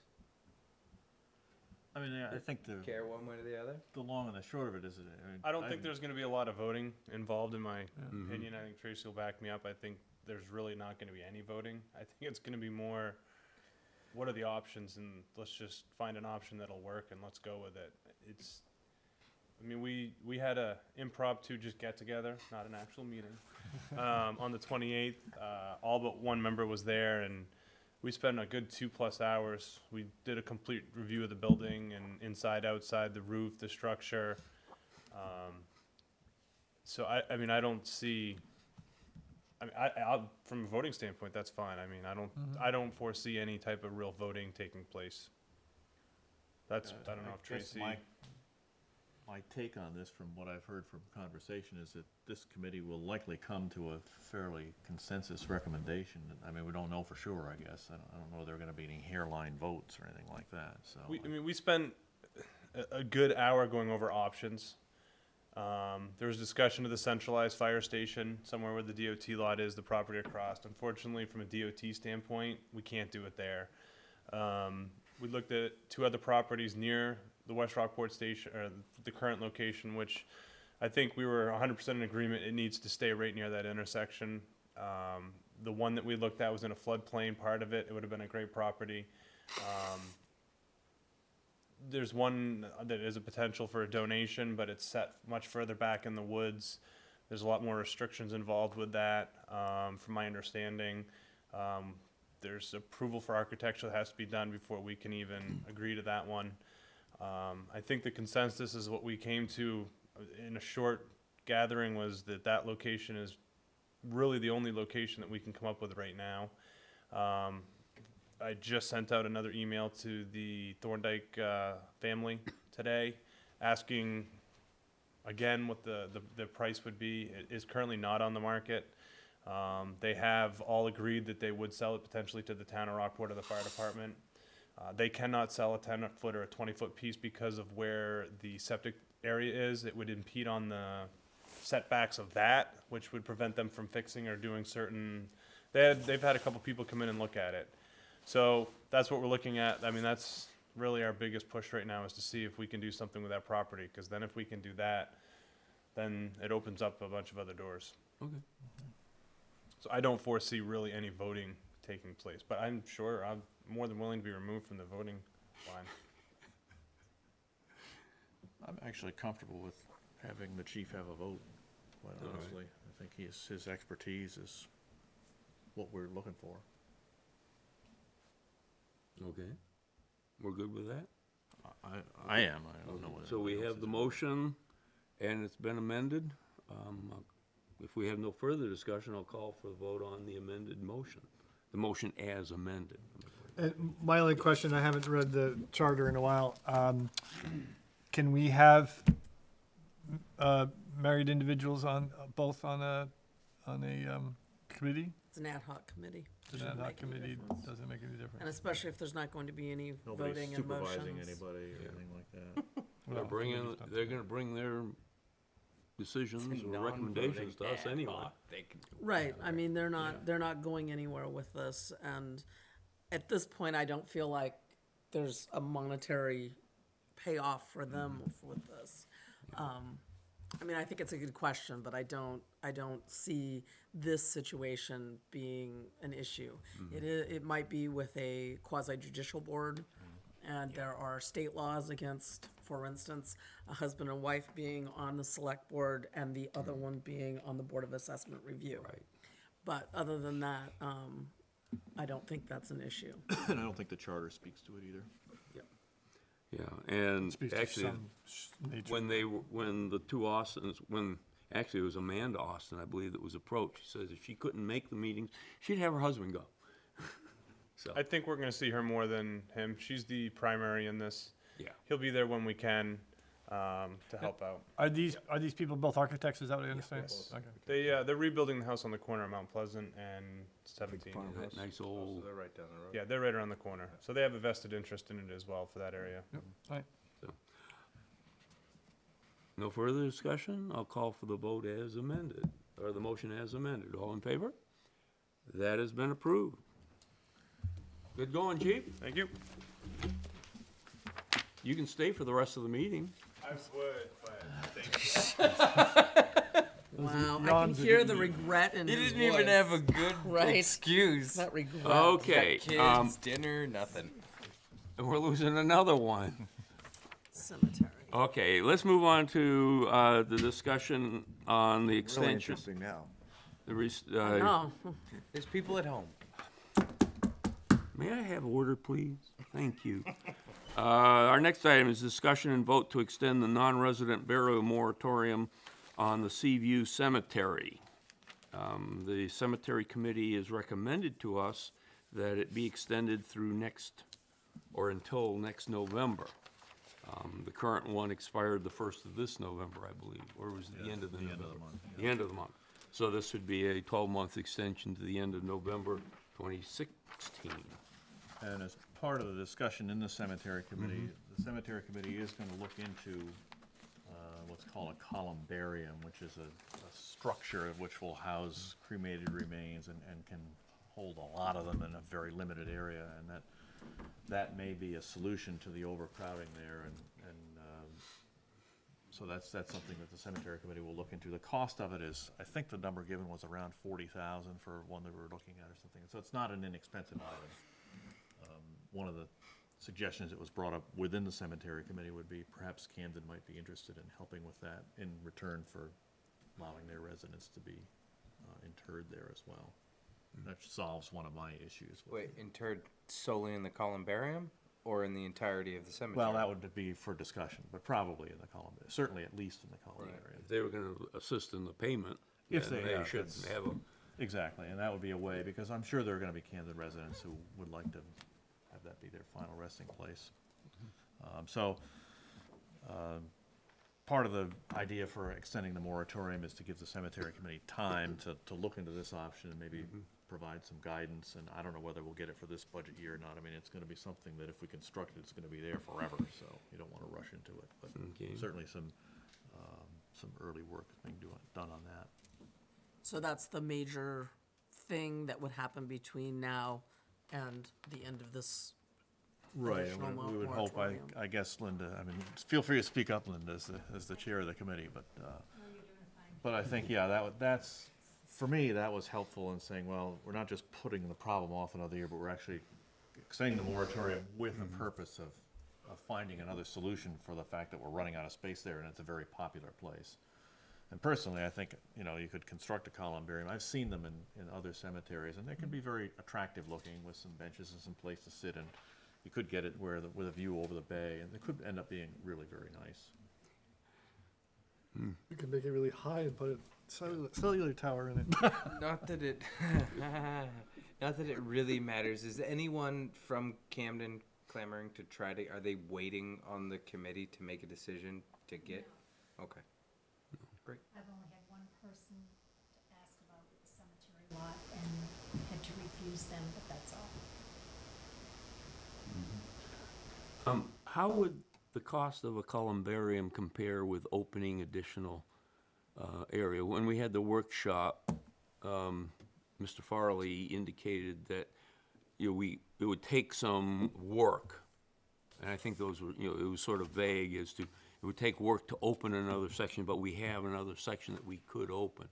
I mean, I think Care one way or the other? the long and the short of it is that, I don't think there's going to be a lot of voting involved, in my opinion. I think Tracy will back me up. I think there's really not going to be any voting. I think it's going to be more, what are the options, and let's just find an option that'll work and let's go with it. I mean, we had a impromptu just get together, not an actual meeting, on the 28th. All but one member was there, and we spent a good 2+ hours. We did a complete review of the building and inside, outside, the roof, the structure. So I mean, I don't see. I mean, I'll, from a voting standpoint, that's fine. I mean, I don't foresee any type of real voting taking place. That's I don't know if guess Tracy. my take on this, from what I've heard from conversation, is that this committee will likely come to a fairly consensus recommendation. I mean, we don't know for sure, I guess. I don't know if there are gonna be any hairline votes or anything like that, so. We spent a good hour going over options. There was discussion of the centralized fire station, somewhere where the DOT lot is, the property across. Unfortunately, from a DOT standpoint, we can't do it there. We looked at 2 other properties near the West Rockport station, or the current location, which I think we were 100% in agreement, it needs to stay right near that intersection. The one that we looked at was in a floodplain part of it, it would have been a great property. There's one that is a potential for a donation, but it's set much further back in the woods. There's a lot more restrictions involved with that, from my understanding. There's approval for architecture that has to be done before we can even agree to that one. I think the consensus is what we came to in a short gathering was that that location is really the only location that we can come up with right now. I just sent out another email to the Thorndike family today, asking again what the price would be. It is currently not on the market. They have all agreed that they would sell it potentially to the town of Rockport or the fire department. They cannot sell a 10-foot or a 20-foot piece because of where the septic area is. It would impede on the setbacks of that, which would prevent them from fixing or doing certain. They've had a couple people come in and look at it. So that's what we're looking at. I mean, that's really our biggest push right now, is to see if we can do something with that property, because then if we can do that, then it opens up a bunch of other doors. Okay. So I don't foresee really any voting taking place, but I'm sure I'm more than willing to be removed from the voting line. I'm actually comfortable with having the chief have a vote, quite All right. honestly. I think his expertise is what we're looking for. Okay. We're good with that? I am, I don't know whether. So we have the motion, and it's been amended. If we have no further discussion, I'll call for the vote on the amended motion. The motion as amended. My only question, I haven't read the charter in a while. Can we have married individuals on, both on a committee? It's an ad hoc committee. An ad hoc committee doesn't make any And difference. especially if there's not going to be any Nobody's voting and motions. supervising anybody or anything like that. Well, They're gonna bring their decisions or recommendations to us anyway. Right, I mean, they're not going anywhere with this, and at this point, I don't feel like there's a monetary payoff for them with this. I mean, I think it's a good question, but I don't see this situation being an issue. It might be with a quasi judicial board, and there are state laws against, for instance, a husband and wife being on the select board and the other one being on the Board of Assessment Review. Right. But other than that, I don't think that's an issue. And I don't think the charter speaks to it either. Yeah, and Speaks to actually, some nature. when the two Austins, actually it was Amanda Austin, I believe, that was approached, she says if she couldn't make the meetings, she'd have her husband go. So, I think we're gonna see her more than him. She's the primary in this. yeah. He'll be there when we can, to help out. Are these people both architects? Is that what I understand? Yes. Okay. They're rebuilding the house on the corner of Mount Pleasant and 17. That nice old, They're right down the road. Yeah, they're right around the corner. So they have a vested interest in it as well for that area. Yep. All right. no further discussion, I'll call for the vote as amended, or the motion as amended. All in favor? That has been approved. Good going, chief. Thank you. You can stay for the rest of the meeting. I would, but thank you. Wow, I can yawns are hear getting the deep. regret in He his didn't even voice. have a good Right. excuse. That regret. Okay, Kids, dinner, nothing. we're losing another one. Cemetery. Okay, let's move on to the discussion on the Really extension. interesting now. Oh, There's people at home. May I have order, please? Thank you. Our next item is discussion and vote to extend the non-resident burial moratorium on the Seaview Cemetery. The cemetery committee has recommended to us that it be extended through until next November. The current one expired the 1st of this November, I believe, or was it the end of the November? The end of the month. So this would be a 12-month extension to the end of November 2016. And as part of the discussion in the cemetery committee, the cemetery committee is gonna look into what's called a columbarium, which is a structure which will house cremated remains and can hold a lot of them in a very limited area, and that may be a solution to the overcrowding there, and so that's something that the cemetery committee will look into. The cost of it is, I think the number given was around 40,000 for one that we were looking at or something, so it's not an inexpensive item. One of the suggestions that was brought up within the cemetery committee would be perhaps Camden might be interested in helping with that in return for allowing their residents to be interred there as well. That solves one of my issues. Wait, interred solely in the columbarium or in the entirety of the cemetery? Well, that would be for discussion, but probably in the columbarium, certainly at least in the columbarium. If they were gonna assist in the payment, If then they, yeah, should that's- have a, Exactly, and that would be a way, because I'm sure there are gonna be Camden residents who would like to have that be their final resting place. Part of the idea for extending the moratorium is to give the cemetery committee time to look into this option and maybe provide some guidance, and I don't know whether we'll get it for this budget year or not. I mean, it's gonna be something that if we construct it, it's gonna be there forever, so you don't wanna rush into it, but Okay. certainly some early work is being done on that. So that's the major thing that would happen between now and the end of this Right, additional we would hope, moratorium. I guess, Linda, I mean, feel free to speak up, Linda, as the chair of the committee, but I think, yeah, that's, for me, that was helpful in saying, well, we're not just putting the problem off another year, but we're actually extending the moratorium with the purpose of finding another solution for the fact that we're running out of space there, and it's a very popular place. And personally, I think, you could construct a columbarium. I've seen them in other cemeteries, and they can be very attractive looking with some benches and some place to sit, and you could get it with a view over the bay, and it could end up being really very nice. You can make it really high and put a cellular tower in it. Not that it, not that it really matters. Is anyone from Camden clamoring to are they waiting on the committee to make a decision to get? Okay. Great. I've only had one person to ask about the cemetery lot and had to refuse them, but that's all. how would the cost of a columbarium compare with opening additional area? When we had the workshop, Mr. Farley indicated that, it would take some work. And I think those were, it was sort of vague as to, it would take work to open another section, but we have another section that we could open.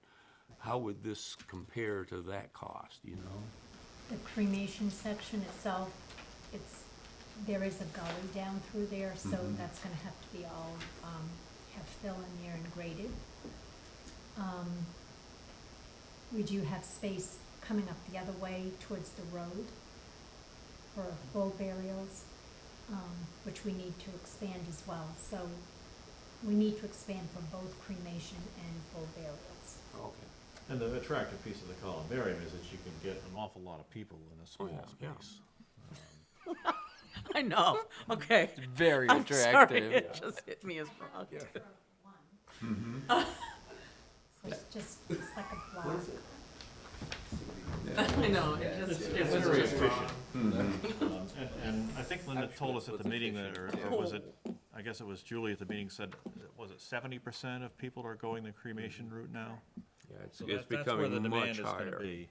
How would this compare to that cost, The cremation section itself, there is a gully down through there, so that's gonna have to be all, have fill in there and graded. We do have space coming up the other way towards the road for full burials, which we need to expand as well. So we need to expand for both cremation and full burials. Okay. And the attractive piece of the columbarium is that you can get an awful lot of people in a small yeah. space. I know, okay. Very I'm sorry, attractive. it just hit me as wrong. It's like a block. I know, it just, It's very efficient. And I think Linda told us at the meeting that, or was it, I guess it was Julie at the meeting said, was it 70% of people are going the cremation route now? Yeah, it's, So it's that's where the becoming demand much is gonna higher. be.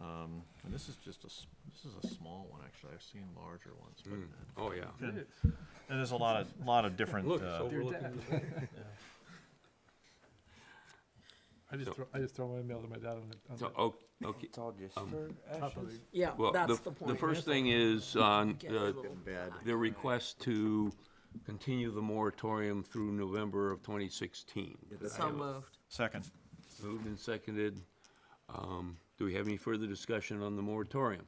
And this is just this is a small one, actually. I've seen larger ones, but. Oh, yeah. And there's a lot of different. Look, it's overlooking the bay. I just throw my mail to my dad on the. So, okay. It's all just Um, for Top of ashes. yeah, Well, that's the point. The first thing is on Get a little the request to continue the moratorium through November of 2016. So moved. Second. Moved and seconded. Do we have any further discussion on the moratorium?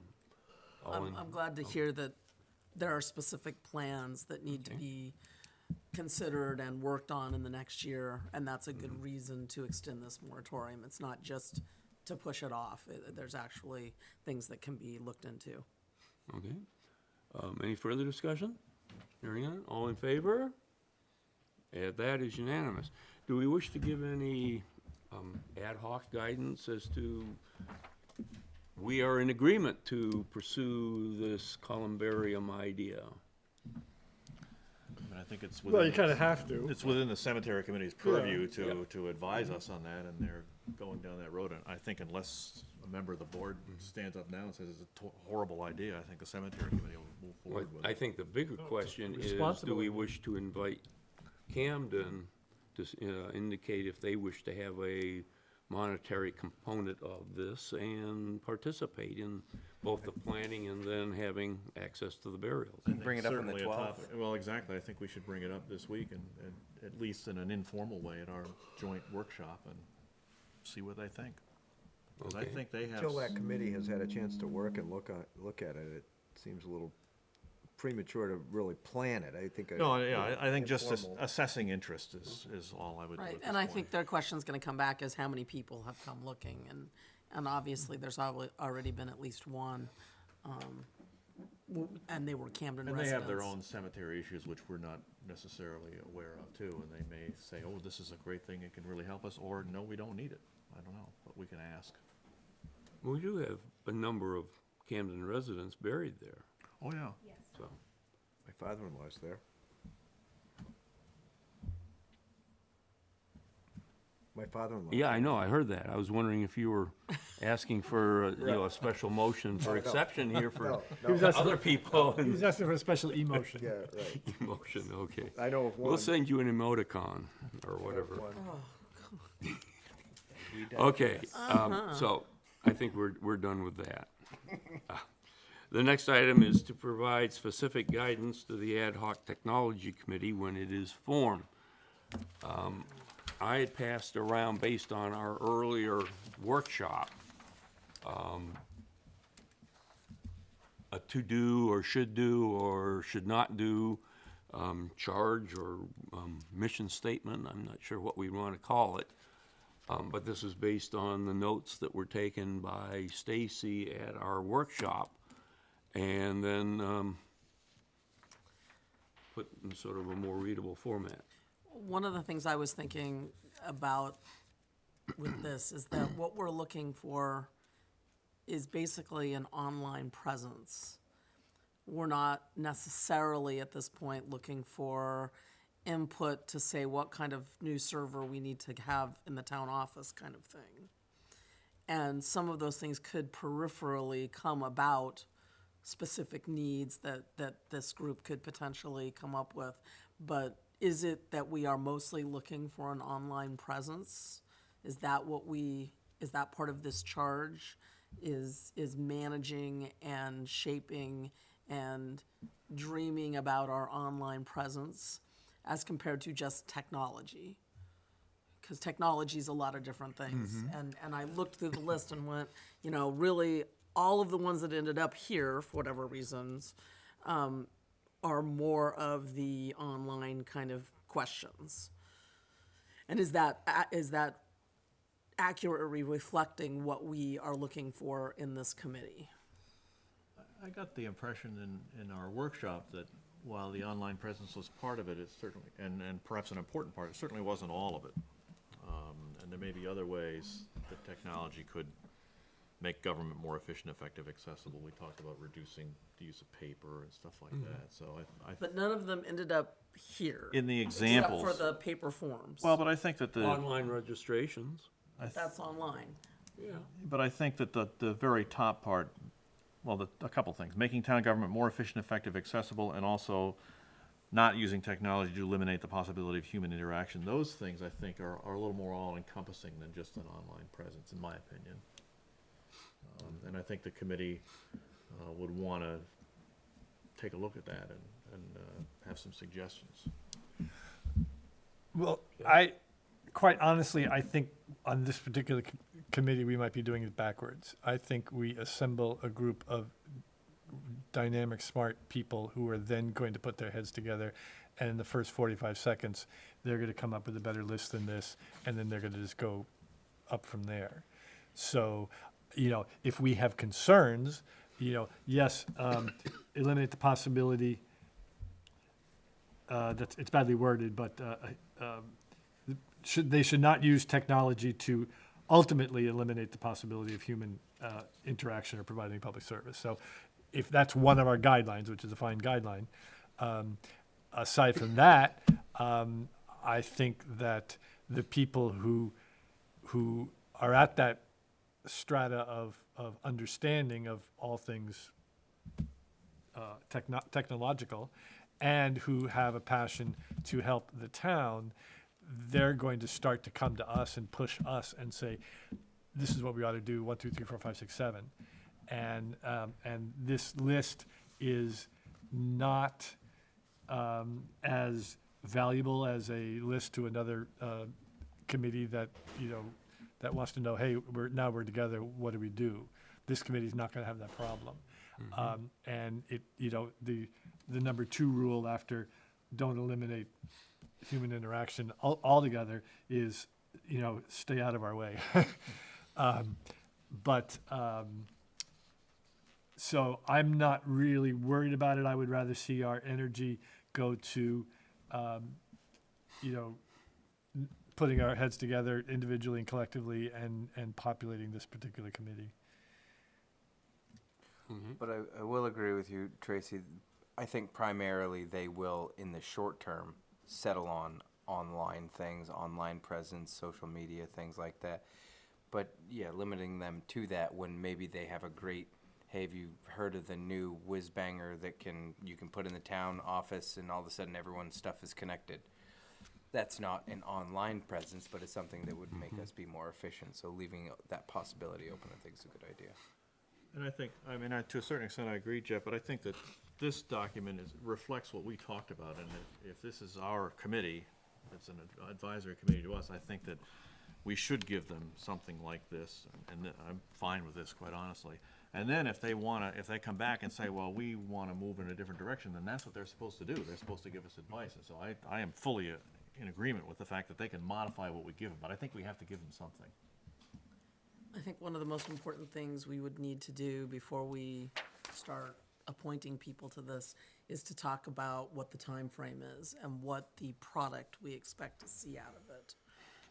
All in- I'm glad to hear that there are specific plans that need to be considered and worked on in the next year, and that's a good reason to extend this moratorium. It's not just to push it off. There's actually things that can be looked into. Okay. Any further discussion? Hearing none, all in favor? That is unanimous. Do we wish to give any ad hoc guidance as to, we are in agreement to pursue this columbarium idea? I mean, I think it's Well, you within, kind of have to. it's within the cemetery committee's purview to advise us on that, and they're going down that road. And I think unless a member of the board stands up now and says it's a horrible idea, I think the cemetery committee will move What forward with I it. think the bigger question is, do responsible. we wish to invite Camden to indicate if they wish to have a monetary component of this and participate in both the planning and then having access to the burials? I think Bring it up on the certainly a 12th. topic- Well, exactly. I think we should bring it up this week and at least in an informal way at our joint workshop and see what they think. 'Cause I Okay. think they have. Until that committee has had a chance to work and look at it, it seems a little premature to really plan it. I think. No, yeah, I think just informal- assessing interest is all I would do at Right, this and I point. think their question's gonna come back as how many people have come looking, and obviously, there's already been at least one, and they were Camden And residents. they have their own cemetery issues, which we're not necessarily aware of too, and they may say, oh, this is a great thing, it can really help us, or no, we don't need it. I don't know, but we can ask. We do have a number of Camden residents buried there, Oh, yeah. so. My father-in-law's there. My father-in-law. Yeah, I know, I heard that. I was wondering if you were asking for, a special motion for exception here for No, no. other people He was and asking for a special emotion. Yeah, right. emotion, okay. I know of one. We'll send you an emoticon or whatever. One. Okay, so I think we're done with that. The next item is to provide specific guidance to the Ad hoc Technology Committee when it is formed. I had passed around, based on our earlier workshop, a to-do or should do or should not do charge or mission statement. I'm not sure what we want to call it. But this is based on the notes that were taken by Stacy at our workshop, and then put in sort of a more readable format. One of the things I was thinking about with this is that what we're looking for is basically an online presence. We're not necessarily at this point looking for input to say what kind of new server we need to have in the town office kind of thing. And some of those things could peripherally come about specific needs that this group could potentially come up with. But is it that we are mostly looking for an online presence? Is that part of this charge? Is managing and shaping and dreaming about our online presence as compared to just technology? Because technology is a lot of different things. And I looked through the list and went, really, all of the ones that ended up here, for whatever reasons, are more of the online kind of questions. And is that accurately reflecting what we are looking for in this committee? I got the impression in our workshop that while the online presence was part of it, it certainly, and perhaps an important part, it certainly wasn't all of it. And there may be other ways that technology could make government more efficient, effective, accessible. We talked about reducing the use of paper and stuff like that, so I. But none of them ended up here. In the examples. Except for the paper forms. Well, but I think that the. Online registrations. That's online. Yeah. But I think that the very top part, well, a couple things, making town government more efficient, effective, accessible, and also not using technology to eliminate the possibility of human interaction. Those things, I think, are a little more all-encompassing than just an online presence, in my opinion. And I think the committee would want to take a look at that and have some suggestions. Well, quite honestly, I think on this particular committee, we might be doing it backwards. I think we assemble a group of dynamic, smart people who are then going to put their heads together, and in the first 45 seconds, they're going to come up with a better list than this, and then they're going to just go up from there. So, if we have concerns, yes, eliminate the possibility it's badly worded, but they should not use technology to ultimately eliminate the possibility of human interaction or providing public service. So if that's one of our guidelines, which is a fine guideline, aside from that, I think that the people who are at that strata of understanding of all things technological and who have a passion to help the town, they're going to start to come to us and push us and say, this is what we ought to do, 1, 2, 3, 4, 5, 6, 7. And this list is not as valuable as a list to another committee that, that wants to know, hey, we're together, what do we do? This committee's not gonna have that problem. And it, the number 2 rule after don't eliminate human interaction altogether is, stay out of our way. So I'm not really worried about it. I would rather see our energy go to, putting our heads together individually and collectively and populating this particular committee. But I will agree with you, Tracy. I think primarily they will, in the short term, settle on online things, online presence, social media, things like that. But yeah, limiting them to that when maybe they have a great, hey, have you heard of the new whiz banger that you can put in the town office and all of a sudden everyone's stuff is connected. That's not an online presence, but it's something that would make us be more efficient. So leaving that possibility open, I think, is a good idea. And I think, to a certain extent, I agree, Jeff, but I think that this document reflects what we talked about, and if this is our committee, it's an advisory committee to us, I think that we should give them something like this, and I'm fine with this, quite honestly. And then if they come back and say, well, we want to move in a different direction, then that's what they're supposed to do. They're supposed to give us advice, and so I am fully in agreement with the fact that they can modify what we give them, but I think we have to give them something. I think one of the most important things we would need to do before we start appointing people to this is to talk about what the time frame is and what the product we expect to see out of it.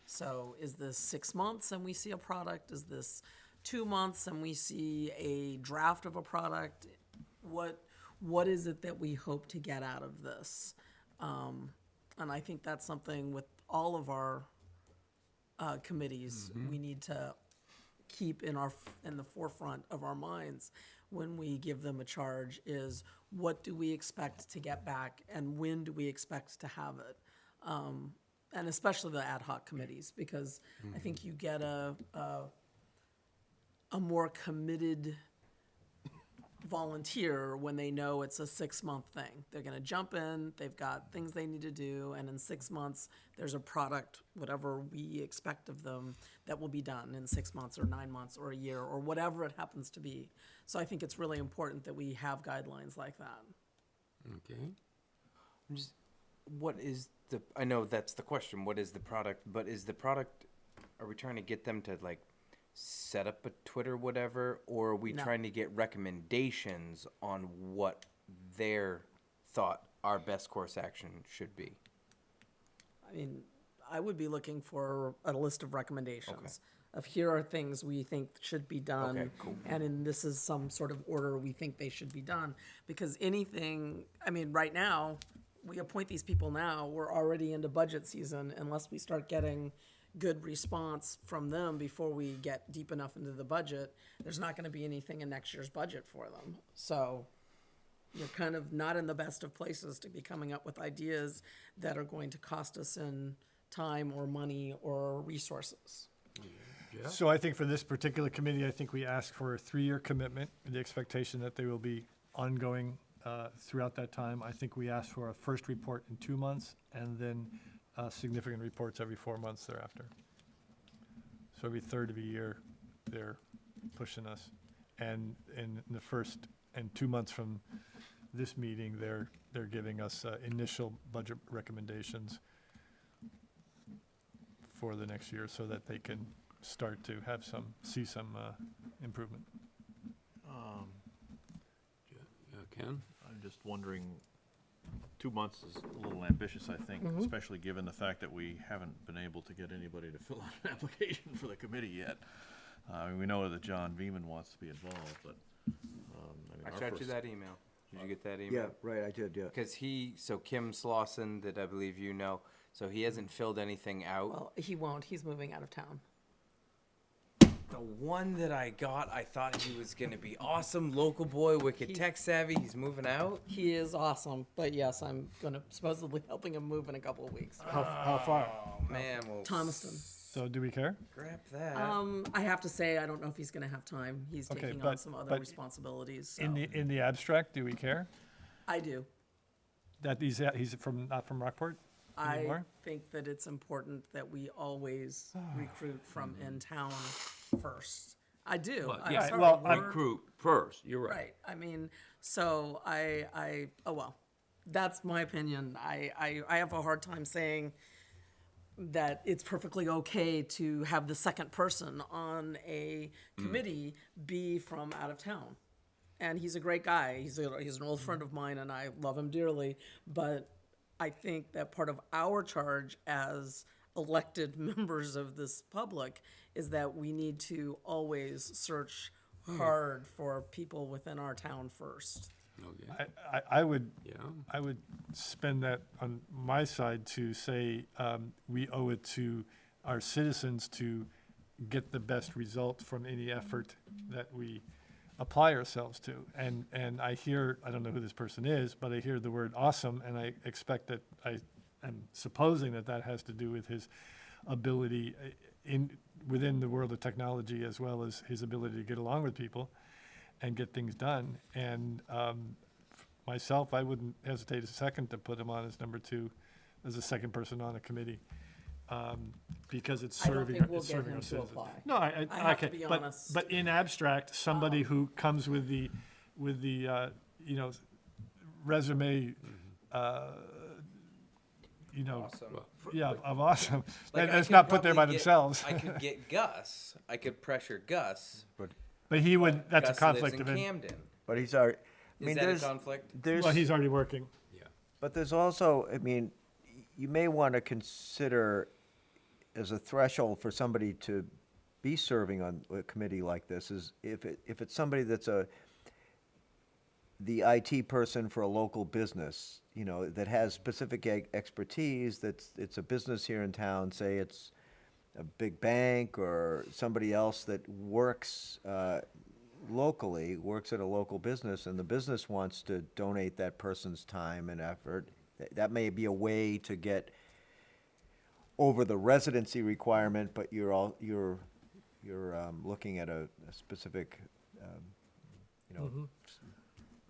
So is this 6 months and we see a product? Is this 2 months and we see a draft of a product? What is it that we hope to get out of this? And I think that's something with all of our committees we need to keep in the forefront of our minds when we give them a charge is what do we expect to get back and when do we expect to have it? And especially the ad hoc committees, because I think you get a more committed volunteer when they know it's a 6-month thing. They're gonna jump in, they've got things they need to do, and in 6 months, there's a product, whatever we expect of them, that will be done in 6 months or 9 months or a year or whatever it happens to be. So I think it's really important that we have guidelines like that. Okay. I know that's the question, what is the product, but are we trying to get them to set up a Twitter, whatever, or are we trying to get recommendations on what their thought our best course action should be? I mean, I would be looking for a list of recommendations of here are things we think should be done. Okay, cool. And this is some sort of order we think they should be done. Because right now, we appoint these people now, we're already into budget season unless we start getting good response from them before we get deep enough into the budget, there's not gonna be anything in next year's budget for them. So you're kind of not in the best of places to be coming up with ideas that are going to cost us in time or money or resources. Yeah. So I think for this particular committee, I think we ask for a 3-year commitment, the expectation that they will be ongoing throughout that time. I think we ask for a first report in 2 months and then significant reports every 4 months thereafter. So every third of a year, they're pushing us. And in the first and 2 months from this meeting, they're giving us initial budget recommendations for the next year so that they can start to have see some improvement. Ken? I'm just wondering, 2 months is a little ambitious, I think, Mm-hmm. especially given the fact that we haven't been able to get anybody to fill out an application for the committee yet. We know that John Veman wants to be involved, but, I mean, I our shot you first- that email. Did you get that Yeah, email? right, I did, yeah. Because so Kim Slauson, that I believe you know, so he hasn't filled anything out. Well, he won't, he's moving out of town. The one that I got, I thought he was gonna be awesome, local boy, wicked tech savvy. He's moving out. He is awesome, but yes, I'm gonna supposedly helping him move in a couple of weeks. How far? Oh man, well, Thomaston. So do we care? grab that. I have to say, I don't know if he's gonna have time. He's Okay, taking on but- some other but responsibilities, so. In the abstract, do we care I do. that he's not from Rockport I anymore? think that it's important that we always recruit from in town first. I do. But, I'm yeah, sorry, well, we're- recruit first, you're right. Right, I mean, so oh well, that's my opinion. I have a hard time saying that it's perfectly okay to have the second person on a committee be from out of town. And he's a great guy, he's an old friend of mine and I love him dearly, but I think that part of our charge as elected members of this public is that we need to always search hard for people within our town first. Okay, I would, yeah. I would spend that on my side to say, we owe it to our citizens to get the best result from any effort that we apply ourselves to. And I hear, I don't know who this person is, but I hear the word awesome, and I expect that, I am supposing that that has to do with his ability within the world of technology, as well as his ability to get along with people and get things done. And myself, I wouldn't hesitate a second to put him on as number 2, as a second person on a committee, because it's I don't serving, think we'll it's get serving him our to citizens. apply. No, I have to okay, be but, honest. but in abstract, somebody who comes with the, resume, Awesome. yeah, of awesome. Like, I That's could not put there by probably get- themselves. I could get Gus. I could pressure Gus. But he would, that's a Gus conflict lives of in interest. Camden. But he's already, I Is mean, that a there's, conflict? there's. Well, he's already working. But there's also, I mean, you may want to consider as a threshold for somebody to be serving on a committee like this is if it's somebody that's the IT person for a local business, that has specific expertise, it's a business here in town, say it's a big bank or somebody else that works locally, works at a local business, and the business wants to donate that person's time and effort. That may be a way to get over the residency requirement, but you're looking at a specific,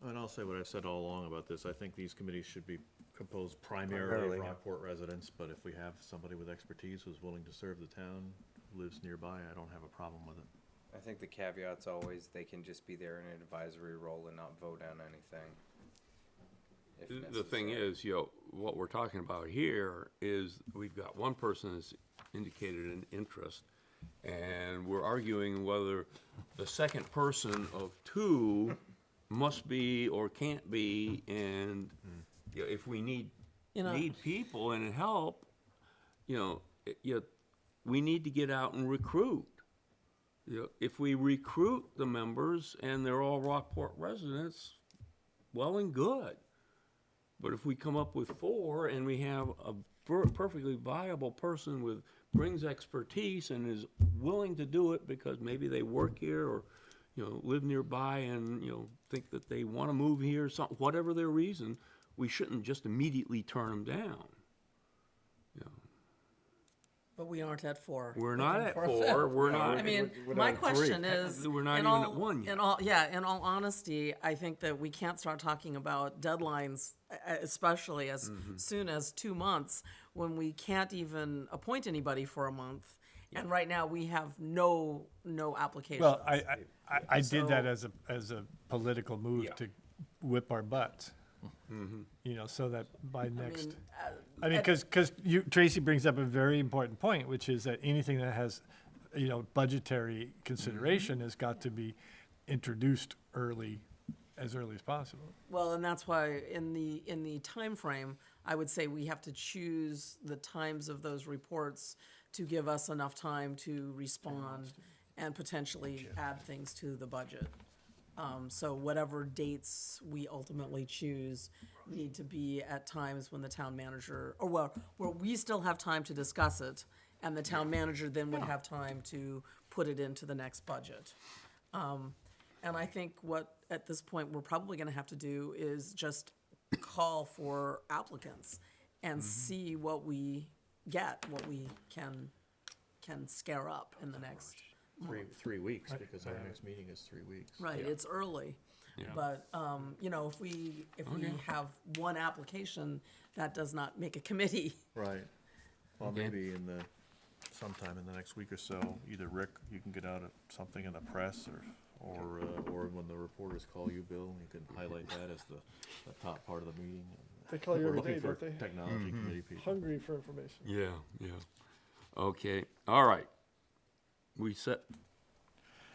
And I'll say what I've said all along about this. I think these committees should be composed primarily Primarily, of yeah. Rockport residents, but if we have somebody with expertise who's willing to serve the town, who lives nearby, I don't have a problem with it. I think the caveat's always they can just be there in an advisory role and not vote on anything. if The thing necessary. is, what we're talking about here is we've got one person that's indicated an interest, and we're arguing whether the second person of 2 must be or can't be, and if we need people and help, we need to get out and recruit. If we recruit the members and they're all Rockport residents, well and good. But if we come up with 4 and we have a perfectly viable person brings expertise and is willing to do it because maybe they work here or, live nearby and, think that they want to move here, whatever their reason, we shouldn't just immediately turn them down. But we aren't at 4. We're not looking at for a 4, fifth. we're not. I mean, we're my down to 3. question is, We're not in even all- at 1 yet. in all honesty, I think that we can't start talking about deadlines, especially as soon as 2 months, when we can't even appoint anybody for a month. And right now, we have no applications. Well, I did that So- as a political move to whip our butts. So that by next, because Tracy brings up a very important point, which is that anything that has, budgetary consideration has got to be introduced early as early as possible. Well, and that's why in the time frame, I would say we have to choose the times of those reports to give us enough time to respond and potentially add things to the budget. So whatever dates we ultimately choose need to be at times when the town manager, or well, where we still have time to discuss it, and the town manager then would have time to put it into the next budget. And I think what, at this point, we're probably gonna have to do is just call for applicants and see what we get, what we can scare up in the next. 3 weeks, because our next meeting is 3 weeks. Right, it's early. Yeah. But, if we Okay. have one application, that does not make a committee. Right. Well, Okay. maybe sometime in the next week or so, either Rick, you can get out something in the press, or when the reporters call you, Bill, you can highlight that as the top part of the meeting. They call you We're every looking day, for don't they? Technology committee people. Hungry for information. Yeah, yeah. Okay, all right. We set,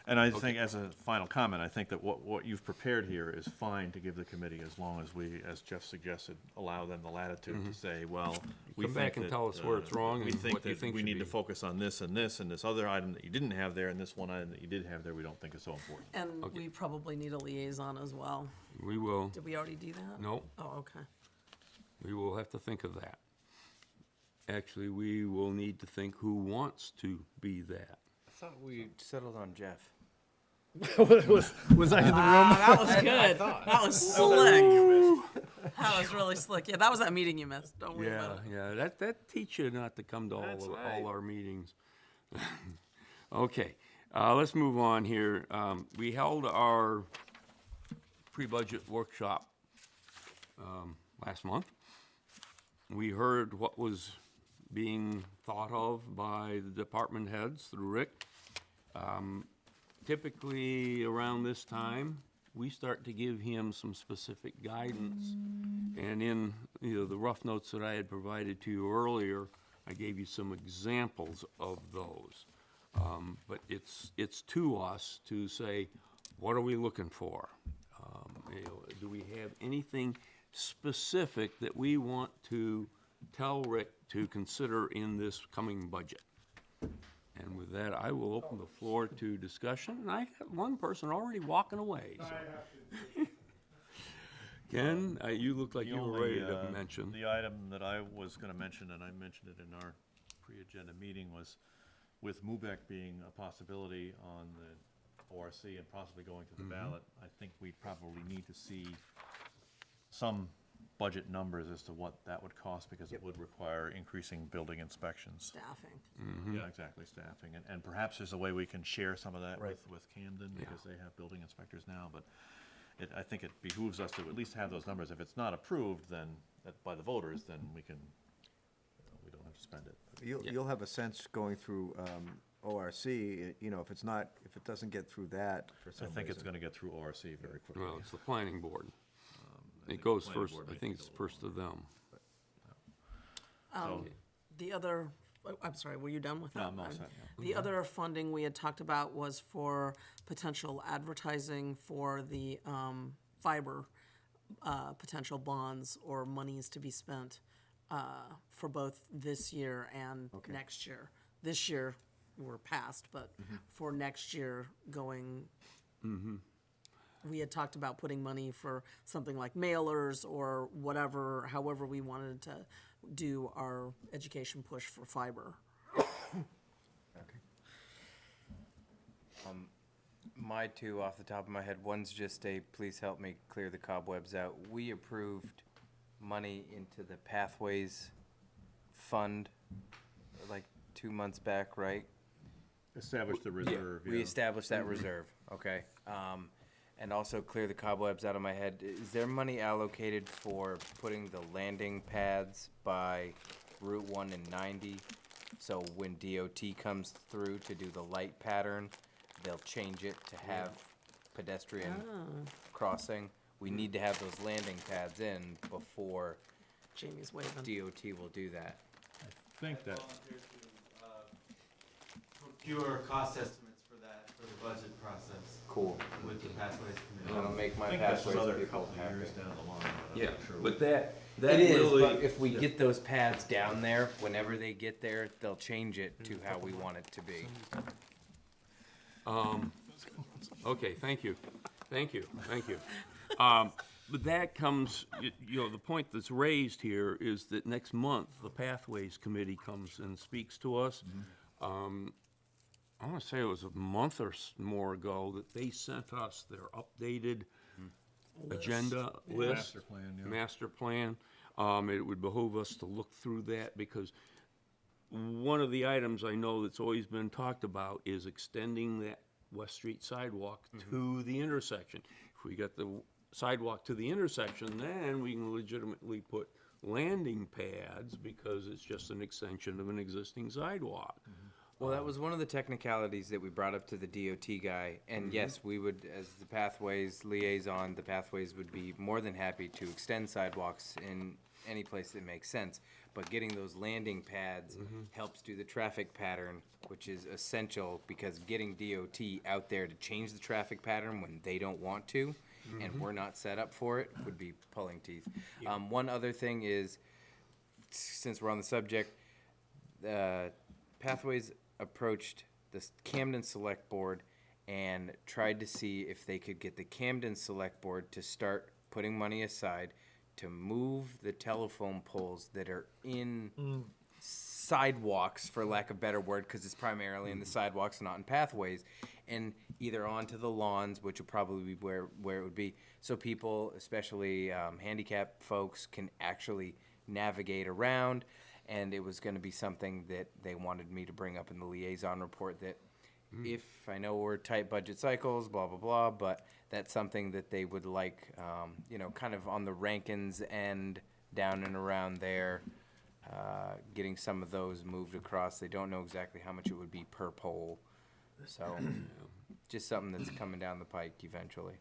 And I think, as a final comment, I think that what you've prepared here is fine to give the committee, as long as we, as Jeff suggested, allow them the latitude to say, well, we Come think back and that, tell us where it's wrong we and think what you that think we should need to be. focus on this and this, and this other item that you didn't have there, and this one item that you did have there, we don't think is so important. And we probably need a liaison as well. we will, Did we already do that? no, Oh, okay. we will have to think of that. Actually, we will need to think who wants to be that. I thought we settled on Jeff. Was I in the room? That was good. That was slick. That was really slick. Yeah, that was that meeting you missed. Don't worry about it. Yeah, that teach you not to come to all our meetings. Okay, let's move on here. We held our pre-budget workshop last month. We heard what was being thought of by the department heads through Rick. Typically, around this time, we start to give him some specific guidance. And in, the rough notes that I had provided to you earlier, I gave you some examples of those. But it's to us to say, what are we looking for? Do we have anything specific that we want to tell Rick to consider in this coming budget? And with that, I will open the floor to discussion, and I got one person already walking away. So. Ken, you look like you were ready to mention. The item that I was gonna mention, and I mentioned it in our pre-agenda meeting, was with MUBEC being a possibility on the ORC and possibly going to the ballot, I think we probably need to see some budget numbers as to what that would cost, because it would require increasing building inspections. Staffing. Yeah, exactly, staffing, and perhaps there's a way we can share some of that with Camden, because they have building inspectors now, but I think it behooves us to at least have those numbers. If it's not approved, then, by the voters, then we can, we don't have to spend it. You'll have a sense going through ORC, if it doesn't get through that for some I reason. think it's gonna get through ORC very quickly. Well, it's the planning board. I It think goes the planning first, board I may think take it's a little first to them. The other, I'm sorry, were you done with that? No, I'm all set, yeah. The other funding we had talked about was for potential advertising for the fiber potential bonds or monies to be spent for both this year and next year. This year, we're past, but for next year going, we had talked about putting money for something like mailers or whatever, however we wanted to do our education push for fiber. My two off the top of my head, one's just a, please help me clear the cobwebs out. We approved money into the Pathways Fund like 2 months back, right? Establish the reserve, We yeah. established that reserve, okay. And also clear the cobwebs out of my head. Is there money allocated for putting the landing pads by Route 1 and 90? So when DOT comes through to do the light pattern, they'll change it to have pedestrian crossing. We need to have those landing pads in before Jamie's waving. DOT will do that. I think that, Procure cost estimates for that for the budget process Cool. with the Pathways I'll Committee. make I my think this is pathways another people couple of happy. years down the line. but I'm Yeah, not sure but what- that It is, really. but if we yeah. get those pads down there, whenever they get there, they'll change it to how we want it to be. Okay, thank you. But that comes, you know, the point that's raised here is that next month, the Pathways Committee comes and speaks to us. I want to say it was a month or more ago that they sent us their updated agenda list. Master plan, yeah. Master plan. It would behoove us to look through that because one of the items I know that's always been talked about is extending that West Street sidewalk to the intersection. If we get the sidewalk to the intersection, then we can legitimately put landing pads because it's just an extension of an existing sidewalk. Well, that was one of the technicalities that we brought up to the DOT guy, and yes, we would, as the Pathways liaison, the Pathways would be more than happy to extend sidewalks in any place that makes sense, but getting those landing pads helps do the traffic pattern, which is essential, because getting DOT out there to change the traffic pattern when they don't want to, and we're not set up for it, would be pulling teeth. One other thing is, since we're on the subject, Pathways approached the Camden Select Board and tried to see if they could get the Camden Select Board to start putting money aside to move the telephone poles that are in sidewalks, for lack of a better word, because it's primarily in the sidewalks, not in pathways, and either onto the lawns, which would probably be where it would be, so people, especially handicapped folks, can actually navigate around. And it was gonna be something that they wanted me to bring up in the liaison report, that if, I know we're tight budget cycles, blah, blah, blah, but that's something that they would like, you know, kind of on the Rankins end, down and around there, getting some of those moved across. They don't know exactly how much it would be per pole, so just something that's coming down the pike eventually.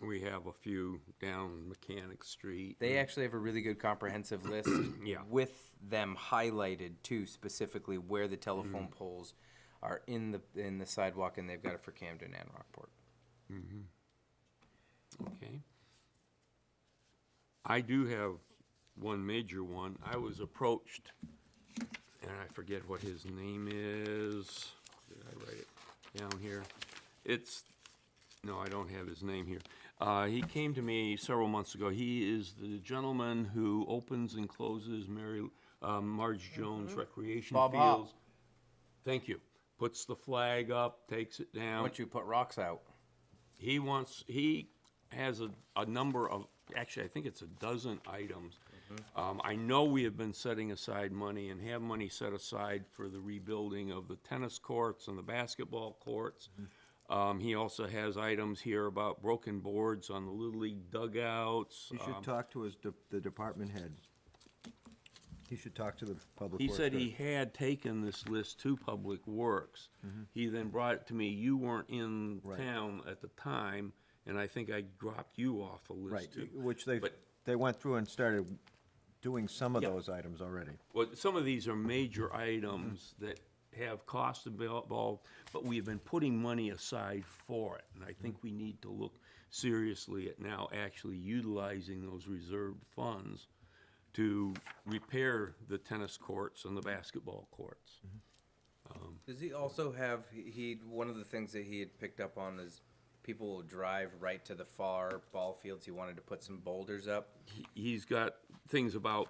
We have a few down Mechanic Street. They actually have a really good comprehensive list Yeah. with them highlighted too, specifically where the telephone poles are in the sidewalk, and they've got it for Camden and Rockport. Okay. I do have one major one. I was approached, and I forget what his name is. Did I write it down here? No, I don't have his name here. He came to me several months ago. He is the gentleman who opens and closes Marge Jones Recreation Bob Hopp. Fields. Thank you. Puts the flag up, takes it down. Once you put rocks out. He has a number of, actually, I think it's a dozen items. I know we have been setting aside money and have money set aside for the rebuilding of the tennis courts and the basketball courts. He also has items here about broken boards on the Little League dugouts. You should talk to the department head. He should talk to the public He works said guy. he had taken this list to Public Works. He then brought it to me. You weren't in Right. town at the time, and I think I dropped you off the list Right, too. which But- they went through and started doing some of Yeah. those items already. Well, some of these are major items that have cost involved, but we have been putting money aside for it. And I think we need to look seriously at now actually utilizing those reserved funds to repair the tennis courts and the basketball courts. Does he also have, one of the things that he had picked up on is people will drive right to the far ball fields. He wanted to put some boulders up. He's got things about,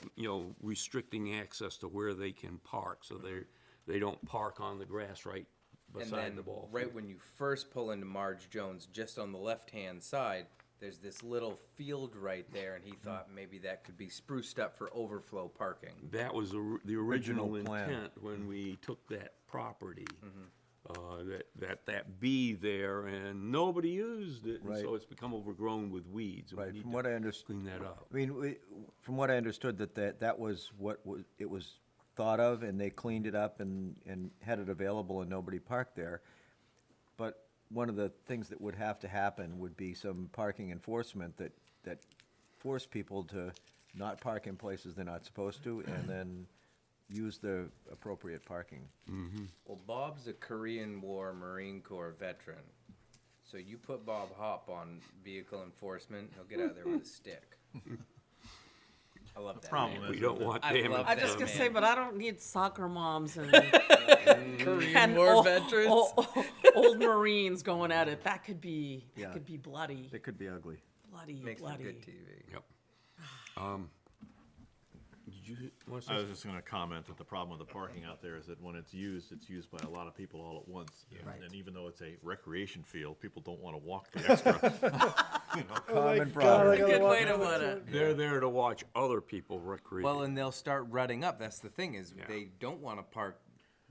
restricting access to where they can park, so they don't park on the grass right And beside then the ball. right field. when you first pull into Marge Jones, just on the left-hand side, there's this little field right there, and he thought maybe that could be spruced up for overflow parking. That was the original Original plan. intent when we took that property. That be there, and nobody used it, and Right. so it's become overgrown with weeds. And we Right, need from to what I understood. clean that up. I mean, from what I understood, that was what it was thought of, and they cleaned it up and had it available, and nobody parked there. But one of the things that would have to happen would be some parking enforcement that force people to not park in places they're not supposed to, and then use the appropriate parking. Well, Bob's a Korean War Marine Corps veteran. So you put Bob Hop on vehicle enforcement, he'll get out there with a stick. I love that problem man. is We don't want I damage. love I'm just that gonna man. say, but I don't need soccer moms and Korean and War old, veterans. old Marines going at it. That could be Yeah. bloody, It could be ugly. bloody, Makes for bloody. good TV. Yep. Did you want to I say? was just gonna comment that the problem with the parking out there is that when it's used by a lot of people all at once. Right. And even though it's a recreation field, people don't wanna walk the extra. Common God, problem. I gotta Good walk way to down put that it. They're there to watch other people recreate. Well, and they'll start rutting up. That's the thing is Yeah. they don't want to park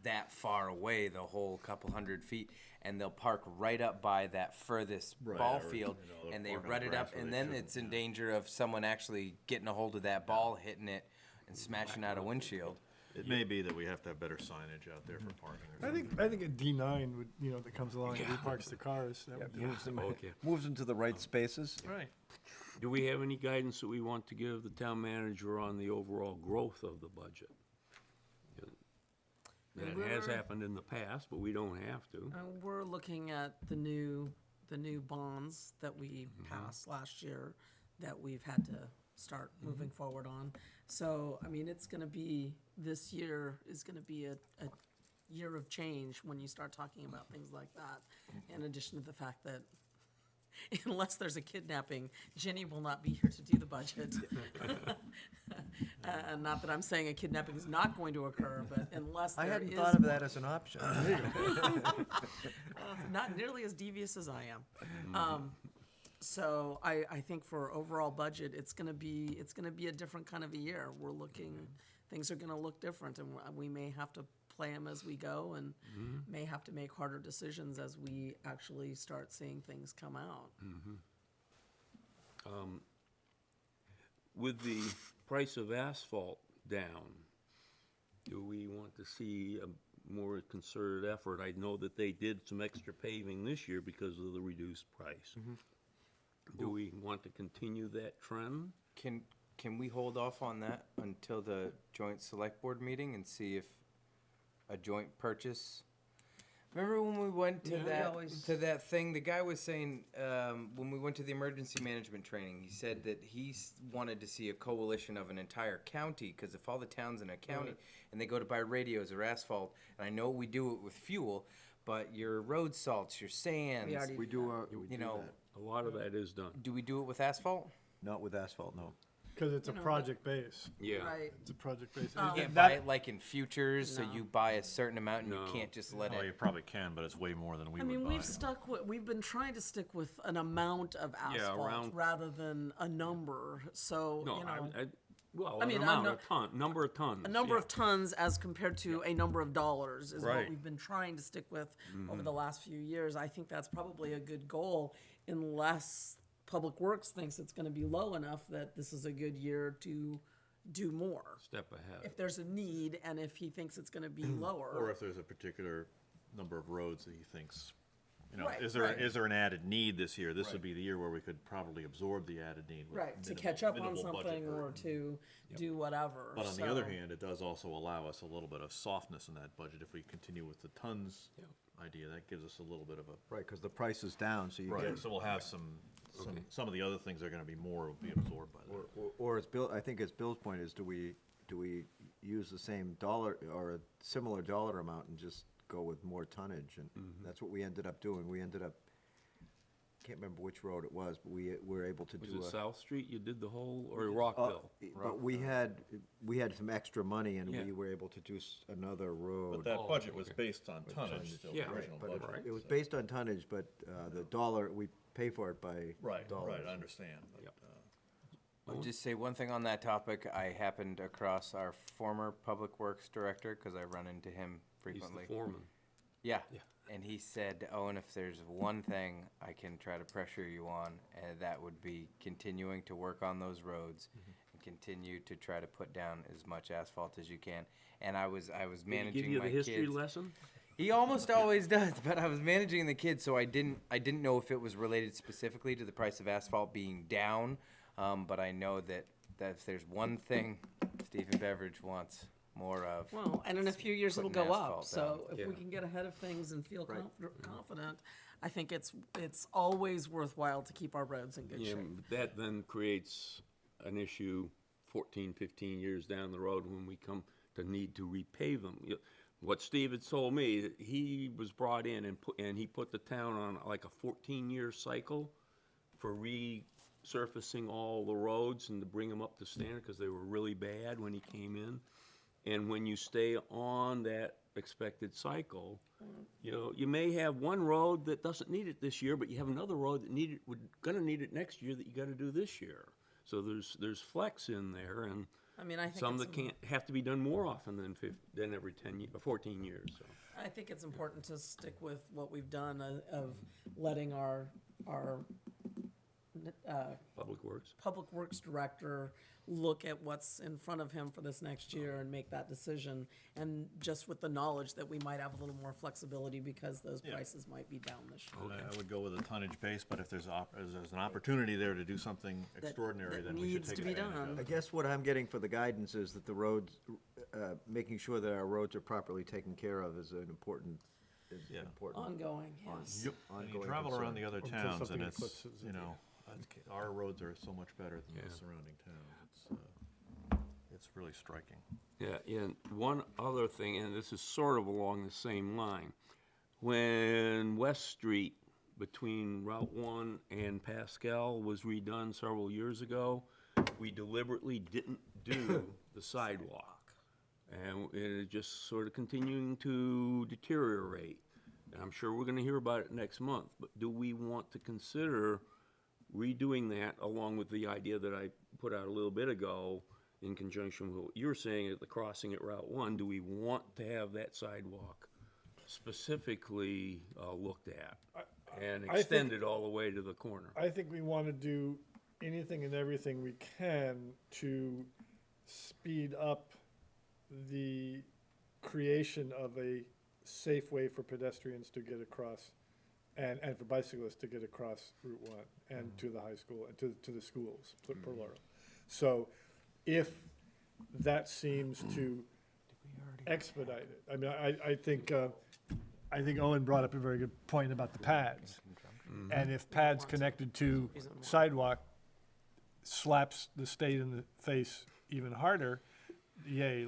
that far away, the whole couple hundred feet, and they'll park right up by that furthest ball or, field, they'll and they park on rut the it grass up, where and they then shouldn't, it's in danger of someone actually getting a hold of that ball, hitting it, and smashing out a windshield. It may be that we have to have better signage out there for parking or I something. think a D9 would, that comes along and reparks the cars. That would be Moves them, Okay. moves them to the right spaces. Right. Do we have any guidance that we want to give the town manager on the overall growth of the budget? That has We're- happened in the past, but we don't have to. We're looking at the new bonds that we passed last year that we've had to start moving forward on. So, I mean, this year is gonna be a year of change when you start talking about things like that. In addition to the fact that unless there's a kidnapping, Jenny will not be here to do the budget. Not that I'm saying a kidnapping is not going to occur, but unless I there hadn't is thought of that as an option. not nearly as devious as I am. So I think for overall budget, it's gonna be a different kind of a year. We're looking, things are gonna look different, and we may have to play them as we go, and may have to make harder decisions as we actually start seeing things come out. With the price of asphalt down, do we want to see a more concerted effort? I know that they did some extra paving this year because of the reduced price. Do we want to continue that trend? Can we hold off on that until the joint select board meeting and see if a joint purchase? Remember when we went to that thing? The guy was saying when we went to the emergency management training, he said that he wanted to see a coalition of an entire county, because if all the towns in a county and they go to buy radios or asphalt, and I know we do it with fuel, but your road salts, your sands, We do you know, that. A lot of that is done. do we do it with asphalt? Not with asphalt, no. Because it's a project base. Yeah. Right. It's a project base. You can't That- buy it like in futures, so No. you buy a certain amount and No. you can't just let Well, you it. probably can, but it's way more than we I would mean, buy. we've been trying to stick with an amount of asphalt around- rather than a number, so, No, well, I mean, an amount, number of tons. a number yeah. of tons as compared to a number of dollars is what Right. we've been trying to stick with over the last few years. I think that's probably a good goal, unless Public Works thinks it's gonna be low enough that this is a good year to do more. Step ahead. If there's a need, and if he thinks it's gonna be Or lower. if there's a particular number of roads that he thinks, Right, is right. there an added need this year? This would be the year where we could probably absorb the added need. with Right, to minimal- catch up on minimal budget something or burden. to do whatever. But on the other So- hand, it does also allow us a little bit of softness in that budget. If we continue with the tons idea, that gives us a little bit of a. Right, because the price is down, so you Right, get, so we'll have some of the other things that are gonna be more will be absorbed by that. or as Bill, I think as Bill's point is, do we use the same dollar or a similar dollar amount and just go with more tonnage? And that's what we ended up doing. We ended up, can't remember which road it was, but we were able to Was do it a. South Street you did the whole, or Rockville? But we had some extra money and Yeah. we were able to do another road. But that Oh, budget was okay. based on tonnage still, the Yeah, original But budget. it was based on tonnage, but the dollar, we pay for it by Right, dollars. right, I understand. but, Yep. I'll just say one thing on that topic. I happened across our former public works director because I run into him He's frequently. the foreman. Yeah. Yeah. And he said, "Owen, if there's one thing I can try to pressure you on, that would be continuing to work on those roads and continue to try to put down as much asphalt as you can." And I was Did he managing give you my the history kids. lesson? He almost always does, but I was managing the kids, so I didn't know if it was related specifically to the price of asphalt being down. But I know that if there's one thing Stephen Beveridge wants more of. Well, and in a few years it'll putting go up, asphalt so down. if we Yeah. can get ahead of things and feel Right. confident, I think it's always worthwhile to keep our roads in good Yeah, shape. but that then creates an issue 14, 15 years down the road when we come to need to repave them. What Steve had told me, that he was brought in and he put the town on like a 14-year cycle for resurfacing all the roads and to bring them up to standard, because they were really bad when he came in. And when you stay on that expected cycle, you may have one road that doesn't need it this year, but you have another road that gonna need it next year that you gotta do this year. So there's flex in there, and I mean, I think some it's that can't, have to be done more often than every 14 years, so. I think it's important to stick with what we've done of letting our Public Works. Public Works Director look at what's in front of him for this next year and make that decision. And just with the knowledge that we might have a little more flexibility because those Yeah. prices might be down this year. I would go with a tonnage base, but if there's an opportunity there to do something extraordinary, that then we should needs take to be advantage done. of I it. guess what I'm getting for the guidance is that the roads, making sure that our roads are properly taken care of is an important, Yeah. Ongoing, yes. Yep. And you ongoing travel around the concern. other Until towns, something and it's, eclipses you it. know, our roads are so much better than Yeah. the surrounding towns. It's really striking. Yeah, and one other thing, and this is sort of along the same line. When West Street between Route 1 and Pascal was redone several years ago, we deliberately didn't do the sidewalk. And it is just sort of continuing to deteriorate. And I'm sure we're gonna hear about it next month, but do we want to consider redoing that along with the idea that I put out a little bit ago in conjunction with what you're saying at the crossing at Route 1? Do we want to have that sidewalk specifically looked at and I think- extended all the way to the corner? I think we want to do anything and everything we can to speed up the creation of a safe way for pedestrians to get across and for bicyclists to get across Route 1 and to the high school and to the schools, plural. So if that seems to expedite it, I mean, I think Owen brought up a very good point about the pads. And if pads connected to sidewalk slaps the state in the face even harder, yeah,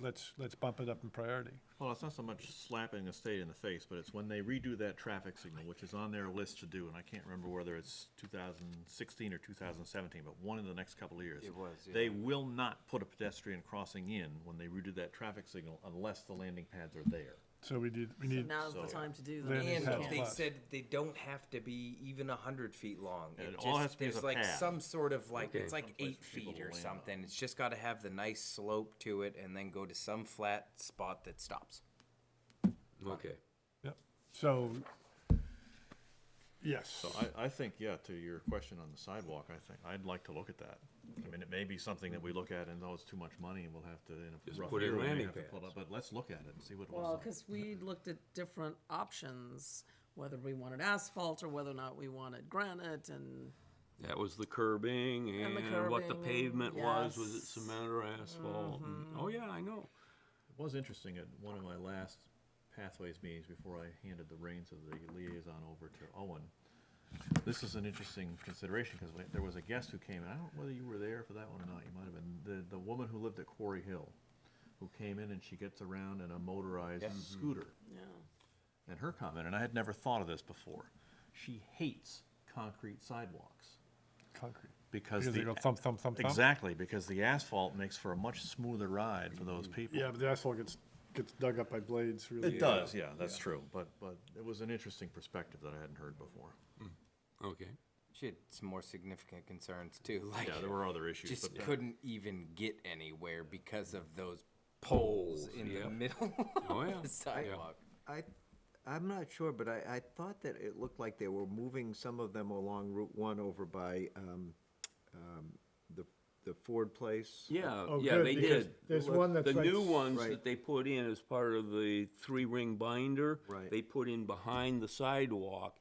let's bump it up in priority. Well, it's not so much slapping a state in the face, but it's when they redo that traffic signal, which is on their list to do, and I can't remember whether it's 2016 or 2017, but one in the next couple of years. It was, yeah. They will not put a pedestrian crossing in when they redo that traffic signal unless the landing pads are there. So we need, Now's the So- time to do that. Landing And pads they plus. said they don't have to be even 100 feet long. Yeah, It it all has just, to be as there's a like pad. some sort of like, Okay. it's like Someplace 8 for people feet to or land on. something. It's just got to have the nice slope to it and then go to some flat spot that stops. Okay. Yep, so, yes. So I think, yeah, to your question on the sidewalk, I think, I'd like to look at that. I mean, it may be something that we look at and, oh, it's too much money, and we'll have to, in a Just rough put in year, we may landing have to pull pads. up, but let's look at it and see what it Well, was. because we looked at different options, whether we wanted asphalt or whether or not we wanted granite and, That was the curbing And the and what the curbing, pavement was it yes. cement or asphalt? And- Oh, yeah, I know. It was interesting at one of my last Pathways meetings before I handed the reins of the liaison over to Owen. This is an interesting consideration because there was a guest who came, and I don't know whether you were there for that one or not, you might have been, the woman who lived at Quarry Hill, who came in and she gets around in a motorized scooter. yeah. And her comment, and I had never thought of this before, she hates concrete sidewalks. Concrete. Because Because they the, go thump, thump, thump, thump? exactly, because the asphalt makes for a much smoother ride for those people. Yeah, but the asphalt gets dug up by blades really. It does, yeah, that's true, but it was an interesting perspective that I hadn't heard before. Okay. She had some more significant concerns too, like Yeah, there were other issues, just but couldn't even get anywhere because of those poles in yeah. the middle Oh, yeah. of the sidewalk. I'm not sure, but I thought that it looked like they were moving some of them along Route 1 over by the Ford Place. Yeah, Oh, yeah, good, they because did. there's one that's The right new s- ones right. that they put in as part of the three-ring binder, Right. they put in behind the sidewalk.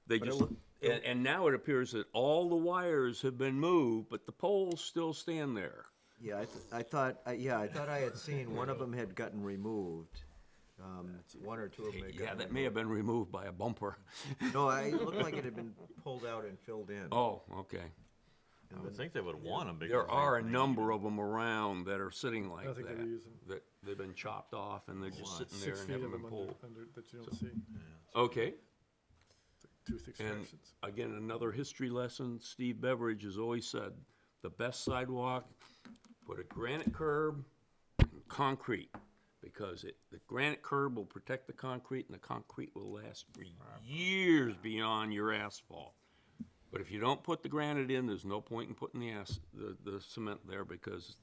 They But it just, look- and now it appears that all the wires have been moved, but the poles still stand there. Yeah, I thought I had seen one of them had gotten removed. One or two of them had Yeah, gotten that may have been removed by a bumper. No, it looked like it had been pulled out and filled in. Oh, okay. I would think they would want them because. There are a they number of them around that are sitting like don't think they that, were using- that they've been chopped off and they're just sitting there 6 and feet haven't of been them pulled. that you don't see. Okay, Tooth and extractions. again, another history lesson, Steve Beveridge has always said, the best sidewalk, put a granite curb and concrete, because the granite curb will protect the concrete and the concrete will last for years beyond your asphalt. But if you don't put the granite in, there's no point in putting the cement there, because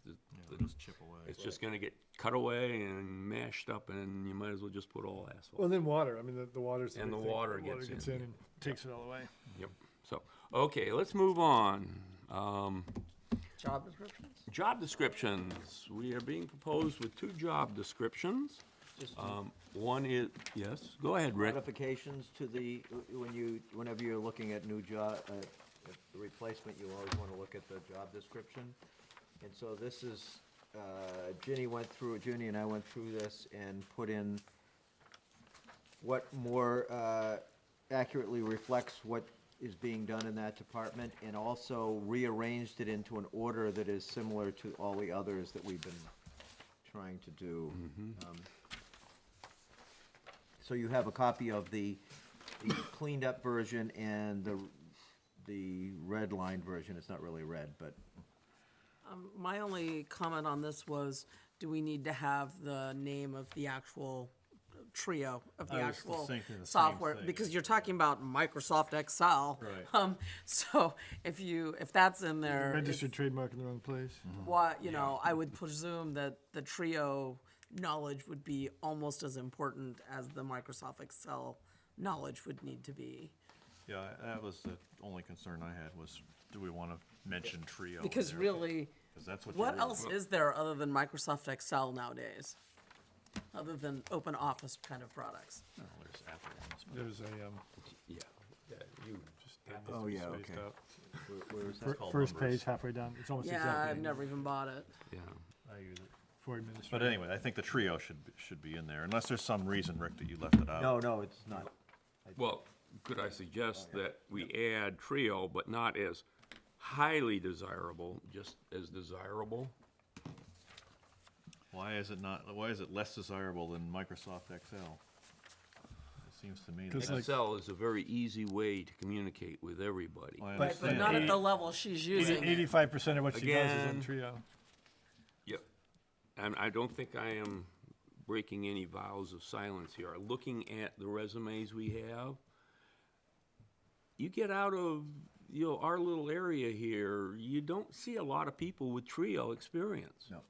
just chip away. it's just gonna get cut away and mashed up, and you might as well just put all asphalt. Well, and then water, I mean, the water's. And big the thing. water gets in, and takes it all away. Yep, so, okay, let's move on. Job descriptions? Job descriptions, we are being proposed with 2 job descriptions. One is, yes, go ahead, Rick. Modifications to whenever you're looking at new job, the replacement, you always want to look at the job description. And so this is, Ginny and I went through this and put in what more accurately reflects what is being done in that department, and also rearranged it into an order that is similar to all the others that we've been trying to do. So you have a copy of the cleaned up version and the red line version. It's not really red, but My only comment on this was, do we need to have the name of the actual trio of the I was actual thinking the same software? thing. Because you're talking about Microsoft Excel. Right. So if that's in there, Registered trademark in the wrong place. I would presume that the trio knowledge would be almost as important as the Microsoft Excel knowledge would need to be. Yeah, that was the only concern I had, was do we want to mention Trio? Because there? really, 'Cause that's what what you else really- is there other than Microsoft Excel nowadays? Other than open office kind of products? Oh, there's Apple ones, but- There's a, Yeah, you just. Oh, yeah, spaced okay. out. where is that? called First numbers. page, halfway down, it's almost Yeah, exactly. I've never even bought it. yeah. I use it. For But administration. anyway, I think the Trio should be in there, unless there's some reason, Rick, that you left it out. No, it's not. Well, could I suggest that we add trio, but not as highly desirable, just as desirable? Why is it less desirable than Microsoft Excel? It seems to me 'Cause that, like- Excel is a very easy way to communicate with everybody. I But- But understand. not at the level she's using it. 85% of what she does is in Again. Trio. Yep. And I don't think I am breaking any vows of silence here. Looking at the resumes we have, you get out of, our little area here, you don't see a lot of people with Trio experience. No.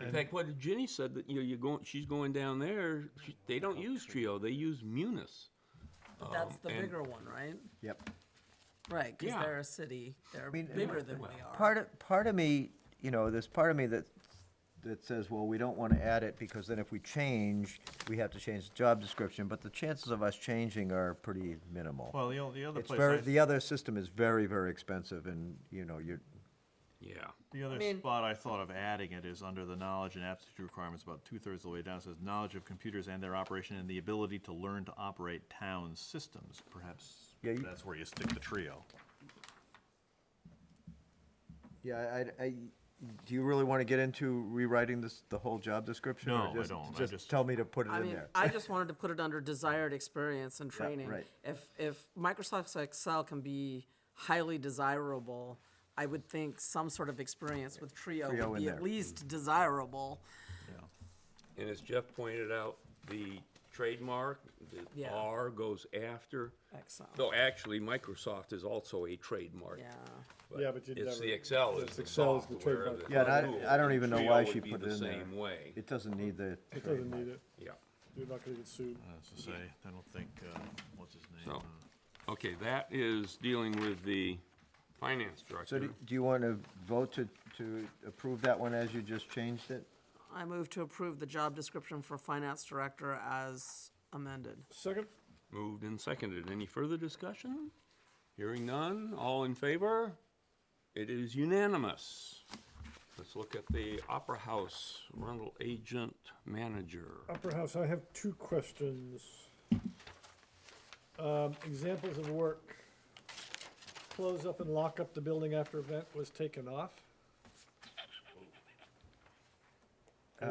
In fact, what Ginny said, that, she's going down there, they don't use Trio, they use Munis. But that's the and- bigger one, right? Yep. Right, because Yeah. they're a city, they're mean, bigger than we are. Part of me, there's part of me that says, well, we don't want to add it because then if we change, we have to change the job description, but the chances of us changing are pretty minimal. Well, the other It's place, the other system is very, very expensive, and, you're, Yeah. the other mean- spot I thought of adding it is under the knowledge and aptitude requirements, about 2/3 of the way down, it says knowledge of computers and their operation and the ability to learn to operate town systems. Perhaps Yeah, that's where you stick the Trio. yeah, do you really want to get into rewriting the whole job description? or No, I just- don't. I Just just- tell me to put it I in mean, there. I just wanted to put it under desired experience and training. right. If Microsoft Excel can be highly desirable, I would think some sort of experience with Trio Trio would in be at there. least desirable. And as Jeff pointed out, the trademark, the Yeah. R goes after. Excel. No, actually, Microsoft is also a trademark. Yeah. Yeah, but you'd It's never- the Excel is it's the Excel is the software. trademark. Yeah, and tool. I don't even know Trio why would she be put it the in there. same way. It doesn't need the. It doesn't need it. Yeah. You're not gonna get sued. As to say, I don't think, what's his name? So, okay, that is dealing with the finance So director. do you want to vote to approve that one as you just changed it? I move to approve the job description for finance director as amended. Second? Moved and seconded. Any further discussion? Hearing none, all in favor? It is unanimous. Let's look at the Opera House rental agent manager. Upper House, I have two questions. Examples of work. Close up and lock up the building after event was taken off. Do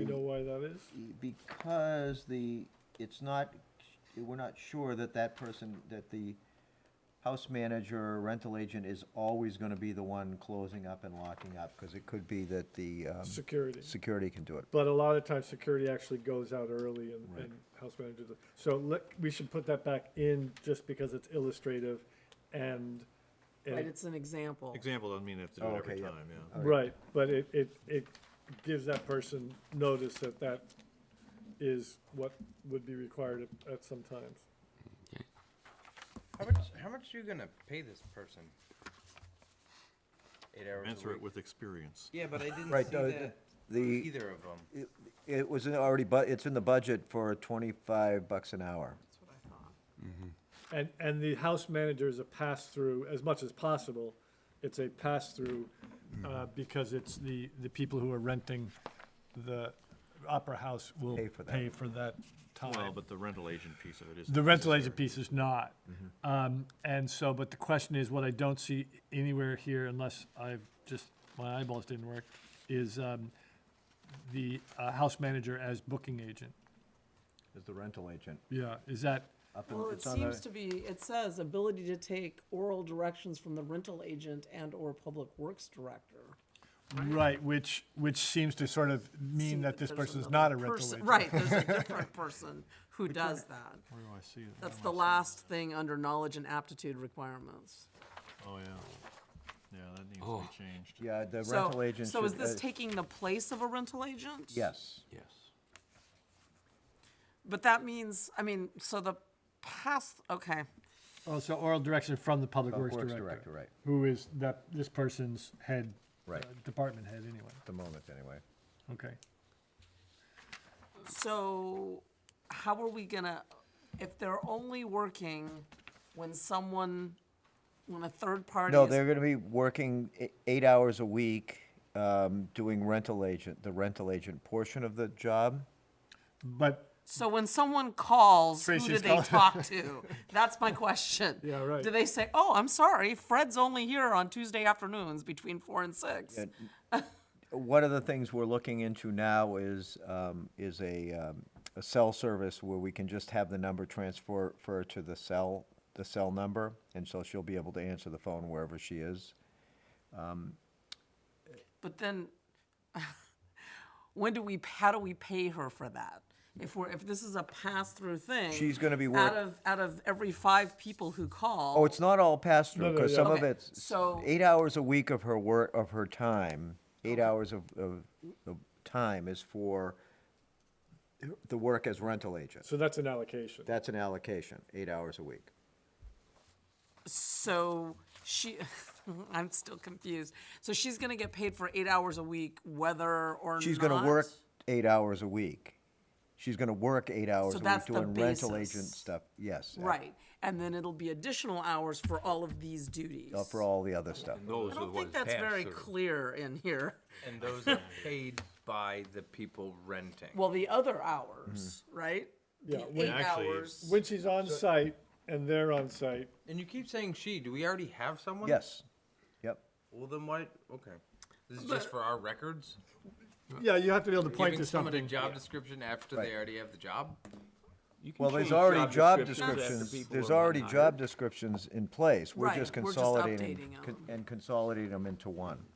you know why that is? Because it's not, we're not sure that that person, that the house manager or rental agent is always gonna be the one closing up and locking up, because it could be that the, Security. security can do it. But a lot of times, security actually goes out early and, Right. and house managers. So we should put that back in just because it's illustrative and. Right, it's an example. Example doesn't mean they have to do Oh, it every okay, yeah. time, yeah. Right, but it gives that person notice that that is what would be required at some times. How much are you gonna pay this person? 8 hours a Answer it week? with experience. Yeah, but I didn't Right, see that the- either of them. It was already, it's in the budget for $25 an hour. That's what I thought. And the house manager is a pass-through, as much as possible, it's a pass-through, because it's the people who are renting the Opera House will Pay for that. pay for that time. Well, but the rental agent piece of it is. The rental agent piece is not. And so, but the question is, what I don't see anywhere here, unless my eyeballs didn't work, is the house manager as booking agent. Is the rental agent. Yeah, is that, Well, it seems to be, it says ability to take oral directions from the rental agent and/or public works director. right, which seems to sort of mean Seem that this there's person is another not a rental person- agent. Right, there's a different person who does that. Where do I see it? That's the last thing under knowledge and aptitude requirements. Oh, yeah. Yeah, that needs to Oh. be changed. Yeah, the So, rental agent so is should, this taking the place of a rental agent? Yes. Yes. But that means, I mean, so the past, okay, Oh, so oral direction from the public Public works Works director. Director, right. Who is this person's head, Right. department head anyway. At the moment, anyway. Okay. so how are we gonna, if they're only working when when a third party No, is. they're gonna be working 8 hours a week, doing the rental agent portion of the job. But So when someone calls, who do Tracy's they calling. talk to? That's my question. Yeah, right. Do they say, "Oh, I'm sorry, Fred's only here on Tuesday afternoons between 4 and 6"? One of the things we're looking into now is a cell service where we can just have the number transfer to the cell number, and so she'll be able to answer the phone wherever she is. But then, how do we pay her for that? If this is a pass-through thing. She's gonna be out of every 5 people who call. Oh, it's not all pass-through, No, no, because yeah. some of Okay, it's so- 8 hours a week of her time, 8 hours of time is for the work as rental agent. So that's an allocation. That's an allocation, 8 hours a week. So I'm still confused. So she's gonna get paid for 8 hours a week, whether or not. She's gonna work 8 hours a week. She's gonna work 8 hours So a week that's the doing rental agent basis. stuff, yes. Right, and then it'll be additional hours for all of these duties. For all the other stuff. Those I are the don't think ones. that's very pass-through. clear in here. And those are paid by the people renting. Well, the other hours, right? Yeah, The when- 8 Actually, hours. When she's on site and they're on site, And you keep saying she, do we already have someone? Yes, yep. Well, then why, okay. This is just for our records? yeah, you have to be able to point Giving to someone a something. job description after Right. they already have the job? You can Well, there's change already job after descriptions, people there's are already hired. job descriptions in place. We're Right, just we're just consolidating, updating 'em. and consolidating them into one.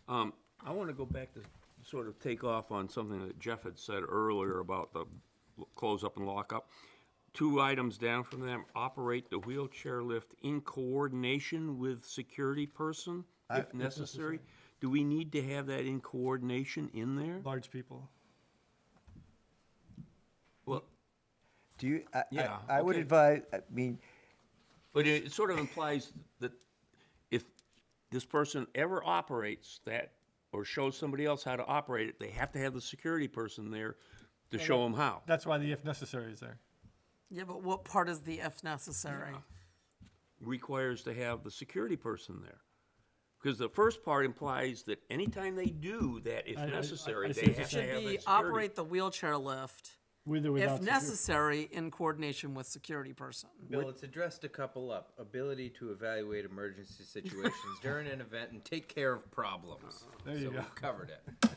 I want to go back to sort of take off on something that Jeff had said earlier about the close up and lock up. 2 items down from them, operate the wheelchair lift in coordination with security person, if necessary. Do we need to have that in coordination in there? Large people. Well, Do you, Yeah, I would okay. advise, I mean, but it sort of implies that if this person ever operates that or shows somebody else how to operate it, they have to have the security person there to show them how. That's why the if necessary is there. Yeah, but what part is the if necessary? Requires to have the security person there. Because the first part implies that anytime they do that, if I necessary, see they what you're have to Should have be a security. operate the wheelchair lift, With or without if security. necessary, in coordination with security person. Bill, it's addressed a couple up. Ability to evaluate emergency situations during an event and take care of problems. There you So go. we've covered it.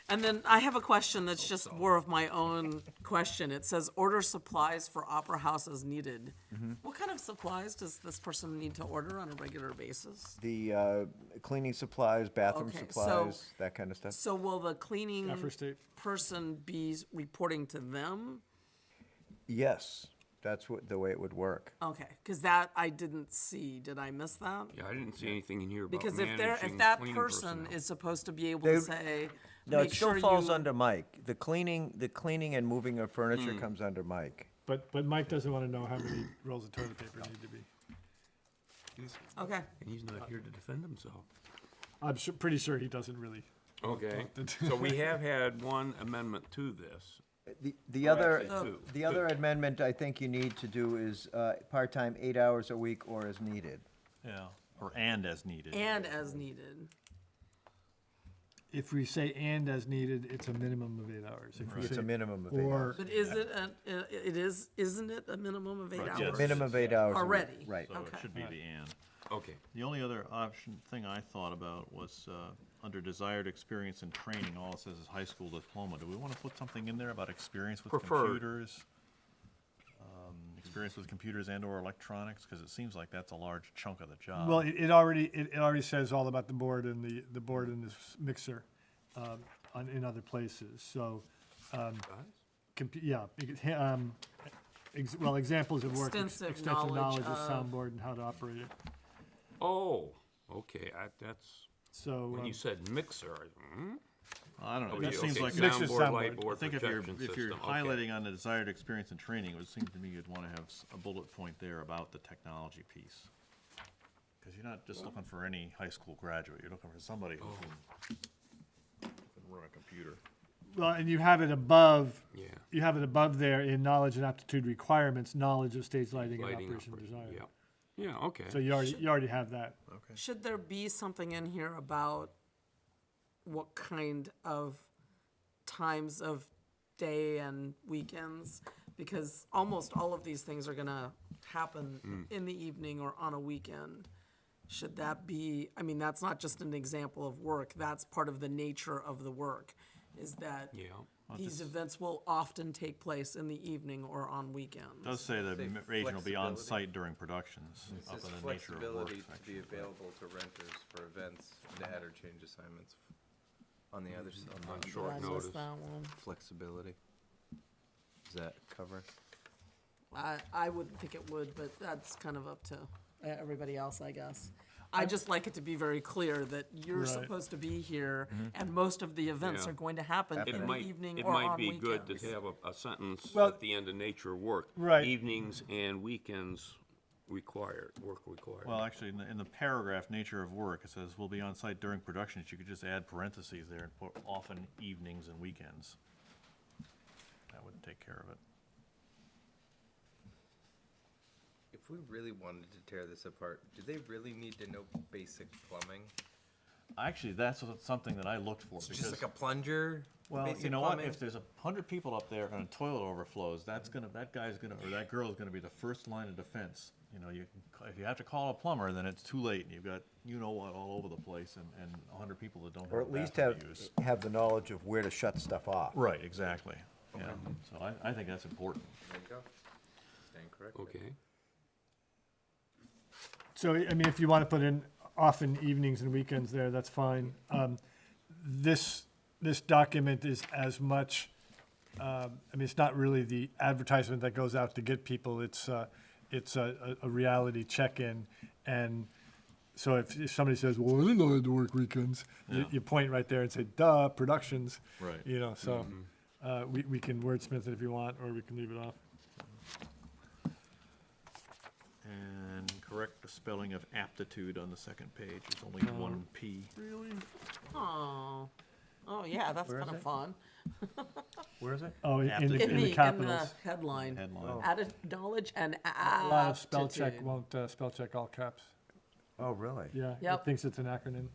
And then I have a question that's just more of my own question. It says order supplies for Opera House as needed. What kind of supplies does this person need to order on a regular basis? The cleaning supplies, bathroom Okay, supplies, that kind of stuff. So will the cleaning Gaffer tape. person be reporting to them? Yes, that's the way it would work. Okay, because that I didn't see. Did I miss that? Yeah, I didn't see anything in here about Because if managing that cleaning person personnel. is supposed to be able They- to say, No, make it still sure falls you- under Mike. The cleaning and moving of furniture comes under Mike. But Mike doesn't want to know how many rolls of toilet paper need to be. Okay. And he's not here to defend himself. I'm pretty sure he doesn't really. Okay, so we have had one amendment to this. The Or other, actually two. the other amendment I think you need to do is part-time, 8 hours a week or as needed. Yeah, or and as needed. And as needed. If we say and as needed, it's a minimum of 8 hours. If we It's say a minimum of 8 or- hours. But is it isn't it a minimum of 8 Right, hours? yes. Minimum of 8 hours a week. Already? Right. So it Okay. should be the and. Okay. The only other thing I thought about was, under desired experience and training, all it says is high school diploma. Do we want to put something in there about experience with Preferred. computers? Experience with computers and or electronics, because it seems like that's a large chunk of the job. Well, it already says all about the board and the board and this mixer in other places. So, yeah, examples of work, Extensive knowledge knowledge of of- soundboard and how to operate it. Oh, okay, that's, So when you said mixer, I don't know, Okay, it just seems okay, like. Mixer's soundboard, soundboard. light board, I think if you're projection if you're system, okay. highlighting on the desired experience and training, it would seem to me you'd want to have a bullet point there about the technology piece. Because you're not just looking for any high school graduate, you're looking for somebody who can run a computer. Well, and you have it above. Yeah. You have it above there in knowledge and aptitude requirements, knowledge of stage lighting, Lighting and operation operation, design. yeah. Yeah, okay. So you already have that. Okay. Should there be something in here about what kind of times of day and weekends? Because almost all of these things are gonna happen in the evening or on a weekend. Should that be, I mean, that's not just an example of work, that's part of the nature of the work, is that Yeah. these events will often take place in the evening or on weekends. It does say that Say Region will be on flexibility. site during productions, It up says in the nature of work flexibility to section. be available to renters for events and add or change assignments on the other side. On Did short I miss notice. that one? Flexibility. Does that cover? I wouldn't think it would, but that's kind of up to everybody else, I guess. I just like it to be very clear that you're Right. supposed to be here, and most of the events Yeah. are going to happen in It the might, evening it or might on be good weekends. to have a sentence Well- at the end of nature of work. Right. Evenings and weekends required, work required. Well, actually, in the paragraph, nature of work, it says will be on site during productions. You could just add parentheses there and put often evenings and weekends. That would take care of it. If we really wanted to tear this apart, do they really need to know basic plumbing? Actually, that's something that I looked for It's because. just like a plunger? Well, basic you know what, plumbing? if there's 100 people up there and a toilet overflows, that guy's gonna, or that girl's gonna be the first line of defense. You know, if you have to call a plumber, then it's too late, and you've got, you-know-what all over the place, and 100 people that don't have Or a at least bathroom to use. have the knowledge of where to shut stuff off. Right, exactly, yeah, so I think that's important. There you go. Stand corrected. Okay. So, I mean, if you want to put in often evenings and weekends there, that's fine. This document is as much, I mean, it's not really the advertisement that goes out to get people. It's a reality check-in. And so if somebody says, well, I didn't know I had to work weekends, you point right there and say, duh, productions. Right. You know, so we can wordsmith it if you want, or we can leave it off. And correct the spelling of aptitude on the second page, there's only one P. Really? Oh, yeah, that's Where is kind of it? fun. Where is it? Oh, in Aptitude. the capitals. In the headline. Headline. Added knowledge and A lot of spell check aptitude. won't spell check all caps. Oh, really? Yeah, it Yep. thinks it's an acronym.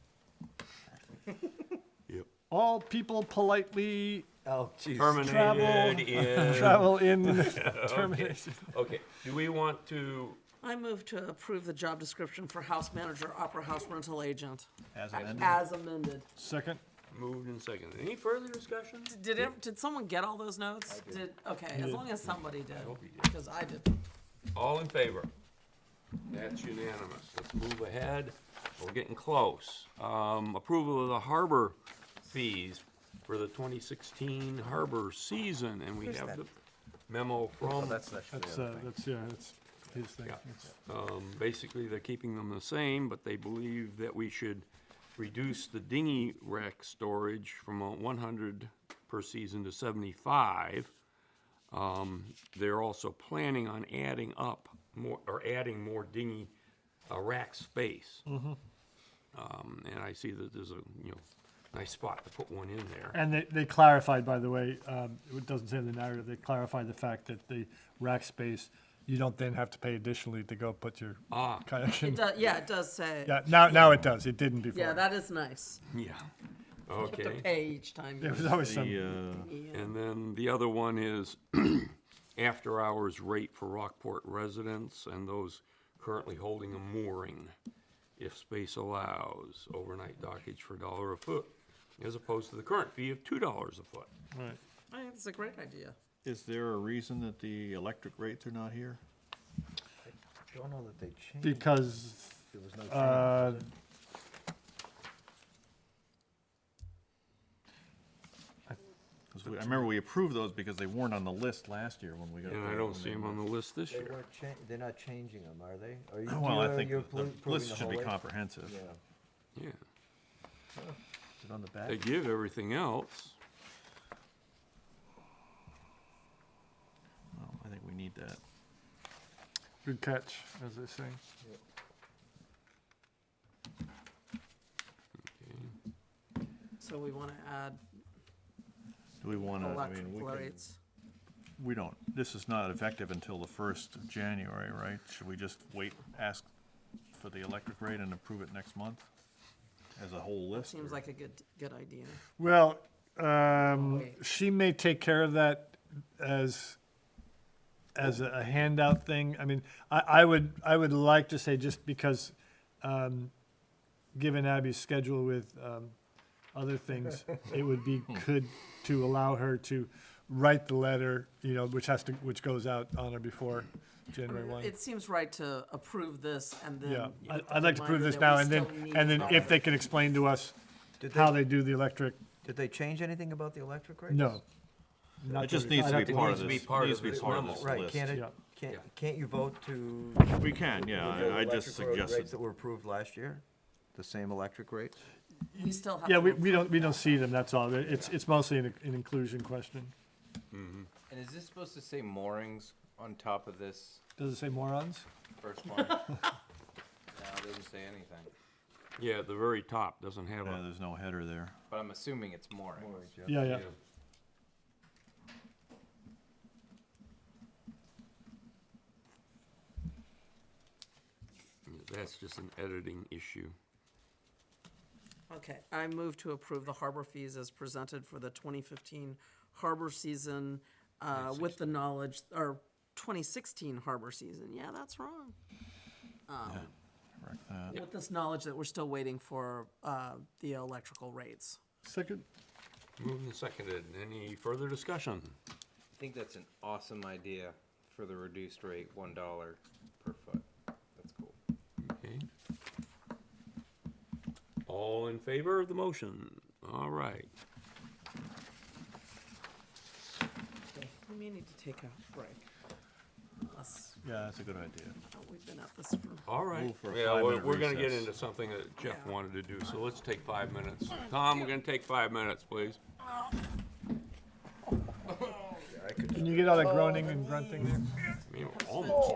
Yep. All people politely Oh, geez. Terminated in. travel in Okay. termination. Okay, do we want to, I move to approve the job description for house manager, opera house rental agent, As amended? as amended. Second, moved and seconded, any further discussion? Did someone get all those notes? Okay, as long as somebody did, hope you did. because I didn't. All in favor? That's unanimous. Let's move ahead. We're getting close. Approval of the harbor fees for the 2016 harbor season, and we have the memo from, that's his thing. Yeah. It's- basically, they're keeping them the same, but they believe that we should reduce the dinghy wreck storage from 100 per season to 75. They're also planning on adding up more, or adding more dinghy rack space. And I see that there's a, nice spot to put one in there. And they clarified, by the way, it doesn't say in the narrative, they clarified the fact that the rack space, you don't then have to pay additionally to go put your kayak in. Yeah, it does say. Yeah, now it does. It didn't before. Yeah, that is nice. Yeah. You have to Okay. pay each time. There you was always some. And then the other one is after-hours rate for Rockport residents and those currently holding a mooring, if space allows, overnight dockage for $1 a foot, as opposed to the current fee of $2 a foot. Right. I think it's a great idea. Is there a reason that the electric rates are not here? Don't know that they changed. Because, There was no change. I remember we approved those because they weren't on the list last year when we got. And I don't see them on the list this They year. weren't they're not changing them, are they? Are you? Well, I you're- think you're the approving list the should whole be list? comprehensive. Yeah. Yeah. Is it on the back? They give everything else. Well, I think we need that. good catch, as they say. So we want to add Do we want to, I mean, electric we can, rates. we don't, this is not effective until the 1st of January, right? Should we just wait, ask for the electric rate and approve it next month as a whole list? Seems or- like a good idea. Well, Wait. she may take care of that as a handout thing. I mean, I would like to say, just because, given Abby's schedule with other things, it would be good to allow her to write the letter, which goes out on or before January 1. It seems right to approve this and then. Yeah, with the I'd like to prove reminder this that now, we and then, still need and then to- if they could explain to us Did how they, they do the electric, did they change anything about the electric rates? no. It just needs to be part of to be this, part needs of to be this part of memo. this Right, list. can't it, Yeah. can't you vote to? We can, yeah, the I just electric rates suggested, that were approved last year? The same electric rates? We still have. Yeah, to we don't see them, that's all. It's mostly an inclusion question. And is this supposed to say moorings on top of this Does it say morons? first one? No, it doesn't say anything, Yeah, the very top doesn't have yeah, a, there's no header there. but I'm assuming it's moorings. Yeah, yeah. that's just an editing issue. Okay, I move to approve the harbor fees as presented for the 2015 harbor season, with the knowledge, or 2016 harbor season. Yeah, that's wrong. Correct that. With this knowledge that we're still waiting for the electrical rates. Second, Moved and seconded. Any further discussion? I think that's an awesome idea for the reduced rate, $1 per foot. That's cool. Okay. All in favor of the motion? All right. Okay, we may need to take a break. Unless, Yeah, that's a good idea. we've been at this for. All right. Move for a Yeah, 5-minute we're gonna get recess. into something that Jeff Yeah. wanted to do, so let's take 5 minutes. Tom, we're gonna take 5 minutes, please. can you get all that groaning and grunting there? I mean, almost.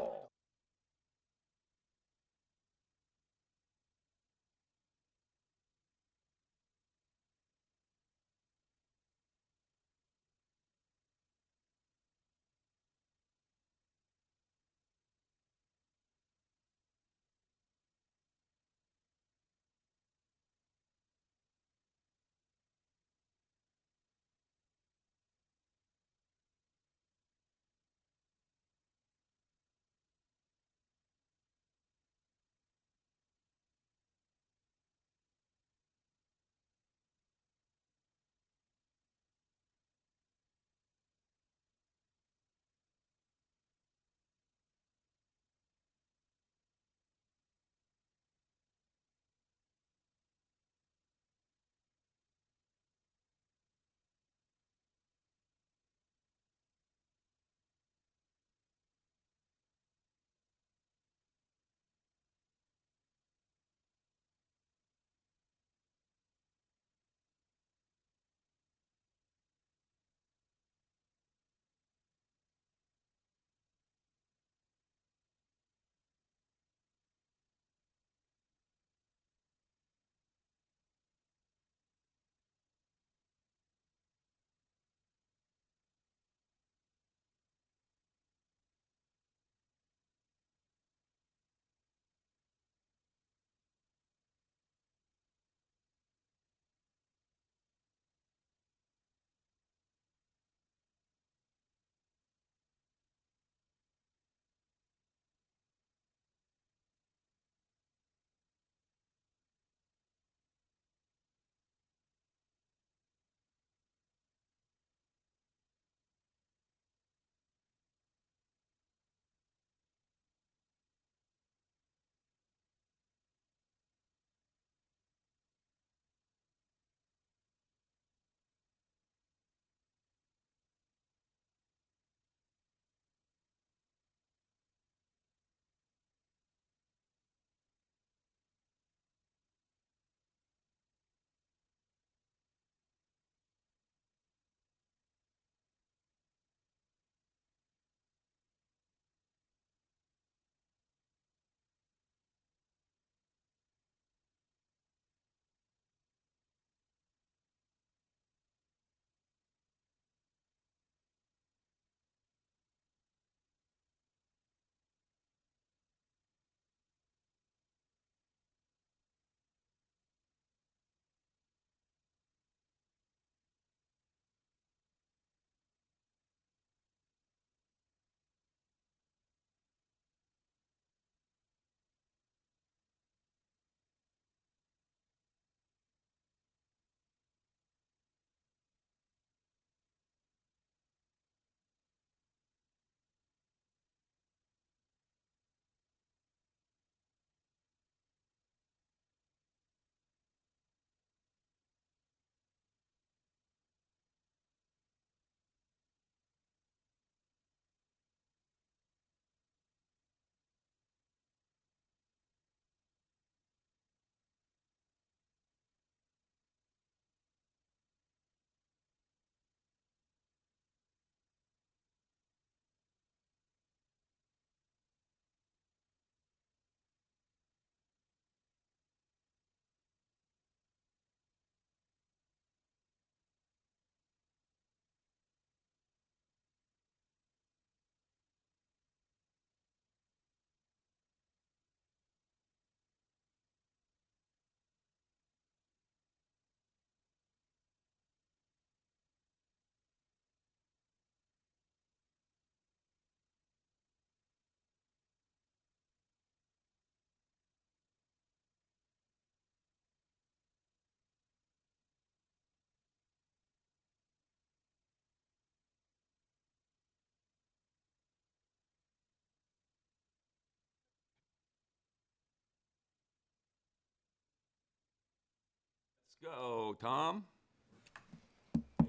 go, Tom.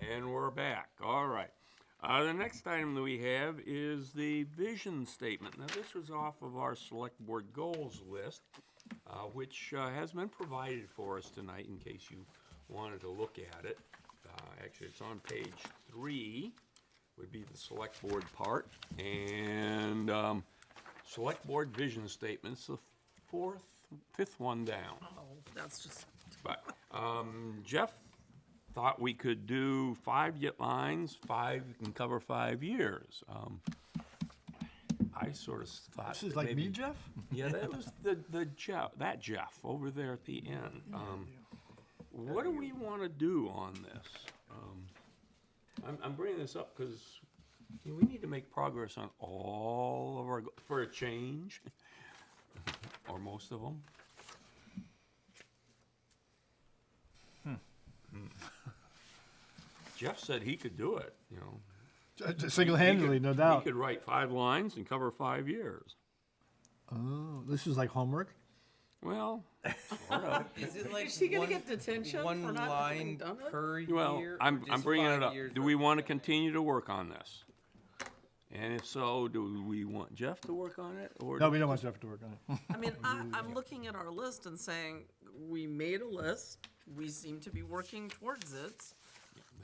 And we're back. All right. The next item that we have is the vision statement. Now, this was off of our select board goals list, which has been provided for us tonight in case you wanted to look at it. Actually, it's on page 3, would be the select board part. And select board vision statement's the fifth one down. Oh, that's just, But Jeff thought we could do 5 lines, 5 can cover 5 years. I sort of thought. This is that like me, maybe- Jeff? Yeah, that was the Jeff, that Jeff over there at the end. What do we want to do on this? I'm bringing this up because we need to make progress on all of our, for a change, or most of them. Jeff said he could do it, you know. Single-handedly, no doubt. He could write 5 lines and cover 5 years. Oh, this is like homework? Well, sort of. Is it like is he gonna get detention for one not having line done it? per Well, year? or I'm just bringing 5 it up. years Do of- we want to continue to work on this? And if so, do we want Jeff to work on it, or? No, we don't want Jeff to work on it. I mean, I'm looking at our list and saying, we made a list, we seem to be working towards it.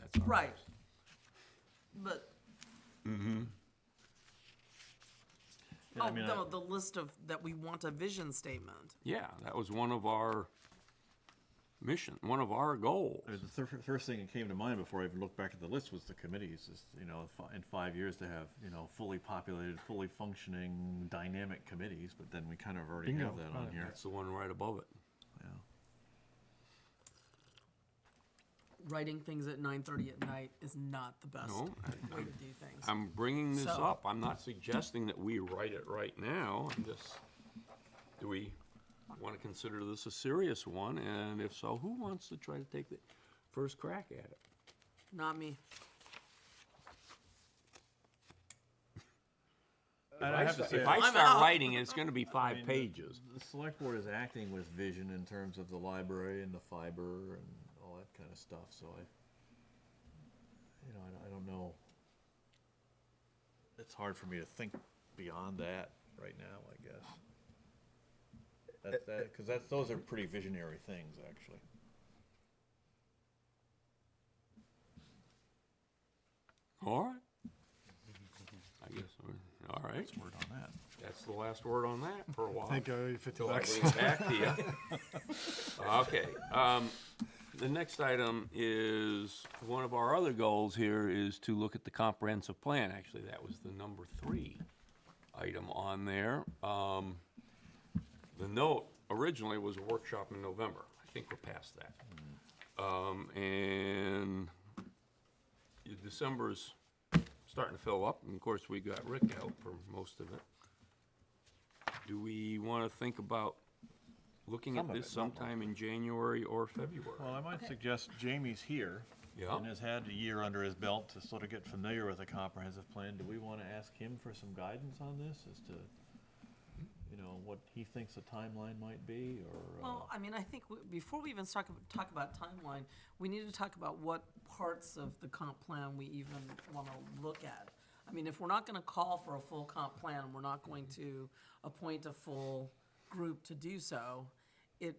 That's all Right. But, Yeah, I oh, mean, no, the list of, that we want a vision statement. Yeah, that was one of our one of our goals. The first thing that came to mind before I even looked back at the list was the committees, is, you know, in 5 years to have, you know, fully populated, fully functioning, dynamic committees, but then we kind of already have Bingo. that on here. That's the one right above it. Yeah. Writing things at 9:30 at night is not the best No, way to do things. I'm bringing this So- up. I'm not suggesting that we write it right now. I'm just, do we want to consider this a serious one? And if so, who wants to try to take the first crack at it? Not me. And I have to say, If I I'm start out. writing, it's going to be 5 mean, pages. The select board is acting with vision in terms of the library and the fiber and all that kind of stuff, so I don't know. It's hard for me to think beyond that right now, I guess. Because those are pretty visionary things, actually. All right. I guess, all right. That's word on that. That's the last word on that for a while. Thank you, I owe you 50 Till I bucks. bring it back to you. Okay, the next item is, one of our other goals here is to look at the comprehensive plan. Actually, that was the number 3 item on there. The note originally was a workshop in November. I think we're past that. And December's starting to fill up, and of course, we got Rick out for most of it. Do we want to think about looking at Some of this it, not most sometime in January or February? Well, I might suggest Jamie's here. Yeah. And has had a year under his belt to sort of get familiar with a comprehensive plan. Do we want to ask him for some guidance on this as to, you know, what he thinks a timeline might be, or? Well, I mean, I think before we even talk about timeline, we need to talk about what parts of the comp plan we even want to look at. I mean, if we're not going to call for a full comp plan, we're not going to appoint a full group to do so, it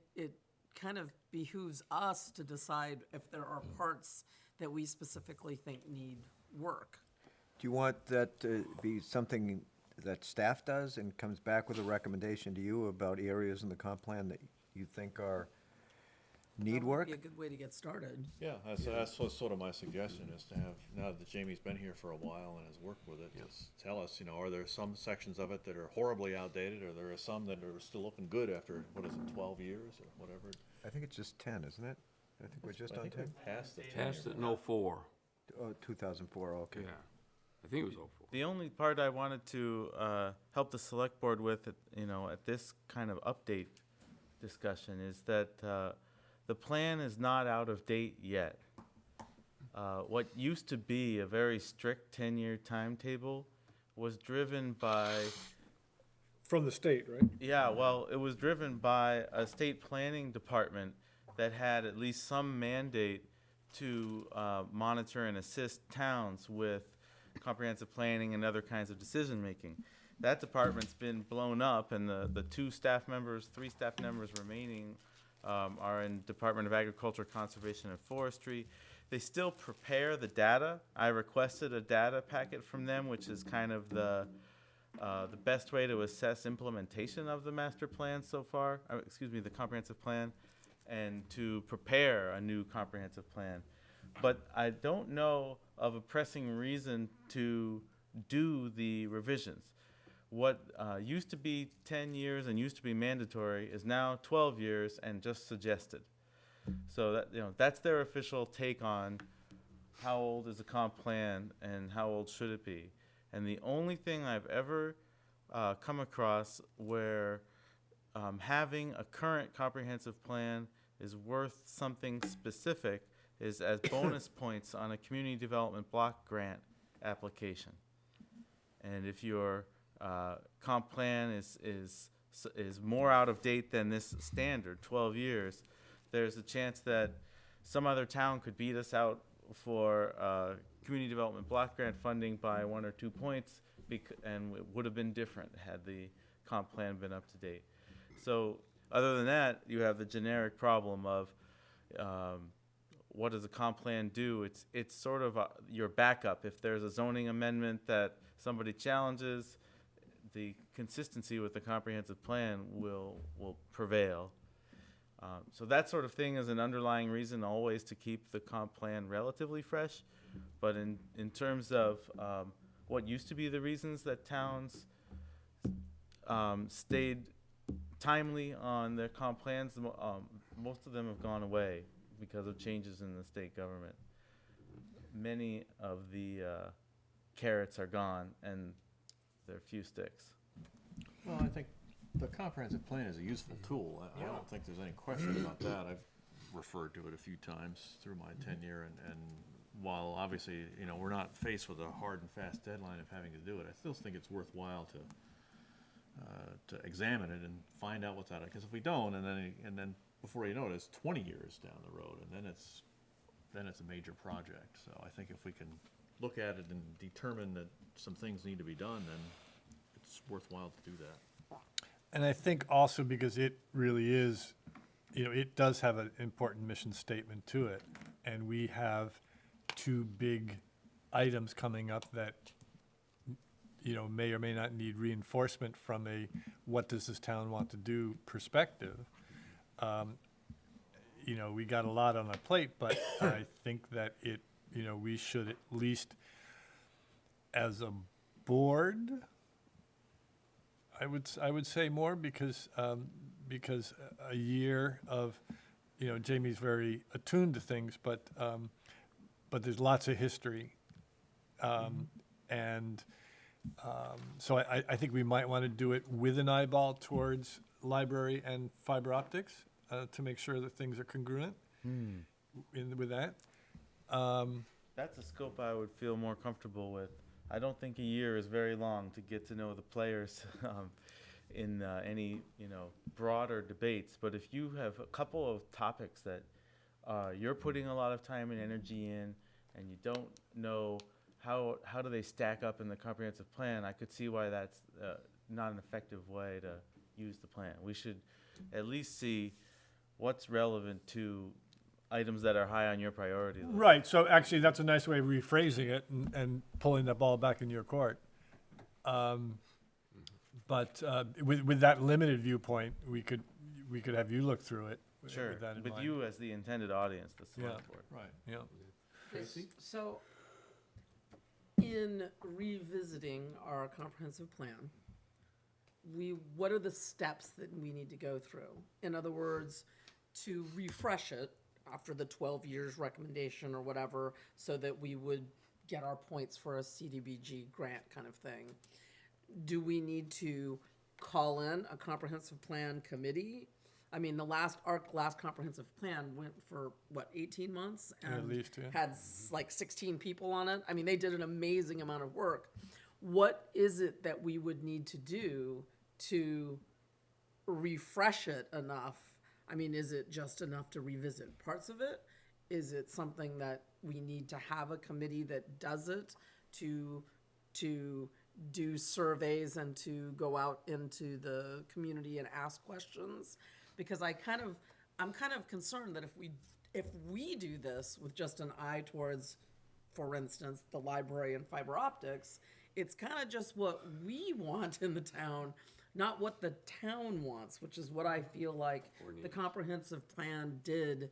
kind of behooves us to decide if there are parts that we specifically think need work. Do you want that to be something that staff does and comes back with a recommendation to you about areas in the comp plan that you think need That work? would be a good way to get started. Yeah, that's sort of my suggestion, is to have, now that Jamie's been here for a while and has worked with it, just tell us, you know, are there some sections of it that are horribly outdated, or there are some that are still looking good after, 12 years or whatever? I think it's just 10, isn't it? I think we're just I on think we 10. passed the 10 Passed year it in mark. '04. Oh, 2004, okay. Yeah, I think it was '04. The only part I wanted to help the select board with, at this kind of update discussion, is that the plan is not out of date yet. What used to be a very strict 10-year timetable was driven by, From the state, right? yeah, well, it was driven by a state planning department that had at least some mandate to monitor and assist towns with comprehensive planning and other kinds of decision-making. That department's been blown up, and the three staff members remaining are in Department of Agriculture, Conservation, and Forestry. They still prepare the data. I requested a data packet from them, which is kind of the best way to assess implementation of the master plan so far, the comprehensive plan, and to prepare a new comprehensive plan. But I don't know of a pressing reason to do the revisions. What used to be 10 years and used to be mandatory is now 12 years and just suggested. So that, that's their official take on how old is a comp plan and how old should it be. And the only thing I've ever come across where having a current comprehensive plan is worth something specific is as bonus points on a community development block grant application. And if your comp plan is more out of date than this standard, 12 years, there's a chance that some other town could beat us out for community development block grant funding by 1 or 2 points, and it would have been different had the comp plan been up to date. So other than that, you have the generic problem of what does a comp plan do? It's sort of your backup. If there's a zoning amendment that somebody challenges, the consistency with the comprehensive plan will prevail. So that sort of thing is an underlying reason always to keep the comp plan relatively fresh. But in terms of what used to be the reasons that towns stayed timely on their comp plans, most of them have gone away because of changes in the state government. Many of the carrots are gone, and there are few sticks. Well, I think the comprehensive plan is a useful tool. I don't think there's any question about that. I've referred to it a few times through my tenure, and while obviously, we're not faced with a hard and fast deadline of having to do it, I still think it's worthwhile to examine it and find out what's out of it. Because if we don't, and then before you know it, it's 20 years down the road, and then it's a major project. So I think if we can look at it and determine that some things need to be done, then it's worthwhile to do that. And I think also because it really is, it does have an important mission statement to it. And we have 2 big items coming up that, may or may not need reinforcement from a what does this town want to do perspective. We got a lot on our plate, but I think that we should at least, as a board, I would say more because a year of, Jamie's very attuned to things, but there's lots of history, and so I think we might want to do it with an eyeball towards library and fiber optics to make sure that things are congruent with that. That's a scope I would feel more comfortable with. I don't think a year is very long to get to know the players in any broader debates. But if you have a couple of topics that you're putting a lot of time and energy in, and you don't know how do they stack up in the comprehensive plan, I could see why that's not an effective way to use the plan. We should at least see what's relevant to items that are high on your priority list. Right, so actually, that's a nice way of rephrasing it and pulling the ball back in your court. But with that limited viewpoint, we could have you look through it. Sure, with that in with mind. you as the intended audience, the select board. Right, yeah. Tracy? So, in revisiting our comprehensive plan, what are the steps that we need to go through? In other words, to refresh it after the 12 years recommendation or whatever, so that we would get our points for a CDBG grant kind of thing. Do we need to call in a comprehensive plan committee? I mean, our last comprehensive plan went for, 18 months? At And least, yeah. had like 16 people on it. I mean, they did an amazing amount of work. What is it that we would need to do to refresh it enough? I mean, is it just enough to revisit parts of it? Is it something that we need to have a committee that does it to do surveys and to go out into the community and ask questions? Because I'm kind of concerned that if we do this with just an eye towards, for instance, the library and fiber optics, it's kind of just what we want in the town, not what the town wants, which is what I feel like the comprehensive plan did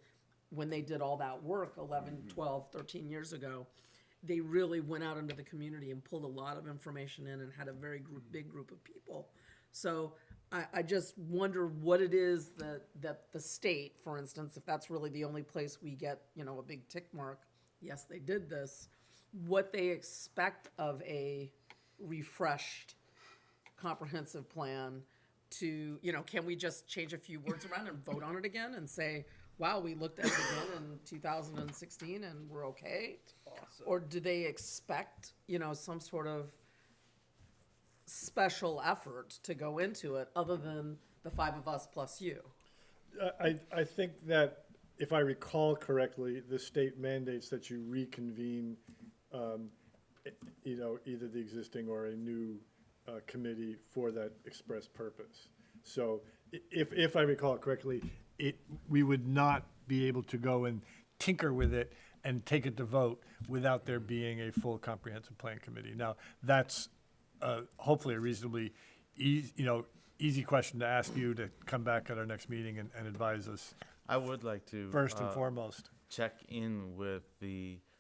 when they did all that work 11, 12, 13 years ago. They really went out into the community and pulled a lot of information in and had a very big group of people. So I just wonder what it is that the state, for instance, if that's really the only place we get, a big tick mark, yes, they did this, what they expect of a refreshed comprehensive plan to, can we just change a few words around and vote on it again and say, wow, we looked at it again in 2016 and we're okay? Or do they expect, some sort of special effort to go into it other than the five of us plus you? I think that, if I recall correctly, the state mandates that you reconvene, either the existing or a new committee for that express purpose. So if I recall correctly, we would not be able to go and tinker with it and take it to vote without there being a full comprehensive plan committee. Now, that's hopefully a reasonably easy question to ask you to come back at our next meeting and advise us. I would like to First and foremost. check in with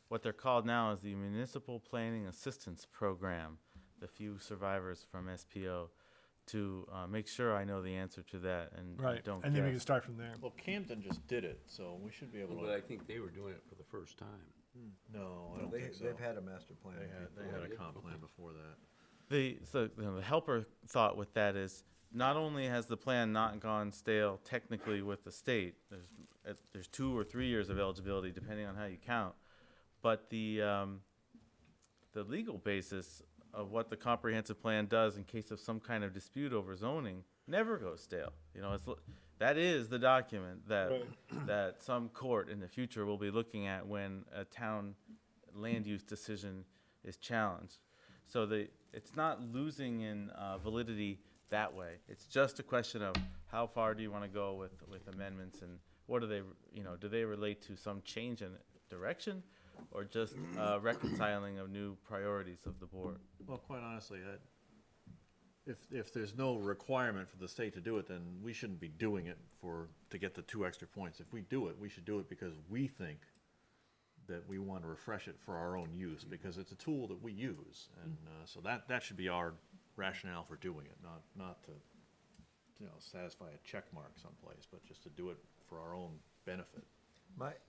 what they're called now is the Municipal Planning Assistance Program, the few survivors from SPO, to make sure I know the answer to that and Right, don't and then we guess. can start from there. Well, Camden just did it, so we should be able But I to. think they were doing it for the first time. No, I don't think so. They've had a master plan. They had a comp plan before that. The helper thought with that is not only has the plan not gone stale technically with the state, there's 2 or 3 years of eligibility depending on how you count, but the legal basis of what the comprehensive plan does in case of some kind of dispute over zoning never goes stale. That is the document that that some court in the future will be looking at when a town land use decision is challenged. So it's not losing in validity that way. It's just a question of how far do you want to go with amendments, and what do they relate to some change in direction, or just reconciling of new priorities of the board? Well, quite honestly, if there's no requirement for the state to do it, then we shouldn't be doing it to get the 2 extra points. If we do it, we should do it because we think that we want to refresh it for our own use, because it's a tool that we use, and so that should be our rationale for doing it, not to satisfy a check mark someplace, but just to do it for our own benefit.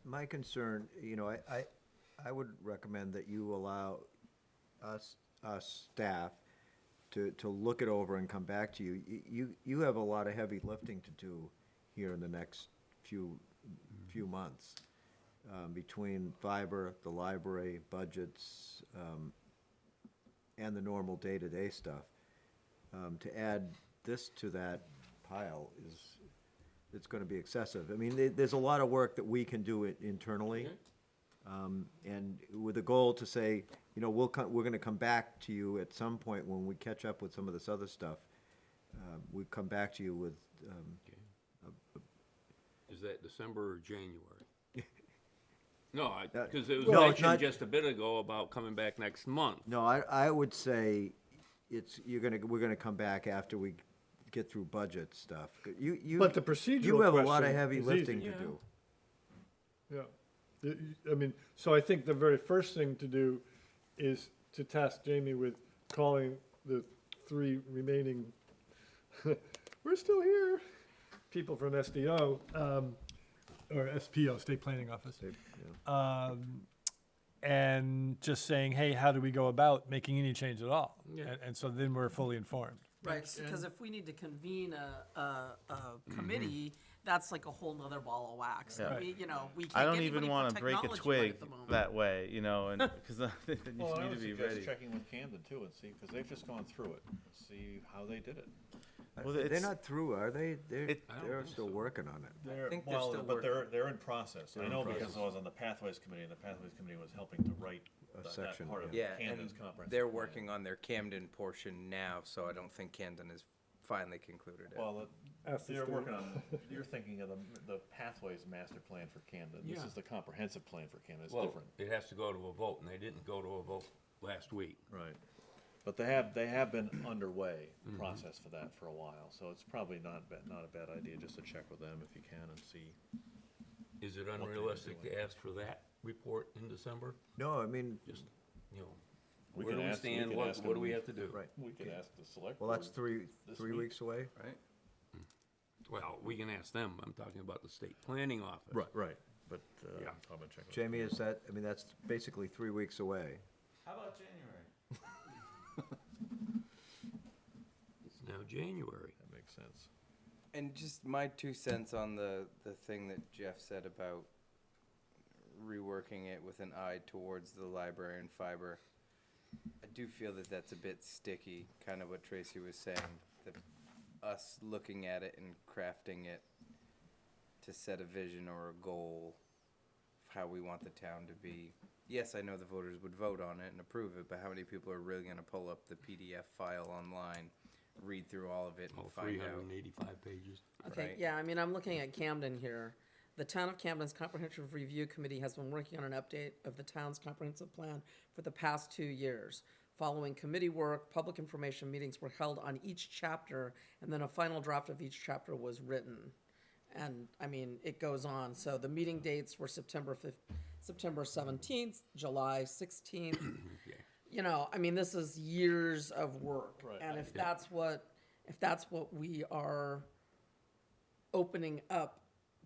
My concern, I would recommend that you allow us staff to look it over and come back to you. You have a lot of heavy lifting to do here in the next few months, between fiber, the library, budgets, and the normal day-to-day stuff. To add this to that pile it's going to be excessive. I mean, there's a lot of work that we can do internally. And with a goal to say, we're going to come back to you at some point when we catch up with some of this other stuff. We come back to you with. Is that December or January? No, because it was No, it's mentioned not- just a bit ago about coming back next month. No, I would say we're going to come back after we get through budget stuff. But the procedural You have a lot of question heavy is lifting easy. to do. Yeah. I mean, so I think the very first thing to do is to task Jamie with calling the 3 remaining, we're still here, people from SDO, or SPO, State Planning Office. And just saying, hey, how do we go about making any change at all? Yeah. And so then we're fully informed. Right, because if we need to convene a committee, that's like a whole nother ball of wax. Yeah. We can't I don't get even anybody for want to break a technology right twig at the moment. that way, and because you Well, I need would to be suggest ready. checking with Camden too and see, because they've just gone through it, see how they did it. Well, They're it's- not through, are they? They're, It- I don't they're think still so. working on it. think they're still but working. they're in process. They're I in know because process. I was on the Pathways Committee, and the Pathways Committee was helping to write that section, part of Yeah, Camden's and comprehensive they're plan. working on their Camden portion now, so I don't think Camden has finally concluded it. Well, Ask the you're state. working on, you're thinking of the Pathways master plan for Camden. This Yeah. is the comprehensive plan for Camden. It's Well, different. it has to go to a vote, and they didn't go to a vote last week. Right. But they have been underway, the process for that for a while, so it's probably not a bad idea just to check with them if you can and see. Is it they're unrealistic doing. to ask for that report in December? No, I mean, Just, you know, We where can do we ask- we stand, can what ask do we them- have to do? right. We could ask the select. Well, that's board three week. weeks away. Right? Well, we can ask them, I'm talking about the state planning office. Right, but, Yeah. I'm gonna check with Jamie, is that, I mean, that's basically 3 weeks away. How about January? It's now January. That makes sense. And just my 2 cents on the thing that Jeff said about reworking it with an eye towards the library and fiber. I do feel that that's a bit sticky, kind of what Tracy was saying, that us looking at it and crafting it to set a vision or a goal of how we want the town to be. Yes, I know the voters would vote on it and approve it, but how many people are really gonna pull up the PDF file online, read through all of it and All find out? 385 pages. Okay, Right. yeah, I mean, I'm looking at Camden here. The Town of Camden's Comprehensive Review Committee has been working on an update of the town's comprehensive plan for the past 2 years. Following committee work, public information meetings were held on each chapter, and then a final draft of each chapter was written. And, I mean, it goes on. So the meeting dates were September 17th, July 16th. Okay. You know, I mean, this is years of work. Right. And if that's what we are opening up,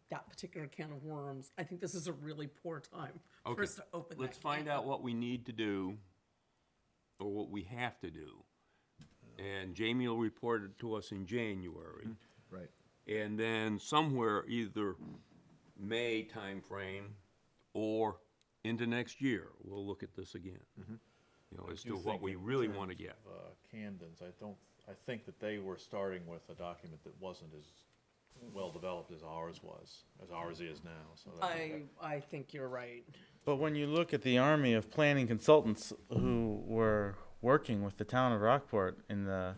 that particular can of worms, I think this is a really poor time for Okay, us to open that let's find can. out what we need to do, or what we have to do. And Jamie will report it to us in January. Right. And then somewhere, either May timeframe or into next year, we'll look at this again. You know, as do to what think we in really terms want to get. of, Camden's, I think that they were starting with a document that wasn't as well-developed as ours is now, so. I think you're right. But when you look at the army of planning consultants who were working with the town of Rockport in the,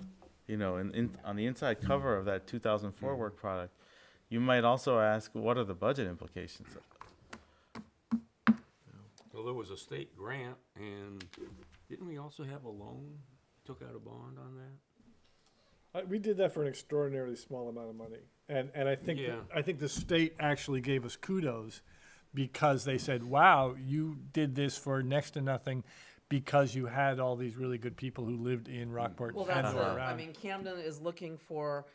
you know, on the inside cover of that 2004 work product, you might also ask, what are the budget implications? Well, there was a state grant, and didn't we also have a loan? Took out a bond on that? We did that for an extraordinarily small amount of money. And I think, Yeah. I think the state actually gave us kudos because they said, wow, you did this for next to nothing because you had all these really good people who lived in Rockport Well, and that's were it. I around. mean, Camden is looking for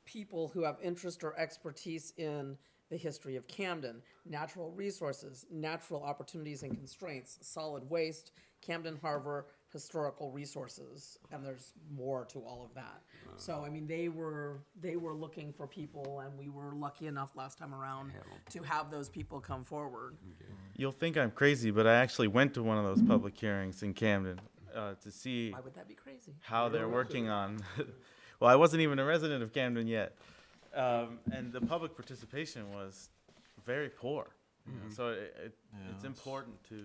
people who have interest or expertise in the history of Camden, natural resources, natural opportunities and constraints, solid waste, Camden Harbor, historical resources, and there's more to all of that. So, I mean, they were looking for people, and we were lucky enough last time around to have those people come forward. You'll think I'm crazy, but I actually went to one of those public hearings in Camden to see Why would that be crazy? how they're working on. Well, I wasn't even a resident of Camden yet, and the public participation was very poor. You know, so it's important to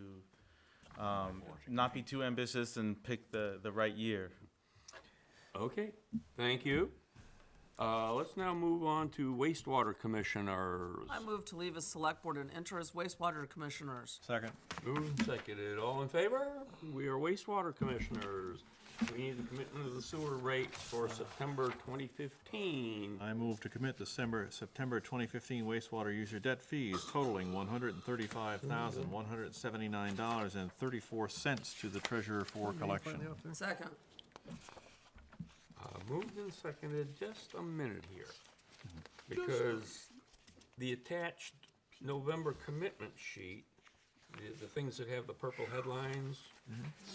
not be too ambitious and pick the right year. Okay, thank you. Let's now move on to wastewater commissioners. I move to leave as select board and enter as wastewater commissioners. Second. Moved and seconded, all in favor? We are wastewater commissioners. We need the commitment of the sewer rates for September 2015. I move to commit September 2015 wastewater user debt fees totaling $135,179.34 to the treasurer for collection. Second. Moved and seconded, just a minute here. Because the attached November commitment sheet, the things that have the purple headlines,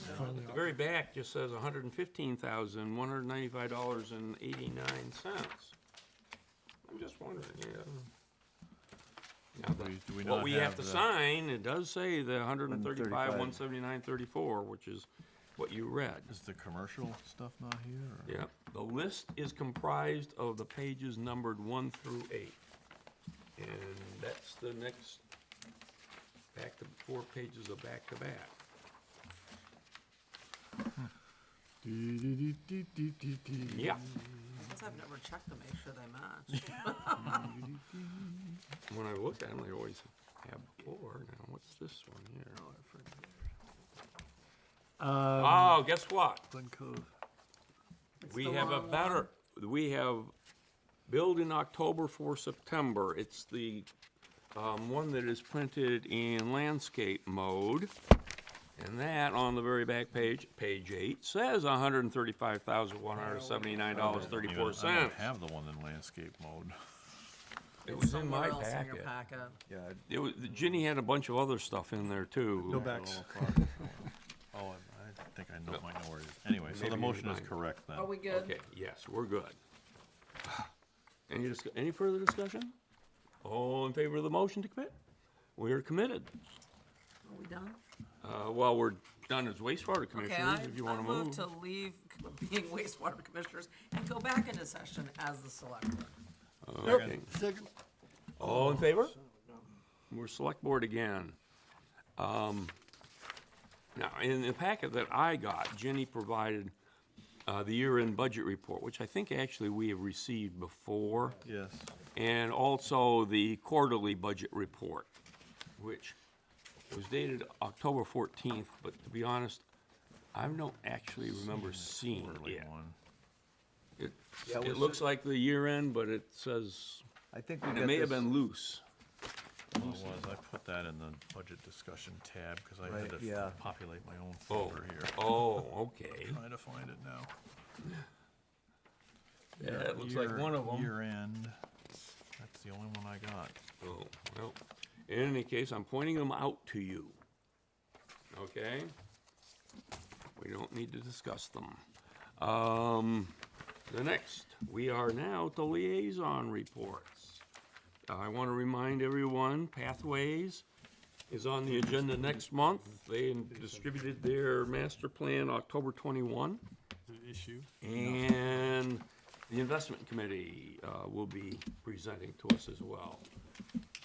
at the very back just says $115,195.89. I'm just wondering, Now, Do we what not we have have to the- sign, it does say the 135, 179.34, which is what you read. Is the commercial stuff not here? or- Yeah, the list is comprised of the pages numbered 1 through 8. And that's the next, back to 4 pages of back-to-back. Yeah. I guess I've never checked to make sure they match. When I look at them, they always have before. Now, what's this one here? Oh, guess what? Glen Cove. We the have a wrong better, we have billed in October for September. It's the one that is printed in landscape mode. And that, on the very back page, page 8, says $135,179.34. I don't have the one in landscape mode. It was in Somewhere my else in your packet. packet. Yeah, It was, Ginny had a bunch of other stuff in there, too. Go backs. Oh, I think I might know where it is. Anyway, so Maybe the you motion is might. correct then. Are we good? Okay, yes, we're good. Any further discussion? All in favor of the motion to commit? We're committed. Are we done? Well, we're done as wastewater Okay, commissioners, if you I want to move move. to leave being wastewater commissioners and go back into session as the select board. Okay. Second. All in favor? We're select board again. Now, in the packet that I got, Jenny provided the year-end budget report, which I think actually we have received before. Yes. And also the quarterly budget report, which was dated October 14th, but to be honest, I don't actually remember seeing Quarterly it. one. It, Yeah, it was looks like the year end, but it says, I think we and it got may have this- been loose. It was, I put that in the budget discussion tab, because I had Right, to yeah. populate my own Oh, folder here. oh, okay. Trying to find it now. Yeah, it looks like one of them. Year end, that's the only one I got. Oh, well, in any case, I'm pointing them out to you. Okay? We don't need to discuss them. The next, we are now to liaison reports. I want to remind everyone, Pathways is on the agenda next month. They distributed their master plan October 21. The issue. And the investment committee will be presenting to us as well.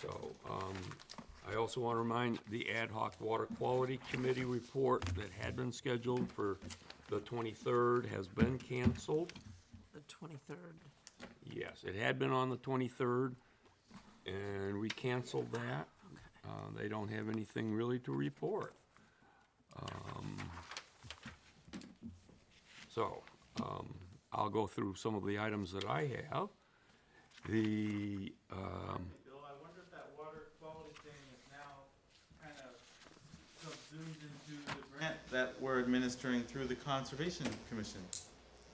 So, I also want to remind the ad hoc water quality committee report that had been scheduled for the 23rd has been canceled. The 23rd. Yes, it had been on the 23rd, and we canceled that. They don't have anything really to report. So, I'll go through some of the items that I have. The, Bill, I wonder if that water quality thing is now kind of subsumed into the grant that we're administering through the Conservation Commission.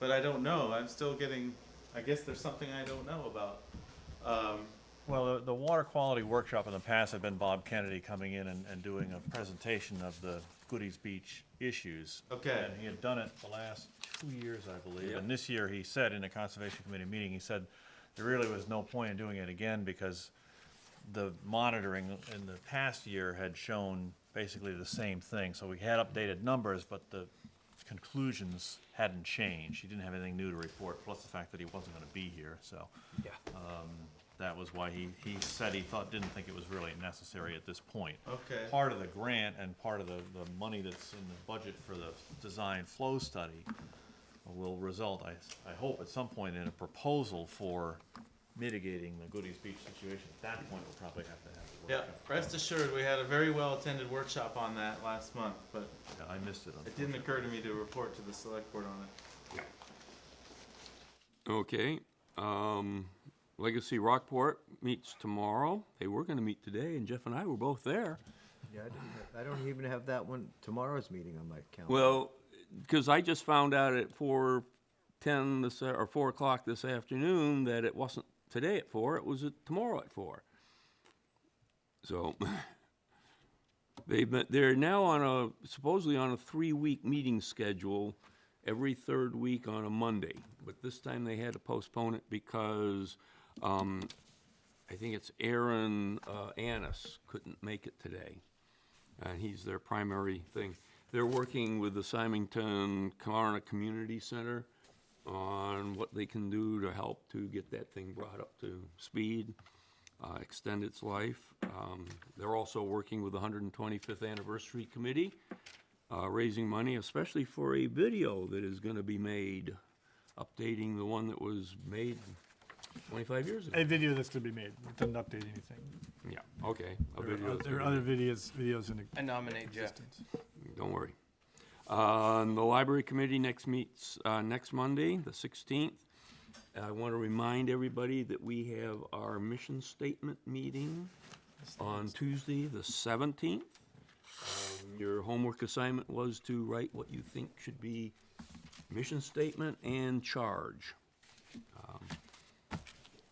But I don't know, I'm still getting, I guess there's something I don't know about. Well, the water quality workshop in the past had been Bob Kennedy coming in and doing a presentation of the Goodies Beach issues. Okay. And he had done it the last 2 years, I believe. Yep. And this year, he said in a Conservation Committee meeting, he said there really was no point in doing it again because the monitoring in the past year had shown basically the same thing. So we had updated numbers, but the conclusions hadn't changed. He didn't have anything new to report, plus the fact that he wasn't gonna be here, so. Yeah. That was why he said he didn't think it was really necessary at this point. Okay. Part of the grant and part of the money that's in the budget for the design flow study will result, I hope, at some point in a proposal for mitigating the Goodies Beach situation. At that point, we'll probably have to have a Yeah, workshop. rest assured, we had a very well-attended workshop on that last month, but Yeah, I missed it. it didn't occur to me to report to the select board on it. okay, Legacy Rockport meets tomorrow. They were gonna meet today, and Jeff and I were both there. Yeah, I don't even have that one, tomorrow's meeting on my calendar. Well, because I just found out at 4:10 or 4 o'clock this afternoon that it wasn't today at 4, it was tomorrow at 4. So, they're now supposedly on a 3-week meeting schedule, every third week on a Monday. But this time they had to postpone it because, I think it's Aaron Annis couldn't make it today. And he's their primary thing. They're working with the Symington Kamarna Community Center on what they can do to help to get that thing brought up to speed, extend its life. They're also working with the 125th Anniversary Committee, raising money, especially for a video that is gonna be made, updating the one that was made 25 years ago. A video that's gonna be made, it doesn't update anything. Yeah, okay. A There video are that's there are gonna other be- videos in I nominate Jeff. existence. Don't worry. The library committee meets next Monday, the 16th. I want to remind everybody that we have our mission statement meeting on Tuesday, the 17th. Your homework assignment was to write what you think should be mission statement and charge.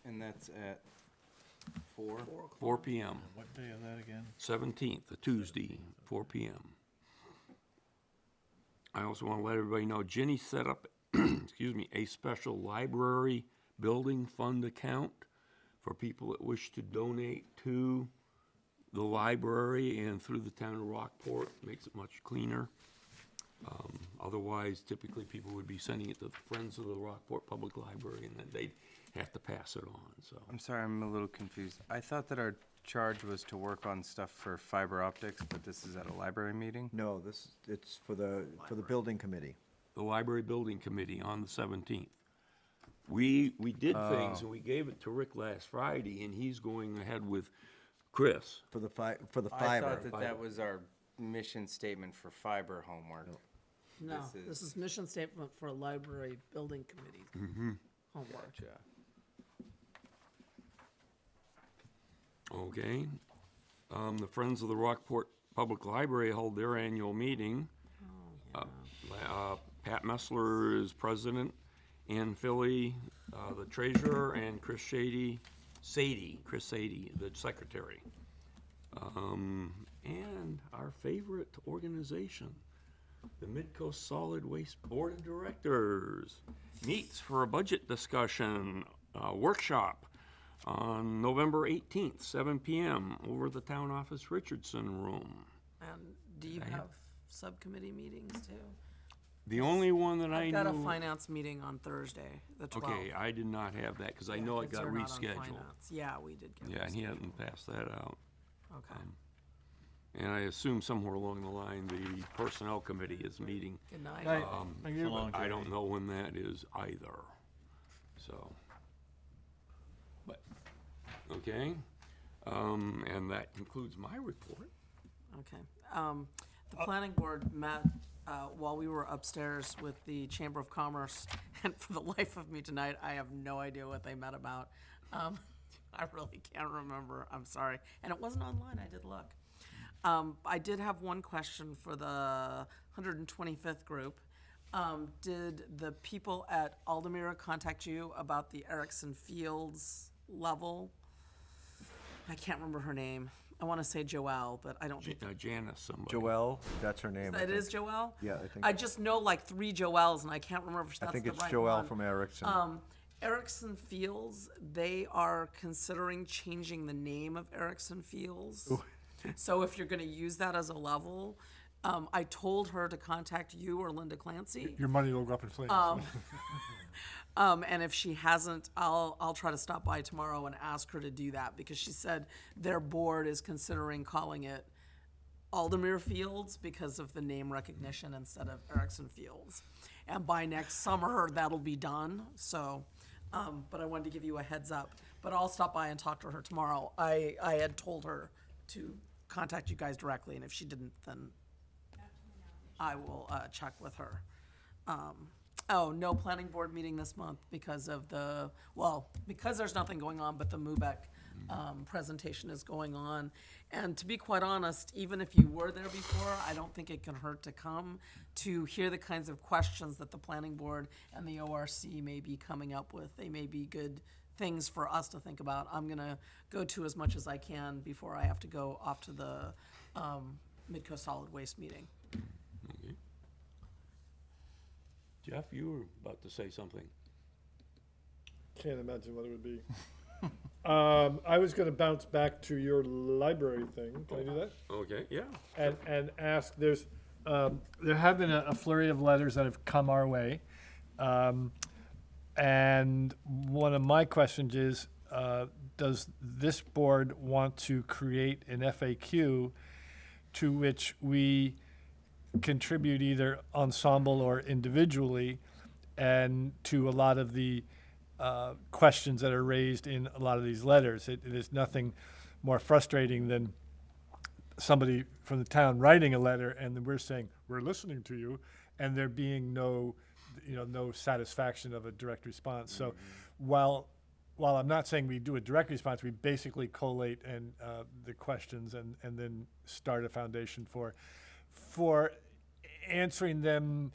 And that's at 4? 4 PM, What day is that again? 17th, a Tuesday, 4 PM. I also want to let everybody know, Ginny set up, excuse me, a special library building fund account for people that wish to donate to the library and through the town of Rockport. Makes it much cleaner. Otherwise, typically, people would be sending it to the Friends of the Rockport Public Library, and then they'd have to pass it on, so. I'm sorry, I'm a little confused. I thought that our charge was to work on stuff for fiber optics, but this is at a library meeting? No, it's for the building committee. The Library Building Committee on the 17th. We did things, and we gave it to Rick last Friday, and he's going ahead with Chris. For the I fiber. thought that that was our mission statement for fiber homework. No, This this is- is mission statement for a library building committee homework. Gotcha. Okay. The Friends of the Rockport Public Library held their annual meeting. Pat Messler is president, Ann Philly, the treasurer, and Chris Sadie, the secretary. And our favorite organization, the Midcoast Solid Waste Board of Directors, meets for a budget discussion, workshop on November 18th, 7 PM, over the Town Office Richardson Room. And do you have subcommittee meetings too? The only one that I I've knew. got a finance meeting on Thursday, the 12th. Okay, I did not have that, because I know it Kids got are not on rescheduled. finance. Yeah, we did get Yeah, and he rescheduled. hadn't passed that out. Okay, And I assume somewhere along the line, the Personnel Committee is meeting. good night. Night. Um, Thank you. but I don't know when that is either, so. But, okay, and that concludes my report. Okay. The planning board met while we were upstairs with the Chamber of Commerce, and for the life of me tonight, I have no idea what they met about. I really can't remember, I'm sorry. And it wasn't online, I did look. I did have one question for the 125th group. Did the people at Altamira contact you about the Erickson Fields level? I can't remember her name. I want to say Joelle, but I don't think. Janice, somebody. Joelle, that's her name. I It think. is Joelle? Yeah, I think. I just know like 3 Joelles, and I can't remember if I that's think the it's right Joelle one. from Erickson. Erickson Fields, they are considering changing the name of Erickson Fields. So if you're gonna use that as a level, I told her to contact you or Linda Clancy. Your money will go up in flames. And if she hasn't, I'll try to stop by tomorrow and ask her to do that, because she said their board is considering calling it Aldermere Fields because of the name recognition instead of Erickson Fields. And by next summer, that'll be done, so, but I wanted to give you a heads up. But I'll stop by and talk to her tomorrow. I had told her to contact you guys directly, and if she didn't, then I will check with her. Oh, no planning board meeting this month because of because there's nothing going on, but the MUBEC presentation is going on. And to be quite honest, even if you were there before, I don't think it can hurt to come to hear the kinds of questions that the planning board and the ORC may be coming up with. They may be good things for us to think about. I'm gonna go to as much as I can before I have to go off to the Midcoast Solid Waste meeting. Okay. Jeff, you were about to say something. Can't imagine what it would be. I was gonna bounce back to your library thing. Can I do that? Okay, yeah. And ask, there's there have been a flurry of letters that have come our way. And one of my questions is, does this board want to create an FAQ to which we contribute either ensemble or individually, and to a lot of the questions that are raised in a lot of these letters? It is nothing more frustrating than somebody from the town writing a letter and then we're saying, we're listening to you, and there being no satisfaction of a direct response. So while I'm not saying we do a direct response, we basically collate and the questions and then start a foundation for answering them.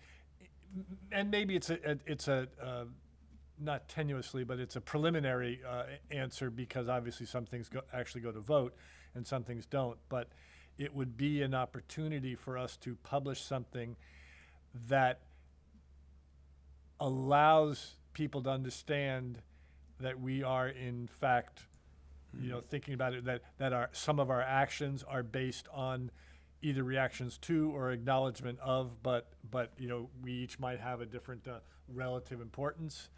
And maybe it's a not tenuously, but it's a preliminary answer, because obviously some things actually go to vote and some things don't. But it would be an opportunity for us to publish something that allows people to understand that we are in fact, thinking about it, that some of our actions are based on either reactions to or acknowledgement of, but we each might have a different relative importance.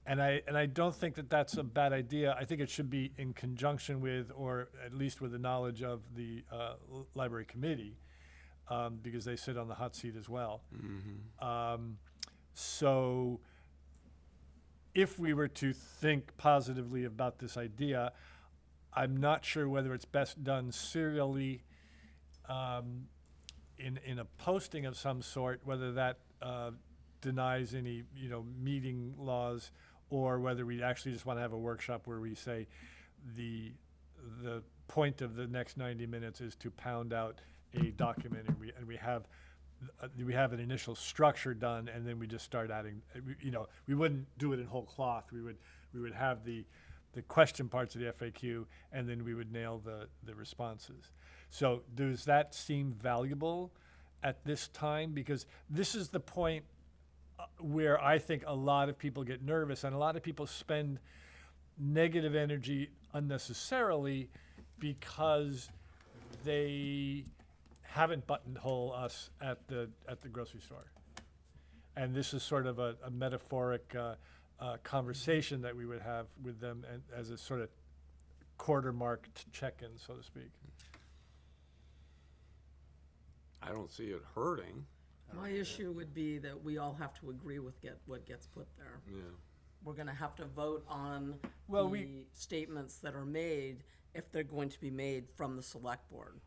And I don't think that that's a bad idea. I think it should be in conjunction with, or at least with the knowledge of the library committee, because they sit on the hot seat as well. So if we were to think positively about this idea, I'm not sure whether it's best done serially in a posting of some sort, whether that denies any meeting laws, or whether we actually just want to have a workshop where we say the point of the next 90 minutes is to pound out a document, and we have an initial structure done, and then we just start adding. We wouldn't do it in whole cloth. We would have the question parts of the FAQ, and then we would nail the responses. So does that seem valuable at this time? Because this is the point where I think a lot of people get nervous, and a lot of people spend negative energy unnecessarily because they haven't buttonhole us at the grocery store. And this is sort of a metaphoric conversation that we would have with them, and as a sort of quarter mark check-in, so to speak. I don't see it hurting. My issue would be that we all have to agree with what gets put there. Yeah. We're gonna have to vote on Well, the statements that are made, if they're going to be made from the select board.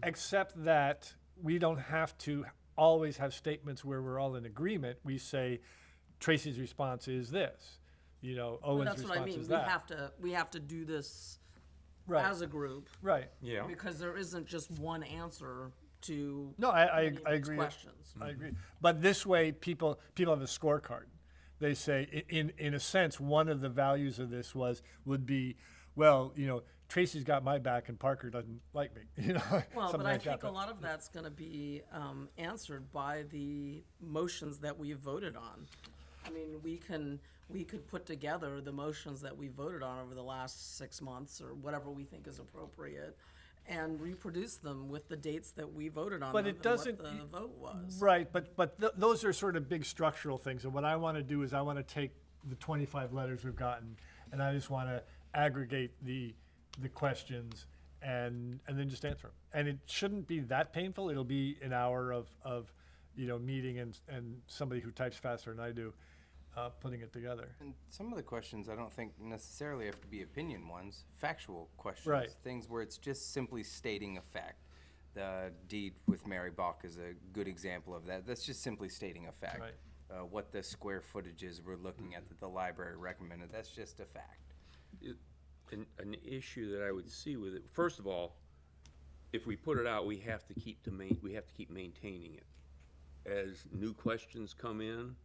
Except that we don't have to always have statements where we're all in agreement. We say, Tracy's response is this, Owen's That's what I response mean, is that. we have to do this Right. as a group, Right. Yeah. because there isn't just one answer to No, I many of these agree. questions. I agree. But this way, people have a scorecard. They say, in a sense, one of the values of this would be, well, Tracy's got my back and Parker doesn't like me. Well, something but I like that. think a lot of that's gonna be answered by the motions that we voted on. I mean, we could put together the motions that we voted on over the last 6 months, or whatever we think is appropriate, and reproduce them with the dates that we voted on But them it doesn't. and what the vote was. Right, but those are sort of big structural things. And what I want to do is I want to take the 25 letters we've gotten, and I just want to aggregate the questions and then just answer them. And it shouldn't be that painful. It'll be an hour of meeting and somebody who types faster than I do putting it together. And some of the questions I don't think necessarily have to be opinion ones, factual questions. Right. Things where it's just simply stating a fact. The deed with Mary Bach is a good example of that. That's just simply stating a fact. Right. What the square footage is we're looking at that the library recommended, that's just a fact. An issue that I would see with it, first of all, if we put it out, we have to keep maintaining it. As new questions come in,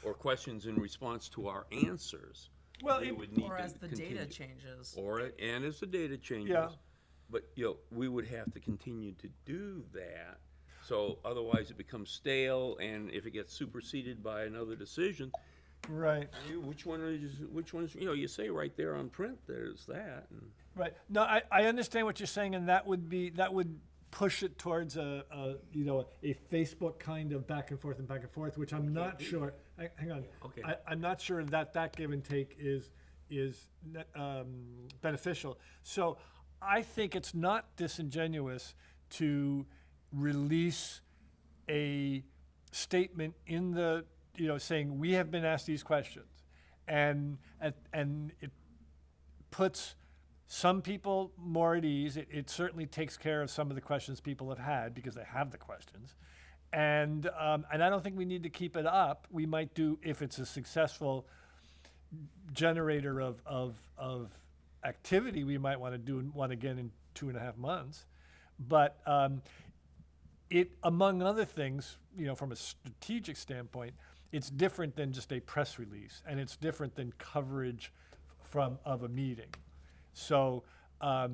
or questions in response to our answers, Well, they would need Or to as the data continue. changes. And as the data changes. Yeah. But, we would have to continue to do that. So otherwise it becomes stale, and if it gets superseded by another decision, Right. which one is, you say right there on print, there's that. And Right. No, I understand what you're saying, and that would push it towards a Facebook kind of back and forth, which I'm not sure, hang on. Okay. I'm not sure that give and take is beneficial. So I think it's not disingenuous to release a statement in the, saying, we have been asked these questions. And it puts some people more at ease. It certainly takes care of some of the questions people have had because they have the questions. And I don't think we need to keep it up. We might do, if it's a successful generator of activity, we might want to do one again in 2.5 months. But it, among other things, from a strategic standpoint, it's different than just a press release, and it's different than coverage of a meeting. So I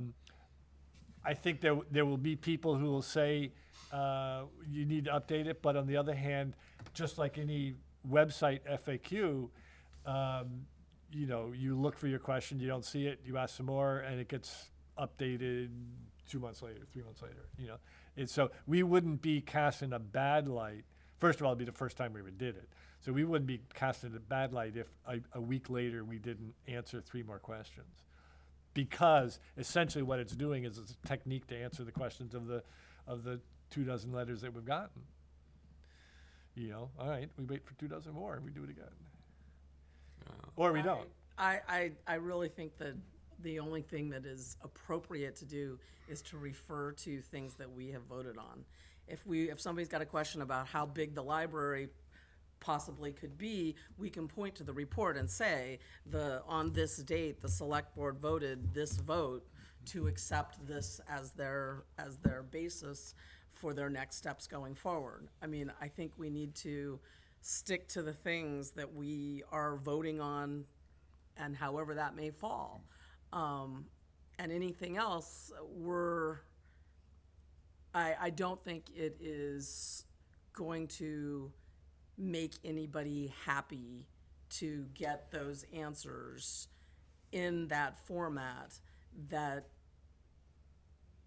think there will be people who will say you need to update it, but on the other hand, just like any website FAQ, you look for your question, you don't see it, you ask some more, and it gets updated 2 months later, 3 months later. So we wouldn't be cast in a bad light. First of all, it'd be the first time we ever did it. So we wouldn't be cast in a bad light if a week later we didn't answer 3 more questions. Because essentially what it's doing is it's a technique to answer the questions of the 24 letters that we've gotten. All right, we wait for 24 more and we do it again. Or we don't. I really think that the only thing that is appropriate to do is to refer to things that we have voted on. If somebody's got a question about how big the library possibly could be, we can point to the report and say, on this date, the select board voted this vote to accept this as their basis for their next steps going forward. I mean, I think we need to stick to the things that we are voting on, and however that may fall. And anything else, I don't think it is going to make anybody happy to get those answers in that format that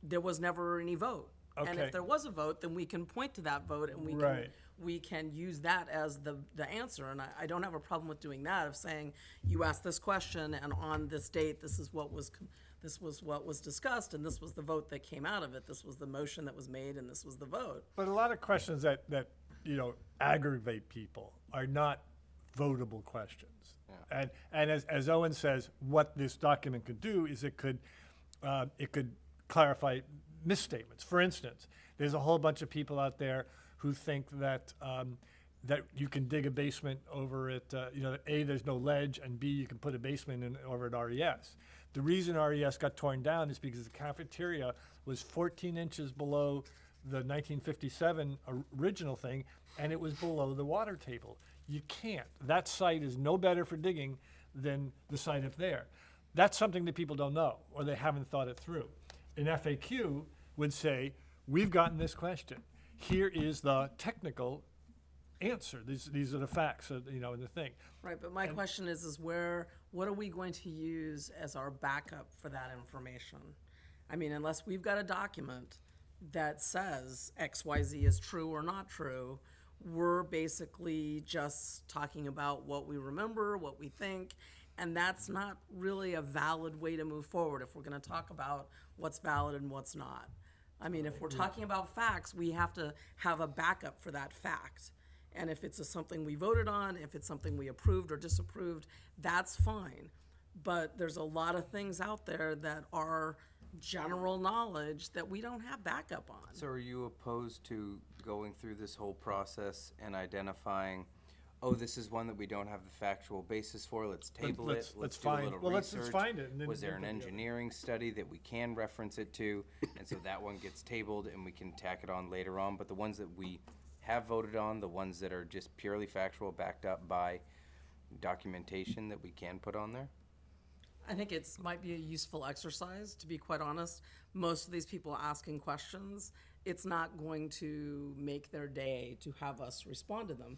there was never any vote. And Okay. if there was a vote, then we can point to that vote and Right. we can use that as the answer. And I don't have a problem with doing that, of saying, you asked this question and on this date, this was what was discussed, and this was the vote that came out of it. This was the motion that was made, and this was the vote. But a lot of questions that aggravate people are not votable questions. And as Owen says, what this document could do is it could clarify misstatements. For instance, there's a whole bunch of people out there who think that that you can dig a basement over at, A, there's no ledge, and B, you can put a basement in over at RES. The reason RES got torn down is because the cafeteria was 14 inches below the 1957 original thing, and it was below the water table. You can't. That site is no better for digging than the site up there. That's something that people don't know, or they haven't thought it through. An FAQ would say, we've gotten this question. Here is the technical answer. These are the facts, in the thing. Right, but my question is what are we going to use as our backup for that information? I mean, unless we've got a document that says XYZ is true or not true, we're basically just talking about what we remember, what we think, and that's not really a valid way to move forward if we're gonna talk about what's valid and what's not. I mean, if we're talking about facts, we have to have a backup for that fact. And if it's something we voted on, if it's something we approved or disapproved, that's fine. But there's a lot of things out there that are general knowledge that we don't have backup on. So are you opposed to going through this whole process and identifying, oh, this is one that we don't have the factual basis for, let's table it, let's let's do a find- little well, let's research? find it and then Was there an we'll put it together. engineering study that we can reference it to? And so that one gets tabled and we can tack it on later on, but the ones that we have voted on, the ones that are just purely factual, backed up by documentation that we can put on there? I think might be a useful exercise, to be quite honest. Most of these people asking questions, it's not going to make their day to have us respond to them.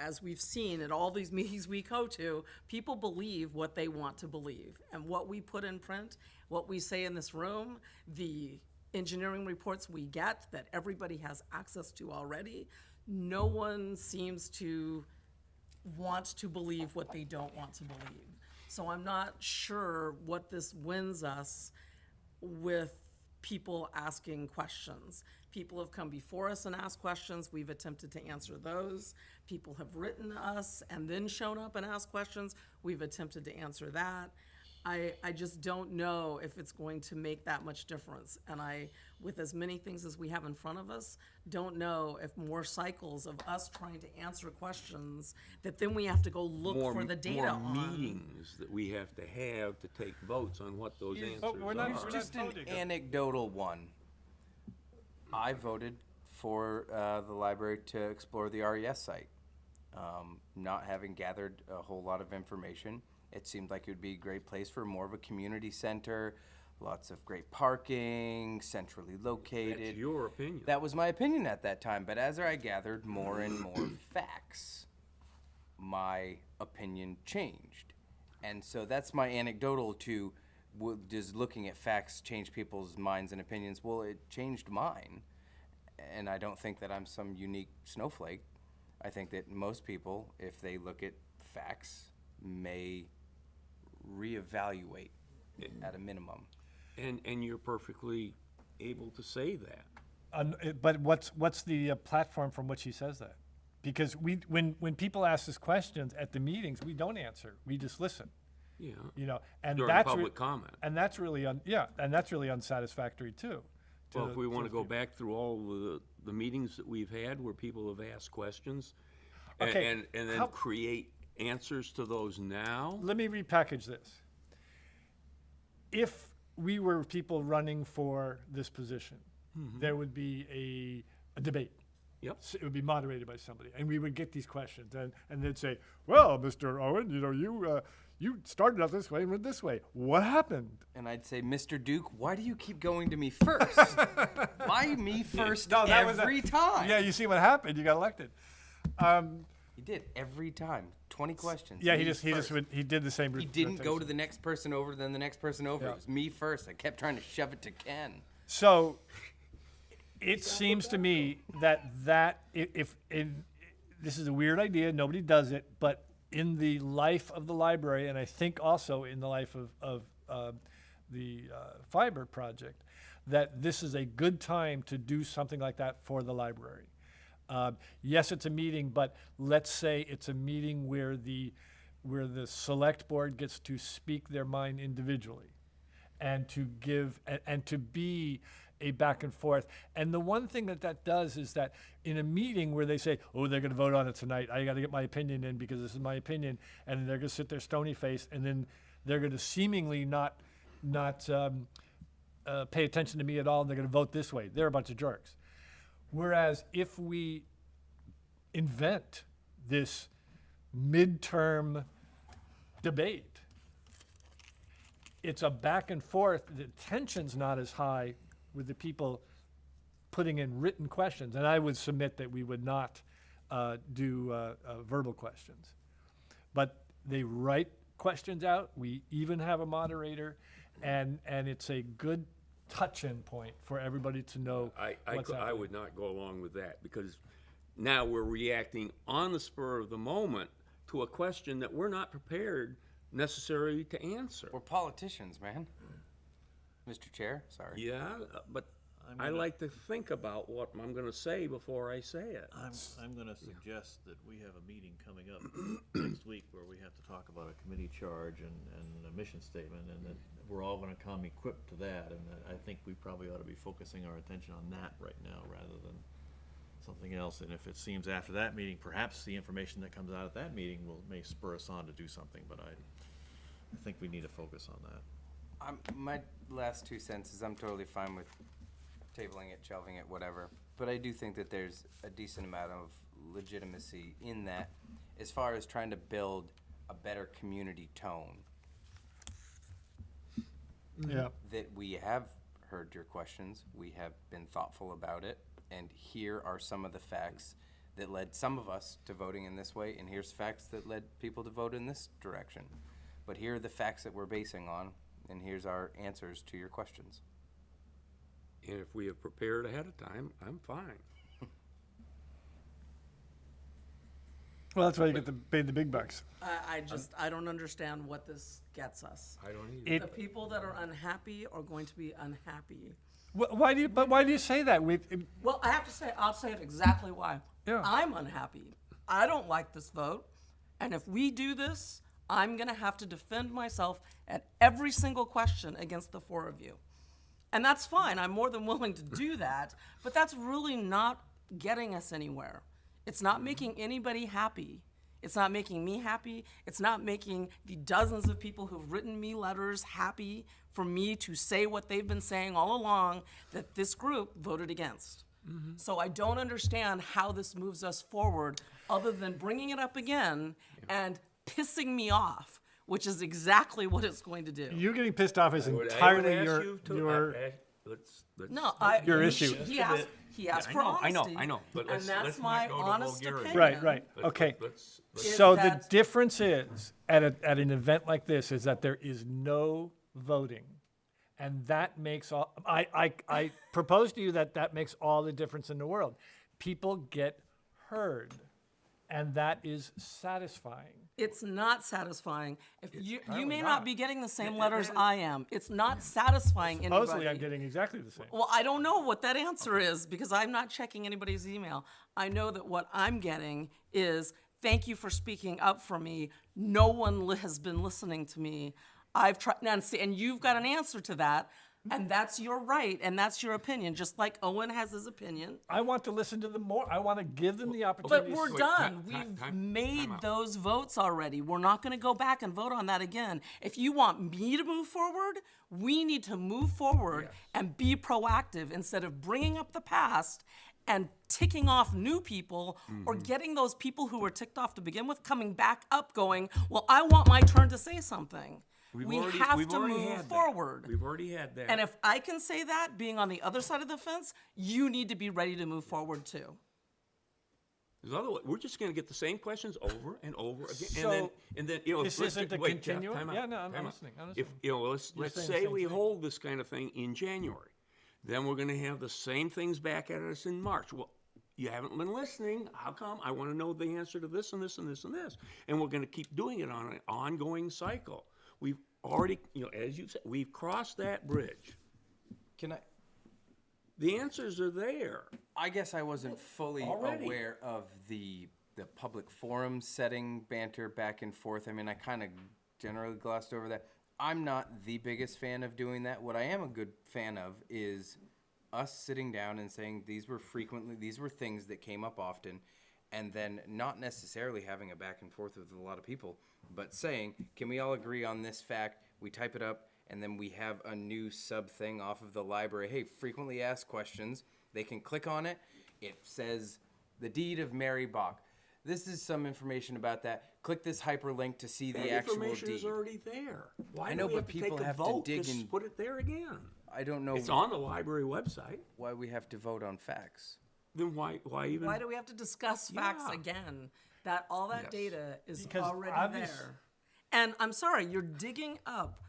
As we've seen at all these meetings we go to, people believe what they want to believe. And what we put in print, what we say in this room, the engineering reports we get that everybody has access to already, no one seems to want to believe what they don't want to believe. So I'm not sure what this wins us with people asking questions. People have come before us and asked questions. We've attempted to answer those. People have written us and then shown up and asked questions. We've attempted to answer that. I just don't know if it's going to make that much difference. And with as many things as we have in front of us, don't know if more cycles of us trying to answer questions that then we have to go look for the data on. More meetings that we have to take votes on what those answers we're not- are. we're Just an voting. anecdotal one. I voted for the library to explore the RES site. Not having gathered a whole lot of information, it seemed like it would be a great place for more of a community center, lots of great parking, centrally located. That's your opinion. That was my opinion at that time, but as I gathered more and more facts, my opinion changed. And so that's my anecdotal to, does looking at facts change people's minds and opinions? Well, it changed mine. And I don't think that I'm some unique snowflake. I think that most people, if they look at facts, may reevaluate at a minimum. And you're perfectly able to say that. But what's the platform from which he says that? Because when people ask us questions at the meetings, we don't answer. We just listen. Yeah. You know, and During that's public comment. and that's really unsatisfactory too. Well, to- if we to want to the go people. back through all the meetings that we've had where people have asked questions Okay, and then how- create answers to those now. Let me repackage this. If we were people running for this position, there would be a debate. Yep. It would be moderated by somebody, and we would get these questions, and they'd say, "Well, Mr. Owen, you started out this way and went this way. What happened?" And I'd say, Mr. Duke, why do you keep going to me first? Why me first every time? Yeah, you see what happened. You got elected. He did every time. 20 questions. Yeah, me he did the same. He didn't go rotation. to the next person over, then the next person over. Yeah. It was me first. I kept trying to shove it to Ken. So it seems to me that this is a weird idea, nobody does it, but in the life of the library, and I think also in the life of the fiber project, that this is a good time to do something like that for the library. Yes, it's a meeting, but let's say it's a meeting where the select board gets to speak their mind individually and to give and to be a back and forth. And the one thing that does is that in a meeting where they say, oh, they're going to vote on it tonight, I got to get my opinion in because this is my opinion, and they're going to sit there stony faced, and then they're going to seemingly not pay attention to me at all, and they're going to vote this way. They're a bunch of jerks. Whereas if we invent this midterm debate, it's a back and forth. The tension's not as high with the people putting in written questions. And I would submit that we would not do verbal questions. But they write questions out. We even have a moderator. And it's a good touch-in point for everybody to know what's I happening. would not go along with that because now we're reacting on the spur of the moment to a question that we're not prepared necessarily to answer. We're politicians, man. Mr. Chair, sorry. Yeah, but I like to think about what I'm going to say before I say it. I'm going to suggest that we have a meeting coming up next week where we have to talk about a committee charge and a mission statement, and that we're all going to come equipped to that, and I think we probably ought to be focusing our attention on that right now rather than something else. And if it seems after that meeting, perhaps the information that comes out at that meeting may spur us on to do something, but I think we need to focus on that. My last 2 cents is I'm totally fine with tabling it, shelving it, whatever. But I do think that there's a decent amount of legitimacy in that as far as trying to build a better community tone. Yeah. That we have heard your questions, we have been thoughtful about it, and here are some of the facts that led some of us to voting in this way, and here's facts that led people to vote in this direction. But here are the facts that we're basing on, and here's our answers to your questions. And if we have prepared ahead of time, I'm fine. Well, that's why you get to pay the big bucks. I don't understand what this gets us. I don't either. The people that are unhappy are going to be unhappy. Why do you say that? Well, I have to say, I'll say it exactly why. Yeah. I'm unhappy. I don't like this vote. And if we do this, I'm going to have to defend myself at every single question against the four of you. And that's fine. I'm more than willing to do that. But that's really not getting us anywhere. It's not making anybody happy. It's not making me happy. It's not making the dozens of people who've written me letters happy for me to say what they've been saying all along that this group voted against. So I don't understand how this moves us forward other than bringing it up again and pissing me off, which is exactly what it's going to do. You getting pissed off is I would entirely ask your you to- your. No, Your issue. He asked for honesty. I know, but and let's that's not my go to honest vulgarity. opinion. Right. Okay. Let's- So Is the that- difference is at an event like this is that there is no voting, and that makes all. I propose to you that makes all the difference in the world. People get heard, and that is satisfying. It's not satisfying. If you Apparently may not. not be getting the same letters I am. It's not satisfying anybody. Supposedly, I'm getting exactly the same. Well, I don't know what that answer is because I'm not checking anybody's email. I know that what I'm getting is thank you for speaking up for me. No one has been listening to me. I've tried, and you've got an answer to that, and that's your right, and that's your opinion, just like Owen has his opinion. I want to listen to them more. I want to give them the opportunity. But we're to done. time We've time made out. those votes already. We're not going to go back and vote on that again. If you want me to move forward, we need to move forward and be proactive instead of bringing up the past and ticking off new people or getting those people who were ticked off to begin with coming back up going, well, I want my turn to say something. We have to move forward. We've already had that. And if I can say that, being on the other side of the fence, you need to be ready to move forward too. Because otherwise, we're just going to get the same questions over and over again. So, and then, you know, this let's isn't a wait, Jeff, continuum? time out, Yeah, no, I'm time out. listening, I'm If, listening. you know, let's You're let's saying the say same we thing. hold this kind of thing in January. Then we're going to have the same things back at us in March. Well, you haven't been listening. How come? I want to know the answer to this and this and this and this. And we're going to keep doing it on an ongoing cycle. We've already, you know, as you said, we've crossed that bridge. Can I? The answers are there. I guess I wasn't fully Already. aware of the public forum setting banter back and forth. I mean, I kind of generally glossed over that. I'm not the biggest fan of doing that. What I am a good fan of is us sitting down and saying these were things that came up often, and then not necessarily having a back and forth with a lot of people, but saying, can we all agree on this fact? We type it up, and then we have a new sub thing off of the library. Hey, frequently asked questions. They can click on it. It says the deed of Mary Bach. This is some information about that. Click this hyperlink to see That the actual information deed. is already there. Why I know, do we but have to people take a have to vote dig to in. put it there again? I don't know It's on the library website. why we have to vote on facts. Then why even? Why do we have to discuss facts Yeah. again? That all that Yes. data is Because already obvious- there. And I'm sorry, you're digging up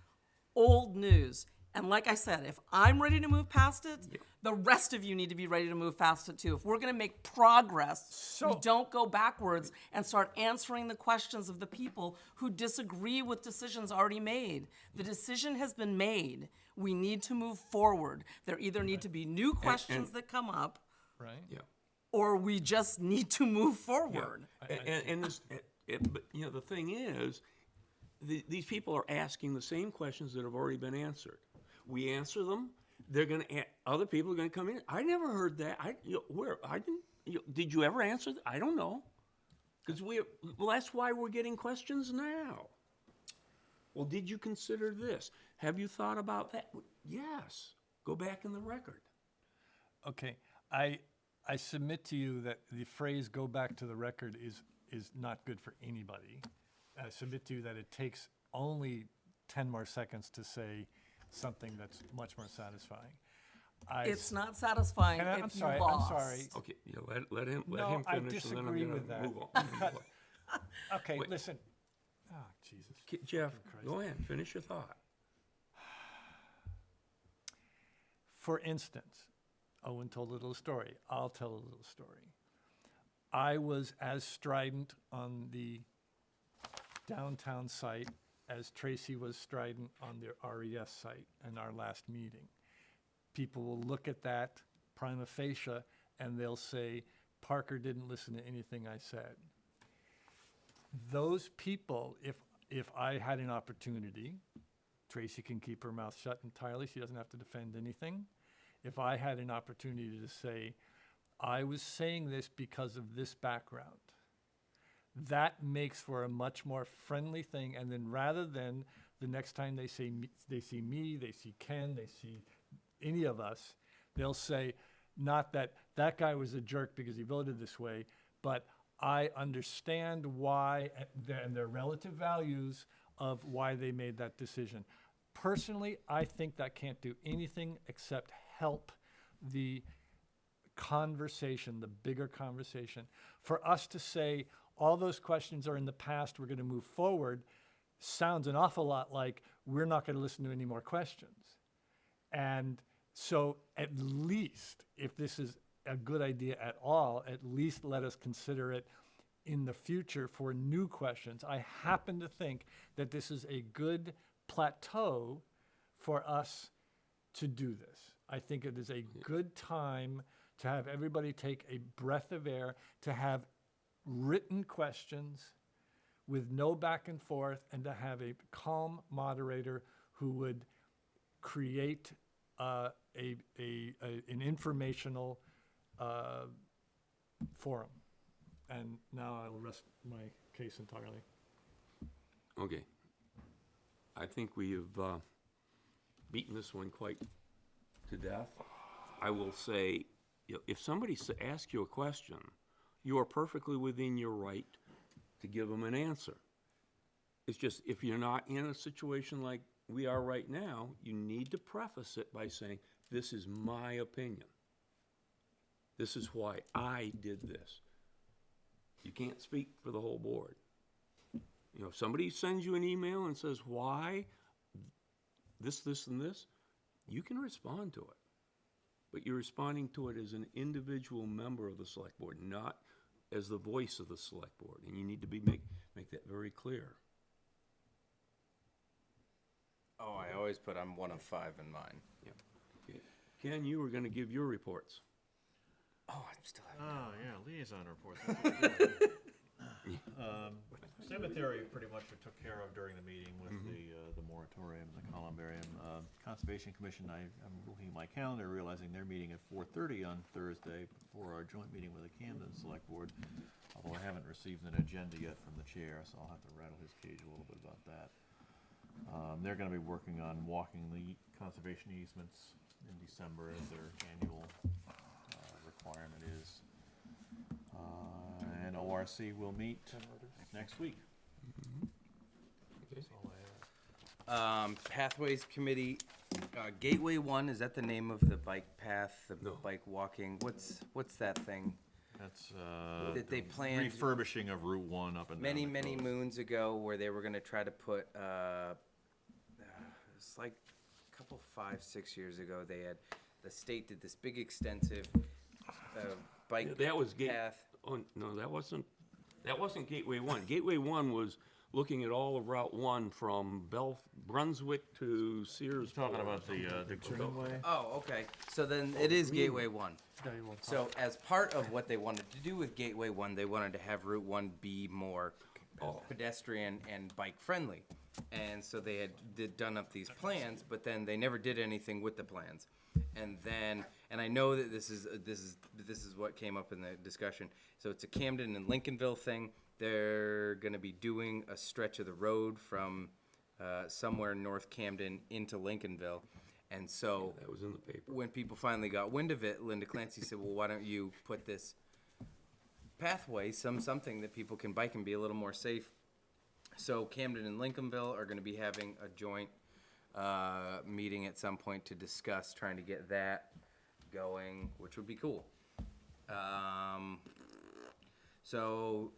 old news. And like I said, if I'm ready to move past it, the rest of you need to be ready to move past it too. If we're going to make progress, we don't go backwards and start answering the questions of the people who disagree with decisions already made. The decision has been made. We need to move forward. There either need to be new questions that come up, Right? Yeah. or we just need to move forward. And this, but you know, the thing is, these people are asking the same questions that have already been answered. We answer them. They're going to. Other people are going to come in. I never heard that. Did you ever answer that? I don't know. Because well, that's why we're getting questions now. Well, did you consider this? Have you thought about that? Yes. Go back in the record. Okay, I submit to you that the phrase "go back to the record" is not good for anybody. I submit to you that it takes only 10 more seconds to say something that's much more satisfying. It's not satisfying And if I'm you sorry, lost. I'm sorry. Okay, yeah, let him No, I finish, and then I'm disagree going with that. to move on. Okay, Wait. listen. Oh, Jesus. Jeff, Christ. go ahead, finish your thought. For instance, Owen told a little story. I'll tell a little story. I was as strident on the downtown site as Tracy was strident on the RES site in our last meeting. People will look at that prima facie and they'll say, Parker didn't listen to anything I said. Those people, if I had an opportunity, Tracy can keep her mouth shut entirely, she doesn't have to defend anything. If I had an opportunity to say, I was saying this because of this background, that makes for a much more friendly thing. And then rather than the next time they see me, they see Ken, they see any of us, they'll say, not that that guy was a jerk because he voted this way, but I understand why and their relative values of why they made that decision. Personally, I think that can't do anything except help the conversation, the bigger conversation. For us to say all those questions are in the past, we're going to move forward, sounds an awful lot like we're not going to listen to any more questions. And so at least, if this is a good idea at all, at least let us consider it in the future for new questions. I happen to think that this is a good plateau for us to do this. I think it is a good time to have everybody take a breath of air, to have written questions with no back and forth, and to have a calm moderator who would create an informational forum. And now I'll rest my case entirely. Okay. I think we have beaten this one quite to death. I will say, if somebody asks you a question, you are perfectly within your right to give them an answer. It's just, if you're not in a situation like we are right now, you need to preface it by saying, this is my opinion. This is why I did this. You can't speak for the whole board. You know, if somebody sends you an email and says, why this, and this, you can respond to it. But you're responding to it as an individual member of the select board, not as the voice of the select board. And you need to make that very clear. Oh, I always put I'm one of 5 in mine. Yeah. Okay. Ken, you were going to give your reports. Oh, I'm still having. Oh, yeah, liaison reports. That's what we're doing. Cemetery pretty much we took care of during the meeting with the moratorium, the columbarium. Conservation Commission, I'm looking at my calendar, realizing they're meeting at 4:30 on Thursday before our joint meeting with the Camden Select Board, although I haven't received an agenda yet from the chair, so I'll have to rattle his cage a little bit about that. They're going to be working on walking the conservation easements in December as their annual requirement is. And ORC will meet next week. That's all I have. Pathways Committee, Gateway 1, is that the name of the bike path, the bike walking? What's that thing? That's That they planned refurbishing of Route 1 up and down many, the many coast. moons ago, where they were going to try to put, it's like a couple, 5, 6 years ago, the state did this big extensive bike That was path. Oh, no, that wasn't Gateway 1. Gateway 1 was looking at all of Route 1 from Brunswick to Sears. Talking about the Greenway? Oh, okay. So then it is Gateway 1. So as part of what they wanted to do with Gateway 1, they wanted to have Route 1 be more pedestrian and bike friendly. And so they had done up these plans, but then they never did anything with the plans. And then, and I know that this is what came up in the discussion. So it's a Camden and Lincolnville thing. They're going to be doing a stretch of the road from somewhere in North Camden into Lincolnville. And so That was in the paper. when people finally got wind of it, Linda Clancy said, well, why don't you put this pathway, something that people can bike and be a little more safe. So Camden and Lincolnville are going to be having a joint meeting at some point to discuss trying to get that going, which would be cool. So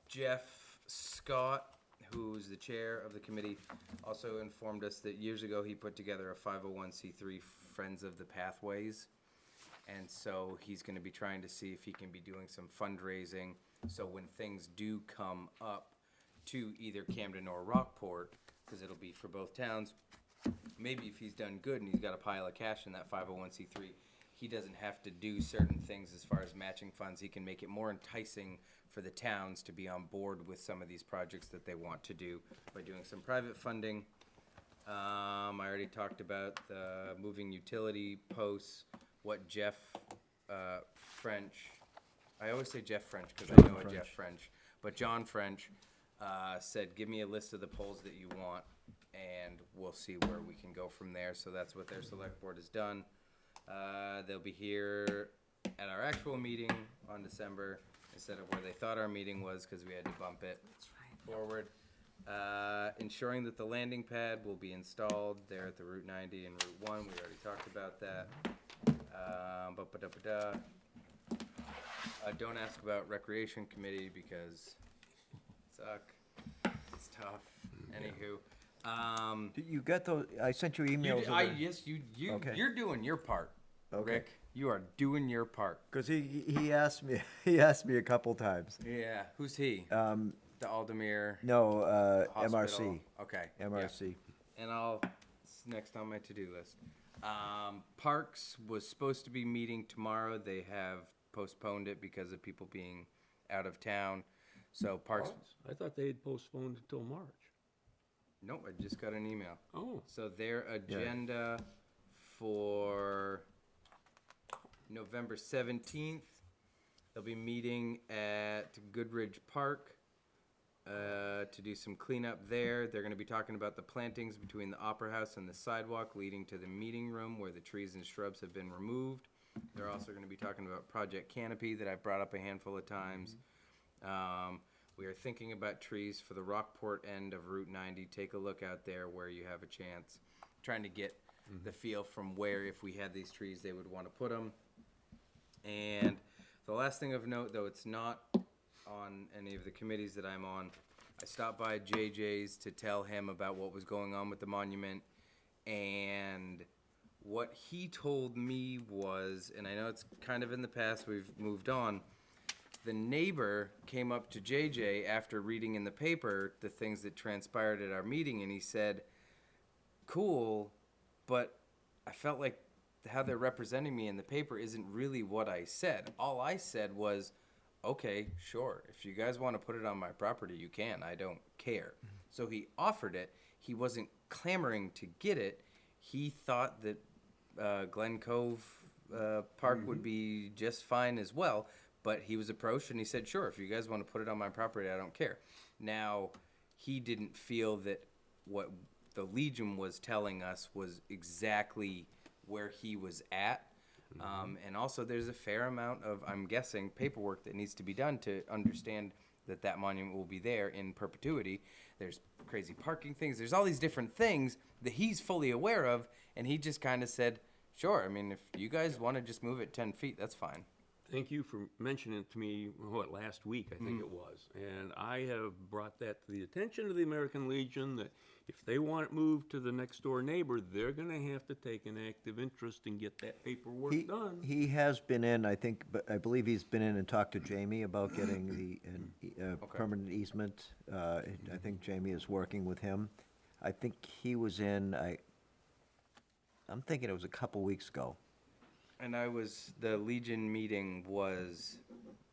Jeff Scott, who's the chair of the committee, also informed us that years ago he put together a 501c3 Friends of the Pathways. And so he's gonna be trying to see if he can be doing some fundraising, so when things do come up to either Camden or Rockport, because it'll be for both towns, maybe if he's done good and he's got a pile of cash in that 501c3, he doesn't have to do certain things as far as matching funds. He can make it more enticing for the towns to be on board with some of these projects that they want to do by doing some private funding. I already talked about the moving utility posts, what Jeff French, I always say Jeff French because I know a Jeff French, but John French said, give me a list of the polls that you want, and we'll see where we can go from there. So that's what their select board has done. They'll be here at our actual meeting on December instead of where they thought our meeting was because we had to bump it forward. Ensuring that the landing pad will be installed there at the Route 90 and Route 1. We already talked about that. Don't ask about Recreation Committee because suck. It's tough. Anywho. You got those, I sent you emails. Yes, Okay. you're doing your part, Okay. Rick. You are doing your part. Because he asked me, he asked me a couple times. Yeah. Who's he? The Aldermere. No, Hospital. MRC. Okay. MRC. Yeah. And it's next on my to-do list. Parks was supposed to be meeting tomorrow. They have postponed it because of people being out of town. So Parks. I thought they had postponed until March. Nope, I just got an email. Oh. So their agenda for November 17th, they'll be meeting at Goodridge Park to do some cleanup there. They're going to be talking about the plantings between the Opera House and the sidewalk leading to the meeting room where the trees and shrubs have been removed. They're also going to be talking about Project Canopy that I've brought up a handful of times. We are thinking about trees for the Rockport end of Route 90. Take a look out there where you have a chance. Trying to get the feel from where, if we had these trees, they would want to put them. And the last thing of note, though it's not on any of the committees that I'm on, I stopped by JJ's to tell him about what was going on with the monument. And what he told me was, and I know it's kind of in the past, we've moved on, the neighbor came up to JJ after reading in the paper the things that transpired at our meeting, and he said, cool, but I felt like how they're representing me in the paper isn't really what I said. All I said was, okay, sure, if you guys want to put it on my property, you can. I don't care. So he offered it. He wasn't clamoring to get it. He thought that Glen Cove Park would be just fine as well. But he was approached and he said, sure, if you guys want to put it on my property, I don't care. Now, he didn't feel that what the Legion was telling us was exactly where he was at. And also there's a fair amount of, I'm guessing, paperwork that needs to be done to understand that that monument will be there in perpetuity. There's crazy parking things. There's all these different things that he's fully aware of. And he just kind of said, sure, I mean, if you guys want to just move it 10 feet, that's fine. Thank you for mentioning it to me, last week, I think it was. And I have brought that to the attention of the American Legion, that if they want it moved to the next door neighbor, they're gonna have to take an active interest and get that paperwork done. He has been in, I think, but I believe he's been in and talked to Jamie about getting the permanent easement. I think Jamie is working with him. I think he was in, I'm thinking it was a couple weeks ago. And the Legion meeting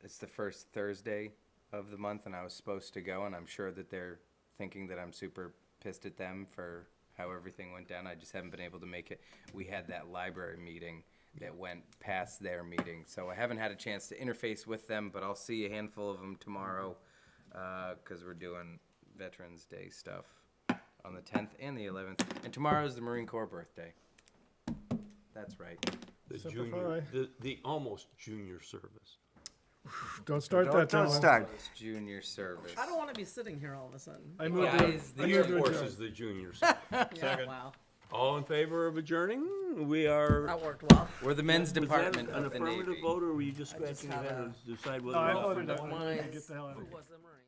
it's the first Thursday of the month, and I was supposed to go, and I'm sure that they're thinking that I'm super pissed at them for how everything went down. I just haven't been able to make it. We had that library meeting that went past their meeting, so I haven't had a chance to interface with them, but I'll see a handful of them tomorrow, because we're doing Veterans Day stuff on the 10th and the 11th, and tomorrow's the Marine Corps birthday. That's right. The almost junior service. Don't start that, Don't gentlemen. start. Junior service. I don't want to be sitting here all of a sudden. I moved Guys, to, The Air Force is the junior service. Yeah, wow. All in favor of adjourning? We are. That worked well. We're the men's Was that department an of the affirmative Navy. vote, or were you just I just scratching your had head a- to decide No, whether? I all voted three- no. I wanted to get the hell out of Who here. was the Marine?